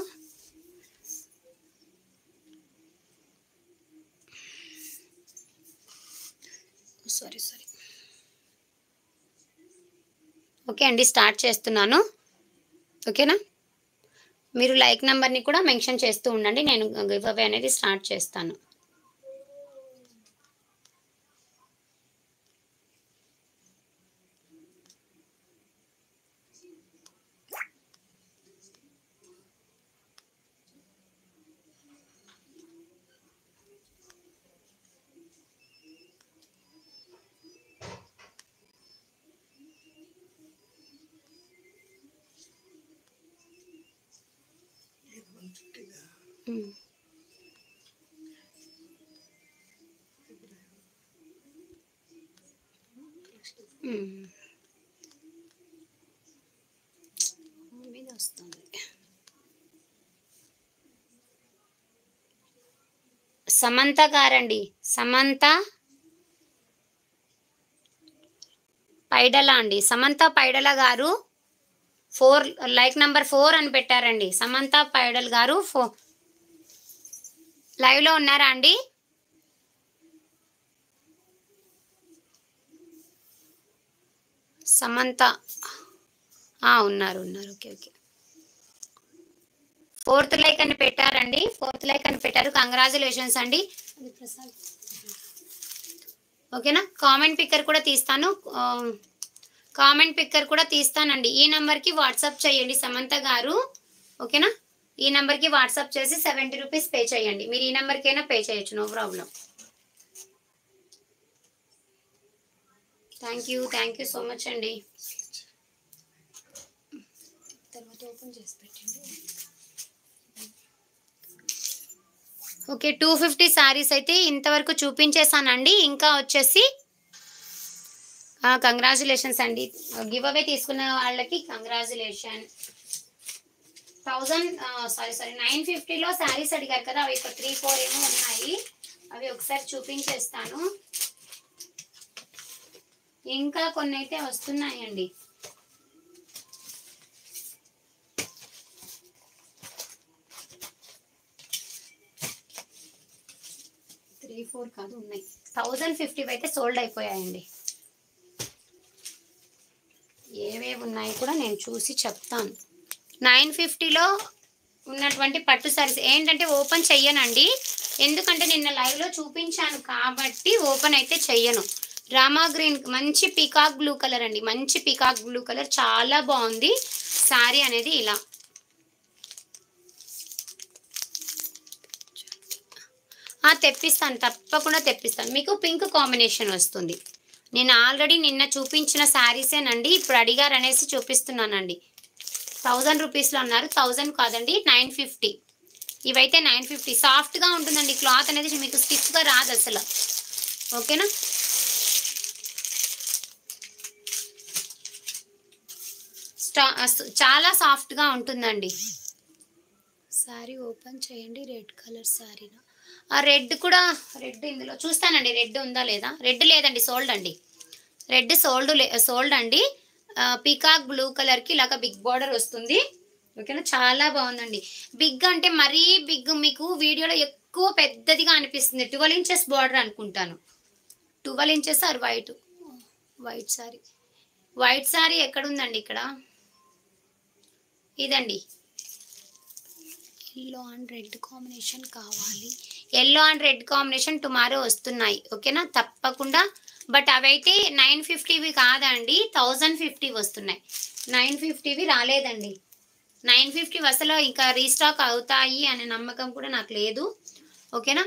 సారీ ఓకే అండి, స్టార్ట్ చేస్తున్నాను. ఓకేనా, మీరు లైక్ నెంబర్ని కూడా మెన్షన్ చేస్తూ ఉండండి, నేను గివ్ అవే అనేది స్టార్ట్ చేస్తాను. మీద వస్తుంది. సమంత గారండి, సమంత పైడల అండి, సమంత పైడల గారు 4 లైక్ నెంబర్ 4 అని పెట్టారండి. సమంత పైడల్ గారు లైవ్లో ఉన్నారా అండి? సమంత ఉన్నారు. ఓకే 4th లైక్ అని పెట్టారండి, 4th లైక్ అని పెట్టారు. కంగ్రాచులేషన్స్ అండి. ఓకేనా, కామెంట్ పిక్కర్ కూడా తీస్తానండి. ఈ నెంబర్కి వాట్సాప్ చేయండి సమంత గారు. ఓకేనా, ఈ నెంబర్కి వాట్సాప్ చేసి 70 రూపీస్ పే చేయండి. మీరు ఈ నెంబర్కైనా పే చేయొచ్చు, no problem. Thank you so much అండి. తర్వాత ఓపెన్ చేసి పెట్టండి. ఓకే, 250 సారీస్ అయితే ఇంతవరకు చూపించేసానండి. ఇంకా వచ్చేసి కంగ్రాచులేషన్స్ అండి, గివ్ అవే తీసుకున్న వాళ్ళకి కంగ్రాచులేషన్. 950లో శారీస్ అడిగారు కదా, అవి 3-4 ఏమో ఉన్నాయి, అవి ఒకసారి చూపించేస్తాను. ఇంకా కొన్ని అయితే వస్తున్నాయండి. 3-4 కాదు, ఉన్నాయి. 1050 అయితే సోల్డ్ అయిపోయాయండి. ఏవేవి ఉన్నాయి కూడా నేను చూసి చెప్తాను. 950లో ఉన్నటువంటి పట్టు సారీస్ ఏంటంటే ఓపెన్ చెయ్యనండి, ఎందుకంటే నిన్న లైవ్లో చూపించాను కాబట్టి ఓపెన్ అయితే చెయ్యను. రామా గ్రీన్, మంచి పీకాక్ బ్లూ కలర్ అండి, మంచి పీకాక్ బ్లూ కలర్, చాలా బాగుంది సారీ అనేది. ఇలా తెప్పిస్తాను, తప్పకుండా తెప్పిస్తాను. మీకు పింక్ కాంబినేషన్ వస్తుంది. నేను ఆల్రెడీ నిన్న చూపించిన శారీసేనండి, ఇప్పుడు అడిగారు అనేసి చూపిస్తున్నానండి. 1000 రూపీస్లో అన్నారు, 1000 కాదండి, 950. ఇవైతే 950. సాఫ్ట్గా ఉంటుందండి క్లాత్ అనేది, మీకు స్టిఫ్గా రాదు అసలు. ఓకేనా, చాలా సాఫ్ట్గా ఉంటుందండి. శారీ ఓపెన్ చేయండి. రెడ్ కలర్ శారీనా? ఆ రెడ్ కూడా, రెడ్ ఇందులో చూస్తానండి, రెడ్ ఉందా లేదా. రెడ్ లేదండి, సోల్డ్ అండి. రెడ్ సోల్డ్ అండి. పీకాక్ బ్లూ కలర్కి ఇలాగ బిగ్ బార్డర్ వస్తుంది. ఓకేనా, చాలా బాగుందండి. బిగ్ అంటే మరీ బిగ్ మీకు వీడియోలో ఎక్కువ పెద్దదిగా అనిపిస్తుంది. 12 ఇంచెస్ బార్డర్ అనుకుంటాను. 12 inches or white sari. White sari ఎక్కడుందండి? ఇక్కడ ఇదండి. ఎల్లో అండ్ రెడ్ కాంబినేషన్ కావాలి. Yellow and red combination tomorrow వస్తున్నాయి. ఓకేనా, తప్పకుండా. బట్ అవైతే 950వి కాదండి, 1050 వస్తున్నాయి. 950వి రాలేదండి. 950 అసలు ఇంకా రీస్టాక్ అవుతాయి అనే నమ్మకం కూడా నాకు లేదు. ఓకేనా,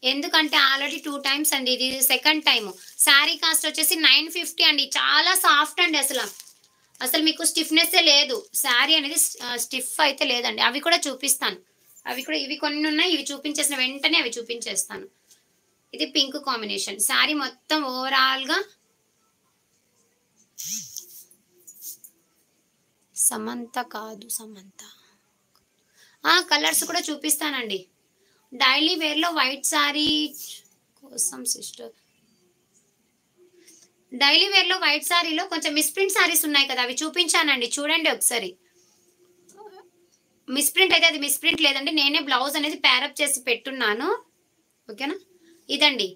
ఎందుకంటే ఆల్రెడీ 2 టైమ్స్ అండి, ఇది సెకండ్ టైం. శారీ కాస్ట్ వచ్చేసి 950 అండి. చాలా సాఫ్ట్ అండి, అసలు మీకు స్టిఫ్నెస్ లేదు. శారీ అనేది స్టిఫ్ అయితే లేదండి. అవి కూడా చూపిస్తాను. అవి కూడా, ఇవి కొన్ని ఉన్నాయి, ఇవి చూపించేసిన వెంటనే అవి చూపించేస్తాను. ఇది పింక్ కాంబినేషన్. శారీ మొత్తం ఓవరాల్గా సమంత కాదు, సమంత. కలర్స్ కూడా చూపిస్తానండి. డైలీ వేర్లో వైట్ శారీ కోసం సిస్టర్, డైలీ వేర్లో వైట్ శారీలో కొంచెం మిస్ప్రింట్ శారీస్ ఉన్నాయి కదా, అవి చూపించానండి, చూడండి ఒకసారి. మిస్ప్రింట్ అయితే అది మిస్ప్రింట్ లేదండి, నేనే బ్లౌజ్ అనేది ప్యారప్ చేసి పెట్టున్నాను. ఓకేనా, ఇదండి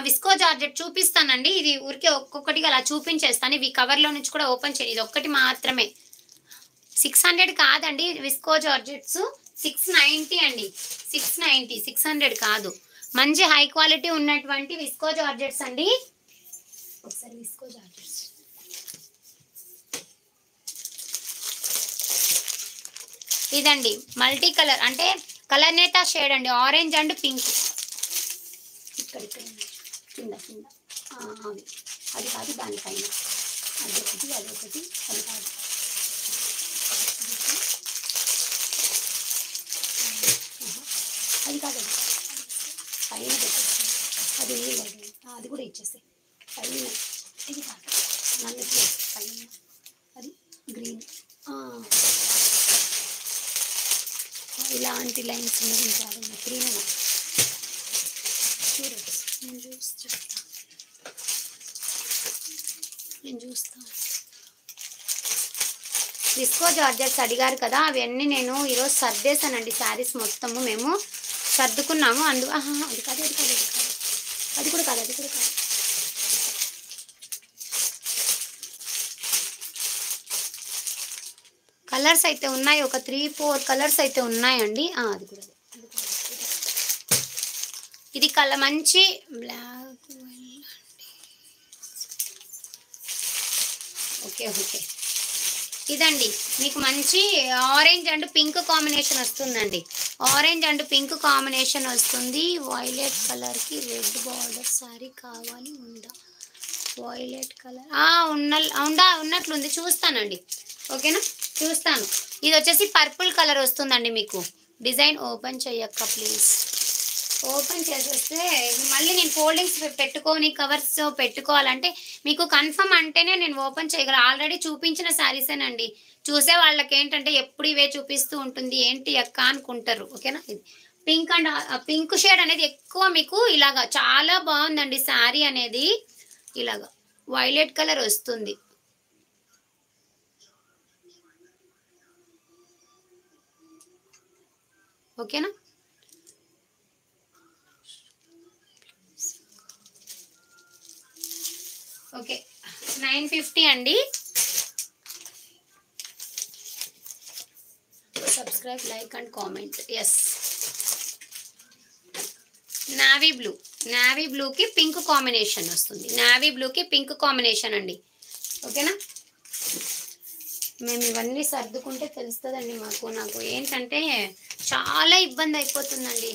విస్కో జార్జెట్ చూపిస్తానండి. ఇది ఊరికే ఒక్కొక్కటిగా అలా చూపించేస్తాను. ఇవి కవర్లో నుంచి కూడా ఓపెన్ చేయండి. ఇది ఒక్కటి మాత్రమే. 600 కాదండి విస్కో జార్జెట్స్, 690 అండి. 690, 600 కాదు. మంచి హై క్వాలిటీ ఉన్నటువంటి విస్కో జార్జెట్స్ అండి. ఒకసారి విస్కో జార్జెట్స్ ఇదండి. మల్టీ కలర్ అంటే కలర్ నేతా షేడ్ అండి, ఆరెంజ్ అండ్ పింక్. ఇక్కడ కింద కింద అది కాదు, దానిపైన అదొకటి అదొకటి, అది కాదు. అది కాదు, పైన అది అది కూడా ఇచ్చేస్తే పైన. ఇది కాదు, నన్ను పైన అది గ్రీన్. ఇలాంటి లైన్స్ ఉన్నది కాదు, గ్రీన్. చూడండి, నేను చూస్తాను. విస్కో జార్జెట్స్ అడిగారు కదా, అవన్నీ నేను ఈరోజు సర్దేశానండి. శారీస్ మొత్తము మేము సర్దుకున్నాము. అది కాదు, అది కాదు, అది కాదు, అది కూడా కాదు, అది కూడా కాదు. కలర్స్ అయితే ఉన్నాయి, ఒక 3-4 కలర్స్ అయితే ఉన్నాయండి. అది కూడా, ఇది కలర్ మంచి బ్లాక్. ఓకే ఓకే, ఇదండి మీకు మంచి ఆరెంజ్ అండ్ పింక్ కాంబినేషన్ వస్తుందండి. ఆరెంజ్ అండ్ పింక్ కాంబినేషన్ వస్తుంది. వైలెట్ కలర్కి రెడ్ బార్డర్ శారీ కావాలి. ఉందా వైలెట్ కలర్? ఉన్నట్లుంది, చూస్తానండి. ఓకేనా, చూస్తాను. ఇది వచ్చేసి పర్పుల్ కలర్ వస్తుందండి మీకు. డిజైన్ ఓపెన్ చెయ్యక్క ప్లీజ్. ఓపెన్ చేసేస్తే మళ్ళీ నేను ఫోల్డింగ్స్ పెట్టుకొని కవర్స్ పెట్టుకోవాలంటే మీకు కన్ఫర్మ్ అంటేనే నేను ఓపెన్ చేయగలను. ఆల్రెడీ చూపించిన శారీసేనండి. చూసే వాళ్ళకి ఏంటంటే ఎప్పుడు ఇవే చూపిస్తూ ఉంటుంది, ఏంటి అక్క అనుకుంటారు. ఓకేనా, ఇది పింక్ అండ్ పింక్ షేడ్ అనేది ఎక్కువ మీకు ఇలాగా చాలా బాగుందండి. శారీ అనేది ఇలాగా వైలెట్ కలర్ వస్తుంది. ఓకేనా, ఓకే. 950 అండి. Subscribe, like and comment. Yes, navy blue. Navy బ్లూకి పింక్ కాంబినేషన్ వస్తుంది. నావీ బ్లూకి పింక్ కాంబినేషన్ అండి. ఓకేనా, మేము ఇవన్నీ సర్దుకుంటే తెలుస్తుందండి నాకు ఏంటంటే చాలా ఇబ్బంది అయిపోతుందండి.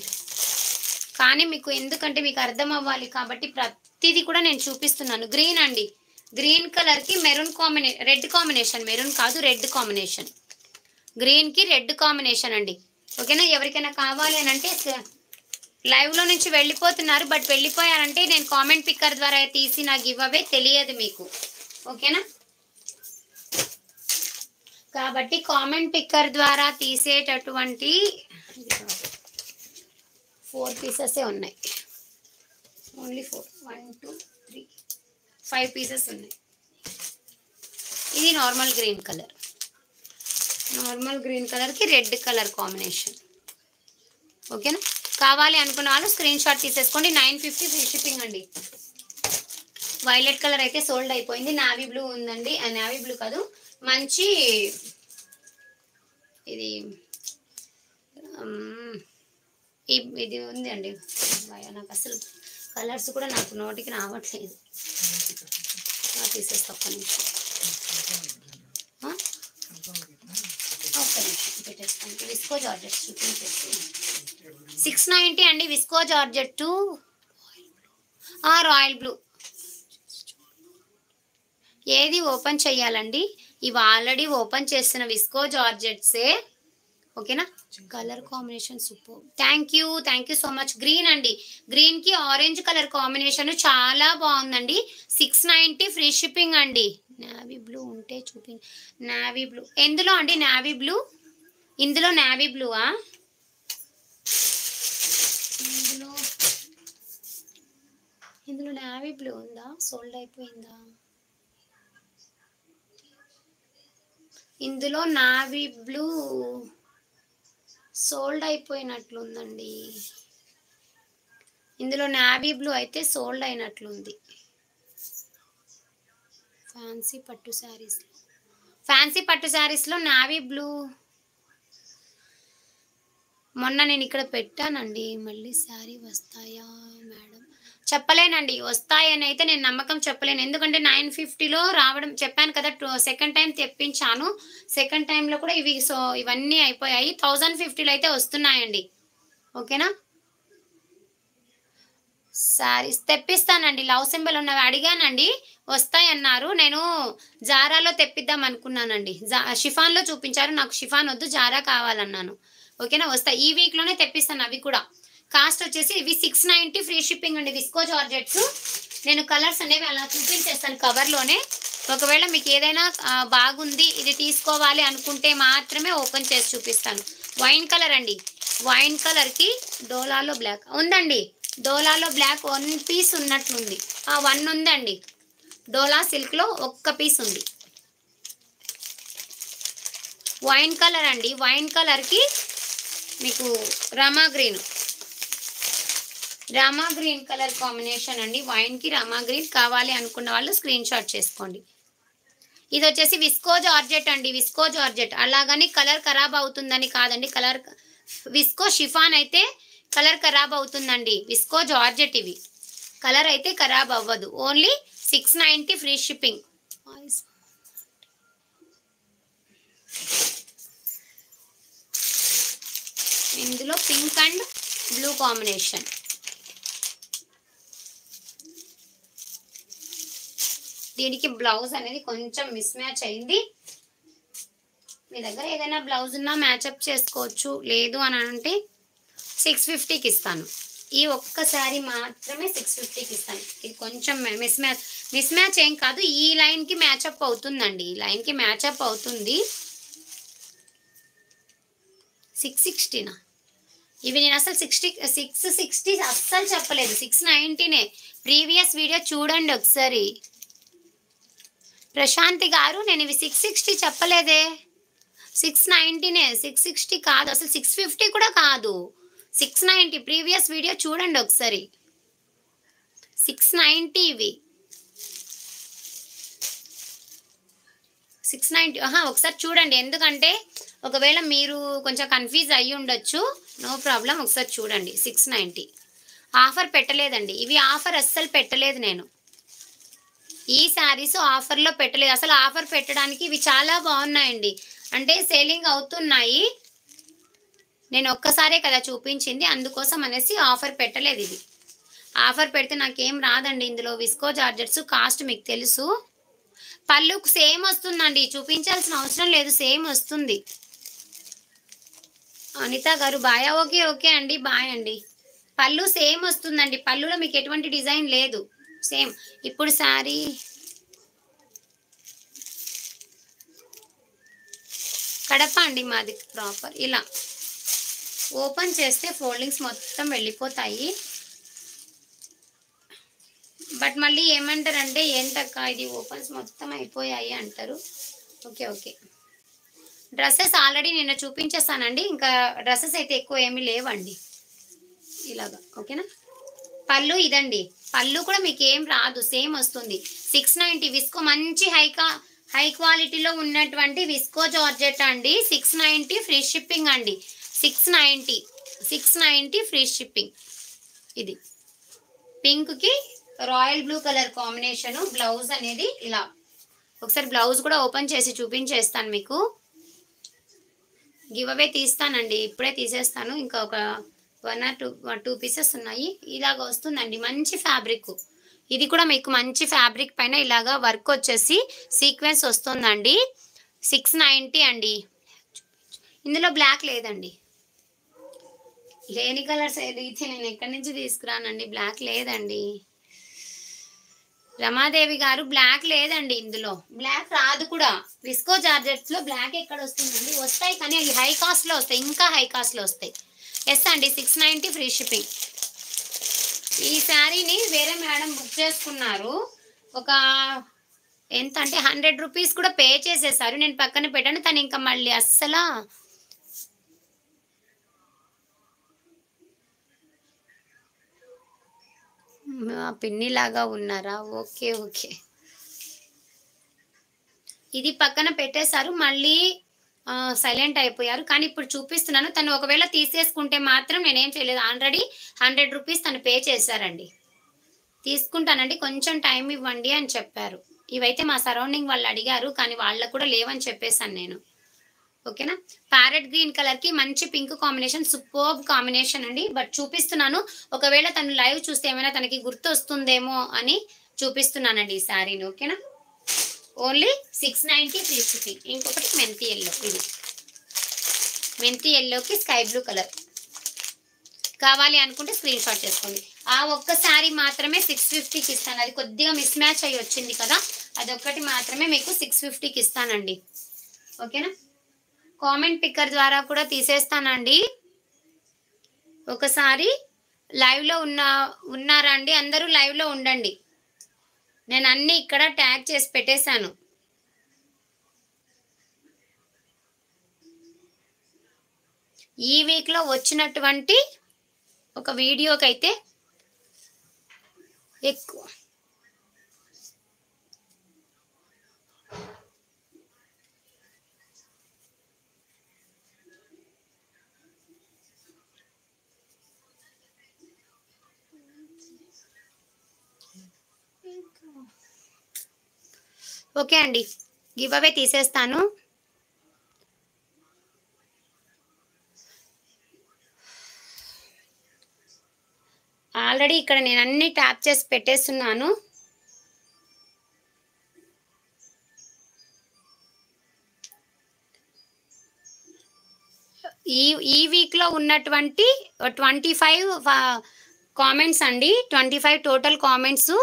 కానీ మీకు ఎందుకంటే మీకు అర్థం అవ్వాలి కాబట్టి ప్రతిదీ కూడా నేను చూపిస్తున్నాను. గ్రీన్ అండి, గ్రీన్ కలర్కి మెరూన్ రెడ్ కాంబినేషన్. మెరూన్ కాదు, రెడ్ కాంబినేషన్. గ్రీన్కి రెడ్ కాంబినేషన్ అండి. ఓకేనా. ఎవరికైనా కావాలి అని అంటే లైవ్లో నుంచి వెళ్ళిపోతున్నారు, బట్ వెళ్ళిపోయారంటే నేను కామెంట్ పిక్కర్ ద్వారా తీసి నా గివ్ అవే తెలియదు మీకు. ఓకేనా. కాబట్టి కామెంట్ పిక్కర్ ద్వారా తీసేటటువంటి 4 పీసెస్ ఉన్నాయి. ఓన్లీ 4 1 2 3 5 పీసెస్ ఉన్నాయి. ఇది normal green colour, normal green కలర్కి రెడ్ కలర్ కాంబినేషన్. ఓకేనా. కావాలి అనుకున్న వాళ్ళు స్క్రీన్ షాట్ తీసేసుకోండి. 950 ఫ్రీ షిప్పింగ్ అండి. వైలెట్ కలర్ అయితే సోల్డ్ అయిపోయింది. నావీ బ్లూ ఉందండి, నావీ బ్లూ కాదు, మంచి ఇది ఇది ఉంది అండి. నాకు అసలు కలర్స్ కూడా నాకు నోటికి రావట్లేదు. తీసేస్తా ఒక్క నిమిషం, ఒక్క నిమిషం పెట్టేస్తాను. విస్కో జార్జెట్ చూపించేసి 690 అండి. Visco georgette royal blue. ఏది ఓపెన్ చెయ్యాలండి? ఇవి ఆల్రెడీ ఓపెన్ చేసిన విస్కో జార్జెట్సే. ఓకేనా. Colour combination super. Thank you so much. Green అండి, గ్రీన్ కి ఆరెంజ్ కలర్ కాంబినేషన్ చాలా బాగుందండి. 690 ఫ్రీ షిప్పింగ్ అండి. నావీ బ్లూ ఉంటే చూపి. నావీ బ్లూ ఎందులో అండి? నావీ బ్లూ ఇందులో నావీ బ్లూవా? ఇందులో నావీ బ్లూ ఉందా? సోల్డ్ అయిపోయిందా? ఇందులో నావీ బ్లూ సోల్డ్ అయిపోయినట్లుందండి. ఇందులో నావీ బ్లూ అయితే సోల్డ్ అయినట్లుంది. ఫ్యాన్సీ పట్టు శారీస్లో నావీ బ్లూ మొన్న నేను ఇక్కడ పెట్టానండి. మళ్ళీ శారీ వస్తాయా మేడం? చెప్పలేనండి. వస్తాయని అయితే నేను నమ్మకం చెప్పలేను. ఎందుకంటే 950లో రావడం చెప్పాను కదా. సెకండ్ టైం తెప్పించాను. సెకండ్ టైంలో కూడా ఇవన్నీ అయిపోయాయి. 1050లో అయితే వస్తున్నాయండి. ఓకేనా. శారీస్ తెప్పిస్తానండి. లవ్ సింబల్ ఉన్నవి అడిగానండి, వస్తాయన్నారు. నేను జారాలో తెప్పిద్దాం అనుకున్నానండి. షిఫాన్లో చూపించారు, నాకు షిఫాన్ వద్దు, జారా కావాలన్నాను. ఓకేనా. వస్తాయి, ఈ వీక్లోనే తెప్పిస్తాను. అవి కూడా కాస్ట్ వచ్చేసి ఇవి 690 ఫ్రీ షిప్పింగ్ అండి. Visco georgettes. నేను కలర్స్ అనేవి అలా చూపించేస్తాను కవర్లోనే. ఒకవేళ మీకు ఏదైనా బాగుంది ఇది తీసుకోవాలి అనుకుంటే మాత్రమే ఓపెన్ చేసి చూపిస్తాను. వైన్ కలర్ అండి. వైన్ కలర్కి డోలాలో బ్లాక్ ఉందండి. డోలాలో బ్లాక్ 1 పీస్ ఉన్నట్లుంది. 1 ఉందండి. డోలా సిల్క్లో 1 పీస్ ఉంది. వైన్ కలర్ అండి. వైన్ కలర్కి మీకు రామా గ్రీన్ కలర్ కాంబినేషన్ అండి. వైన్కి రామా గ్రీన్ కావాలి అనుకున్న వాళ్ళు స్క్రీన్ షాట్ చేసుకోండి. ఇది వచ్చేసి విస్కో జార్జెట్ అండి. విస్కో జార్జెట్ అలాగని కలర్ ఖరాబ్ అవుతుందని కాదండి. కలర్ విస్కో షిఫాన్ అయితే కలర్ ఖరాబ్ అవుతుందండి. విస్కో జార్జెట్ ఇవి కలర్ అయితే ఖరాబ్ అవ్వదు. Only 690 free shipping. ఇందులో పింక్ అండ్ బ్లూ కాంబినేషన్. దీనికి బ్లౌజ్ అనేది కొంచెం మిస్ మ్యాచ్ అయింది. మీ దగ్గర ఏదైనా బ్లౌజ్ ఉన్నా మ్యాచప్ చేసుకోవచ్చు. లేదు అని అంటే 650కి ఇస్తాను. ఈ ఒక్కసారి మాత్రమే 650కి ఇస్తాను. ఇది కొంచెం మిస్ మ్యాచ్ ఏం కాదు, ఈ లైన్కి మ్యాచప్ అవుతుందండి. ఈ లైన్కి మ్యాచప్ అవుతుంది. 660నా? ఇవి నేను అసలు 660 అస్సలు చెప్పలేదు. 690నే. ప్రీవియస్ వీడియో చూడండి ఒకసారి. ప్రశాంతి గారు నేను ఇవి 660 చెప్పలేదే. 690నే. 660 కాదు, అసలు 650 కూడా కాదు. 690 ప్రీవియస్ వీడియో చూడండి ఒకసారి. 690 ఇవి 690. ఒకసారి చూడండి. ఎందుకంటే ఒకవేళ మీరు కొంచెం కన్ఫ్యూజ్ అయ్యి ఉండొచ్చు. నో ప్రాబ్లం, ఒకసారి చూడండి. 690 ఆఫర్ పెట్టలేదండి. ఇవి ఆఫర్ అస్సలు పెట్టలేదు. నేను ఈ శారీస్ ఆఫర్లో పెట్టలేదు. అసలు ఆఫర్ పెట్టడానికి ఇవి చాలా బాగున్నాయండి. అంటే సేలింగ్ అవుతున్నాయి. నేను ఒక్కసారే కదా చూపించింది, అందుకోసం అనేసి ఆఫర్ పెట్టలేదు. ఇది ఆఫర్ పెడితే నాకేం రాదండి. ఇందులో విస్కో జార్జెట్స్ కాస్ట్ మీకు తెలుసు. పళ్ళుకు సేమ్ వస్తుందండి. చూపించాల్సిన అవసరం లేదు, సేమ్ వస్తుంది. అనిత గారు బాయా? ఓకే ఓకే అండి, బాయ్ అండి. పళ్ళు సేమ్ వస్తుందండి, పళ్ళులో మీకు ఎటువంటి డిజైన్ లేదు, సేమ్. ఇప్పుడు శారీ కడప అండి మాది ప్రాపర్. ఇలా ఓపెన్ చేస్తే ఫోల్డింగ్స్ మొత్తం వెళ్ళిపోతాయి. బట్ మళ్ళీ ఏమంటారంటే ఏంటక్క ఇది ఓపెన్స్ మొత్తం అయిపోయాయి అంటారు. Okay okay. డ్రెస్సెస్ ఆల్రెడీ నిన్న చూపించేస్తానండి, ఇంకా డ్రెస్సెస్ అయితే ఎక్కువ ఏమీ లేవండి. ఇలాగా ఓకేనా. పళ్ళు ఇదండి, పళ్ళు కూడా మీకు ఏం రాదు, సేమ్ వస్తుంది. 690 విస్కో, మంచి హై క్వాలిటీలో ఉన్నటువంటి విస్కో జార్జెట్ అండి. 690 ఫ్రీ షిప్పింగ్ అండి. 690 ఫ్రీ షిప్పింగ్. ఇది పింక్కి royal blue colour combination. Blouse అనేది ఇలా, ఒకసారి బ్లౌజ్ కూడా ఓపెన్ చేసి చూపించేస్తాను మీకు. గివ్ అవే తీస్తానండి, ఇప్పుడే తీసేస్తాను. ఇంకా ఒక 1 or 2 పీసెస్ ఉన్నాయి. ఇలాగ వస్తుందండి, మంచి ఫ్యాబ్రిక్. ఇది కూడా మీకు మంచి ఫ్యాబ్రిక్ పైన ఇలాగా వర్క్ వచ్చేసి సీక్వెన్స్ వస్తుందండి. 690 అండి. ఇందులో బ్లాక్ లేదండి, లేని కలర్స్ అయితే నేను ఎక్కడి నుంచి తీసుకురానండి. బ్లాక్ లేదండి రమాదేవి గారు, బ్లాక్ లేదండి, ఇందులో బ్లాక్ రాదు కూడా. విస్కో జార్జెట్స్ లో బ్లాక్ ఎక్కడ వస్తుందండి? వస్తాయి కానీ అవి హై కాస్ట్ లో వస్తాయి, ఇంకా హై కాస్ట్ లో వస్తాయి. ఎస్ అండి, 690 ఫ్రీ షిప్పింగ్. ఈ శారీని వేరే మేడం బుక్ చేసుకున్నారు, ఒక ఎంత అంటే 100 రూపీస్ కూడా పే చేసేసారు. నేను పక్కన పెట్టాను, తను ఇంకా మళ్ళీ అస్సలు పిన్ని లాగా ఉన్నారా? Okay okay. ఇది పక్కన పెట్టేశారు, మళ్ళీ సైలెంట్ అయిపోయారు. కానీ ఇప్పుడు చూపిస్తున్నాను. తను ఒకవేళ తీసేసుకుంటే మాత్రం నేనేం చేయలేదు, ఆల్రెడీ 100 రూపీస్ తను పే చేశారండి. తీసుకుంటానండి, కొంచెం టైం ఇవ్వండి అని చెప్పారు. ఇవైతే మా సరౌండింగ్ వాళ్ళు అడిగారు, కానీ వాళ్ళకు కూడా లేవని చెప్పేశాను నేను. ఓకేనా. ప్యారెట్ గ్రీన్ కలర్ కి మంచి పింక్ కాంబినేషన్, సూపర్బ్ కాంబినేషన్ అండి. బట్ చూపిస్తున్నాను, ఒకవేళ తను లైవ్ చూస్తే ఏమైనా తనకి గుర్తు వస్తుందేమో అని చూపిస్తున్నానండి ఈ శారీని. ఓకేనా. Only 690 free shipping. ఇంకొకటి మెంతి ఎల్లో, ఇది మెంతి ఎల్లోకి స్కై బ్లూ కలర్. కావాలి అనుకుంటే స్క్రీన్ షాట్ చేసుకోండి. ఆ ఒక్క శారీ మాత్రమే 650కి ఇస్తాను, అది కొద్దిగా మిస్ మ్యాచ్ అయ్యి వచ్చింది కదా, అదొక్కటి మాత్రమే మీకు 650కి ఇస్తానండి. ఓకేనా. కామెంట్ పిక్కర్ ద్వారా కూడా తీసేస్తానండి. ఒకసారి లైవ్లో ఉన్నారా అండి? అందరూ లైవ్లో ఉండండి, నేను అన్ని ఇక్కడ ట్యాగ్ చేసి పెట్టేశాను. ఈ వీక్లో వచ్చినటువంటి ఒక వీడియోకైతే ఎక్కువ ఓకే అండి, గివ్ అవే తీసేస్తాను. ఆల్రెడీ ఇక్కడ నేను అన్ని ట్యాప్ చేసి పెట్టేస్తున్నాను. ఈ వీక్లో ఉన్నటువంటి 25 కామెంట్స్ అండి, 25 టోటల్ కామెంట్స్.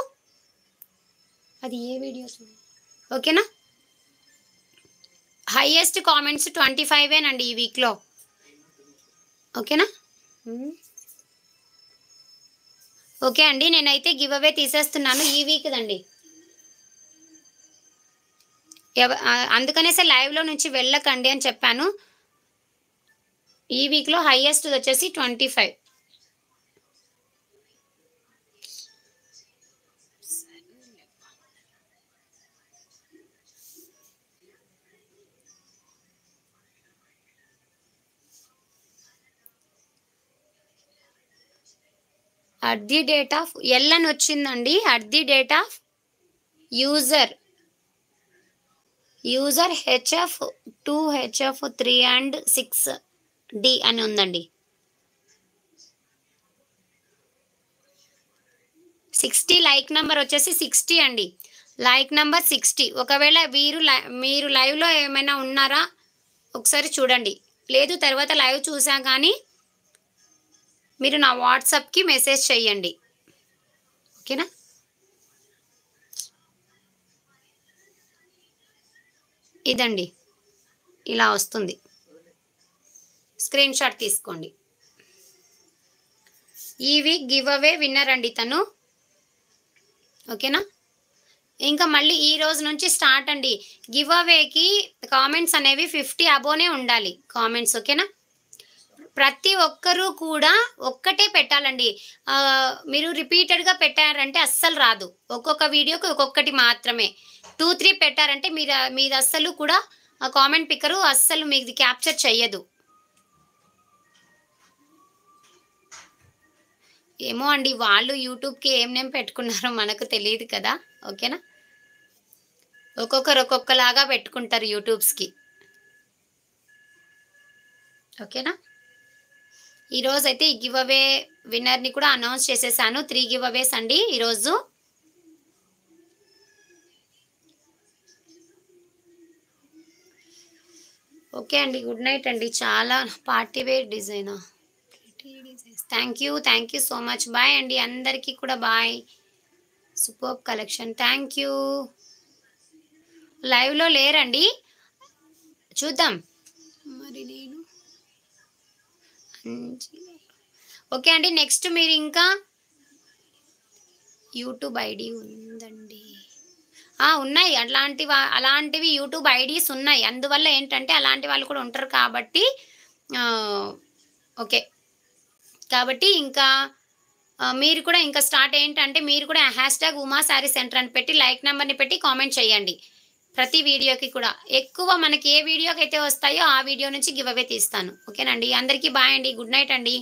అది ఏ వీడియోస్? ఓకేనా. హైయెస్ట్ కామెంట్స్ 25ఏనండి ఈ వీక్లో. ఓకేనా. ఓకే అండి, నేనైతే గివ్ అవే తీసేస్తున్నాను ఈ వీక్ దండి. అందుకనేసే లైవ్లో నుంచి వెళ్ళకండి అని చెప్పాను. ఈ వీక్లో హైయెస్ట్ వచ్చేసి 25. At the date of L అని వచ్చిందండి. At the date of user HF2 HF3 and 6D అని ఉందండి. 60 లైక్ నెంబర్ వచ్చేసి 60 అండి. Like number 60. ఒకవేళ మీరు లైవ్లో ఏమైనా ఉన్నారా ఒకసారి చూడండి. లేదు తర్వాత లైవ్ చూసా కానీ మీరు నా వాట్సాప్కి మెసేజ్ చేయండి, ఓకేనా? ఇదండి, ఇలా వస్తుంది, స్క్రీన్ షాట్ తీసుకోండి. ఈ వీక్ గివ్ అవే విన్నర్ అండి తను, ఓకేనా? ఇంకా మళ్ళీ ఈ రోజు నుంచి స్టార్ట్ అండి. గివ్ అవేకి కామెంట్స్ అనేవి 50 అబోనే ఉండాలి కామెంట్స్, ఓకేనా? ప్రతి ఒక్కరూ కూడా ఒక్కటే పెట్టాలండి. మీరు రిపీటెడ్గా పెట్టారంటే అస్సలు రాదు. ఒక్కొక్క వీడియోకి ఒక్కొక్కటి మాత్రమే. 2-3 పెట్టారంటే మీది అస్సలు కూడా కామెంట్ పిక్కరు అస్సలు మీది క్యాప్చర్ చెయ్యదు. ఏమో అండి, వాళ్ళు యూట్యూబ్కి ఏం నేమ్ పెట్టుకున్నారో మనకు తెలియదు కదా, ఓకేనా? ఒక్కొక్కరు ఒక్కొక్కలాగా పెట్టుకుంటారు యూట్యూబ్స్కి, ఓకేనా? ఈరోజు అయితే ఈ గివ్ అవే విన్నర్ని కూడా అనౌన్స్ చేసేసాను. 3 గివ్ అవేస్ అండి ఈరోజు. ఓకే అండి, గుడ్ నైట్ అండి. చాలా పార్టీ వేర్ డిజైనా, thank you so much. Bye అండి అందరికీ కూడా bye. Super collection, thank you. లైవ్లో లేరండి, చూద్దాం మరి. నేను ఓకే అండి, నెక్స్ట్ మీరు ఇంకా యూట్యూబ్ ఐడి ఉందండి? ఉన్నాయి, అలాంటివి యూట్యూబ్ ఐడీస్ ఉన్నాయి. అందువల్ల ఏంటంటే అలాంటి వాళ్ళు కూడా ఉంటారు కాబట్టి ఓకే. కాబట్టి ఇంకా మీరు కూడా ఇంకా స్టార్ట్ ఏంటంటే మీరు కూడా #ఉమా శారీ సెంటర్ అని పెట్టి లైక్ నెంబర్ని పెట్టి కామెంట్ చేయండి. ప్రతి వీడియోకి కూడా ఎక్కువ మనకి ఏ వీడియోకి అయితే వస్తాయో ఆ వీడియో నుంచి గివ్ అవే తీస్తాను, ఓకేనండి? అందరికీ బాయ్ అండి, గుడ్ నైట్ అండి.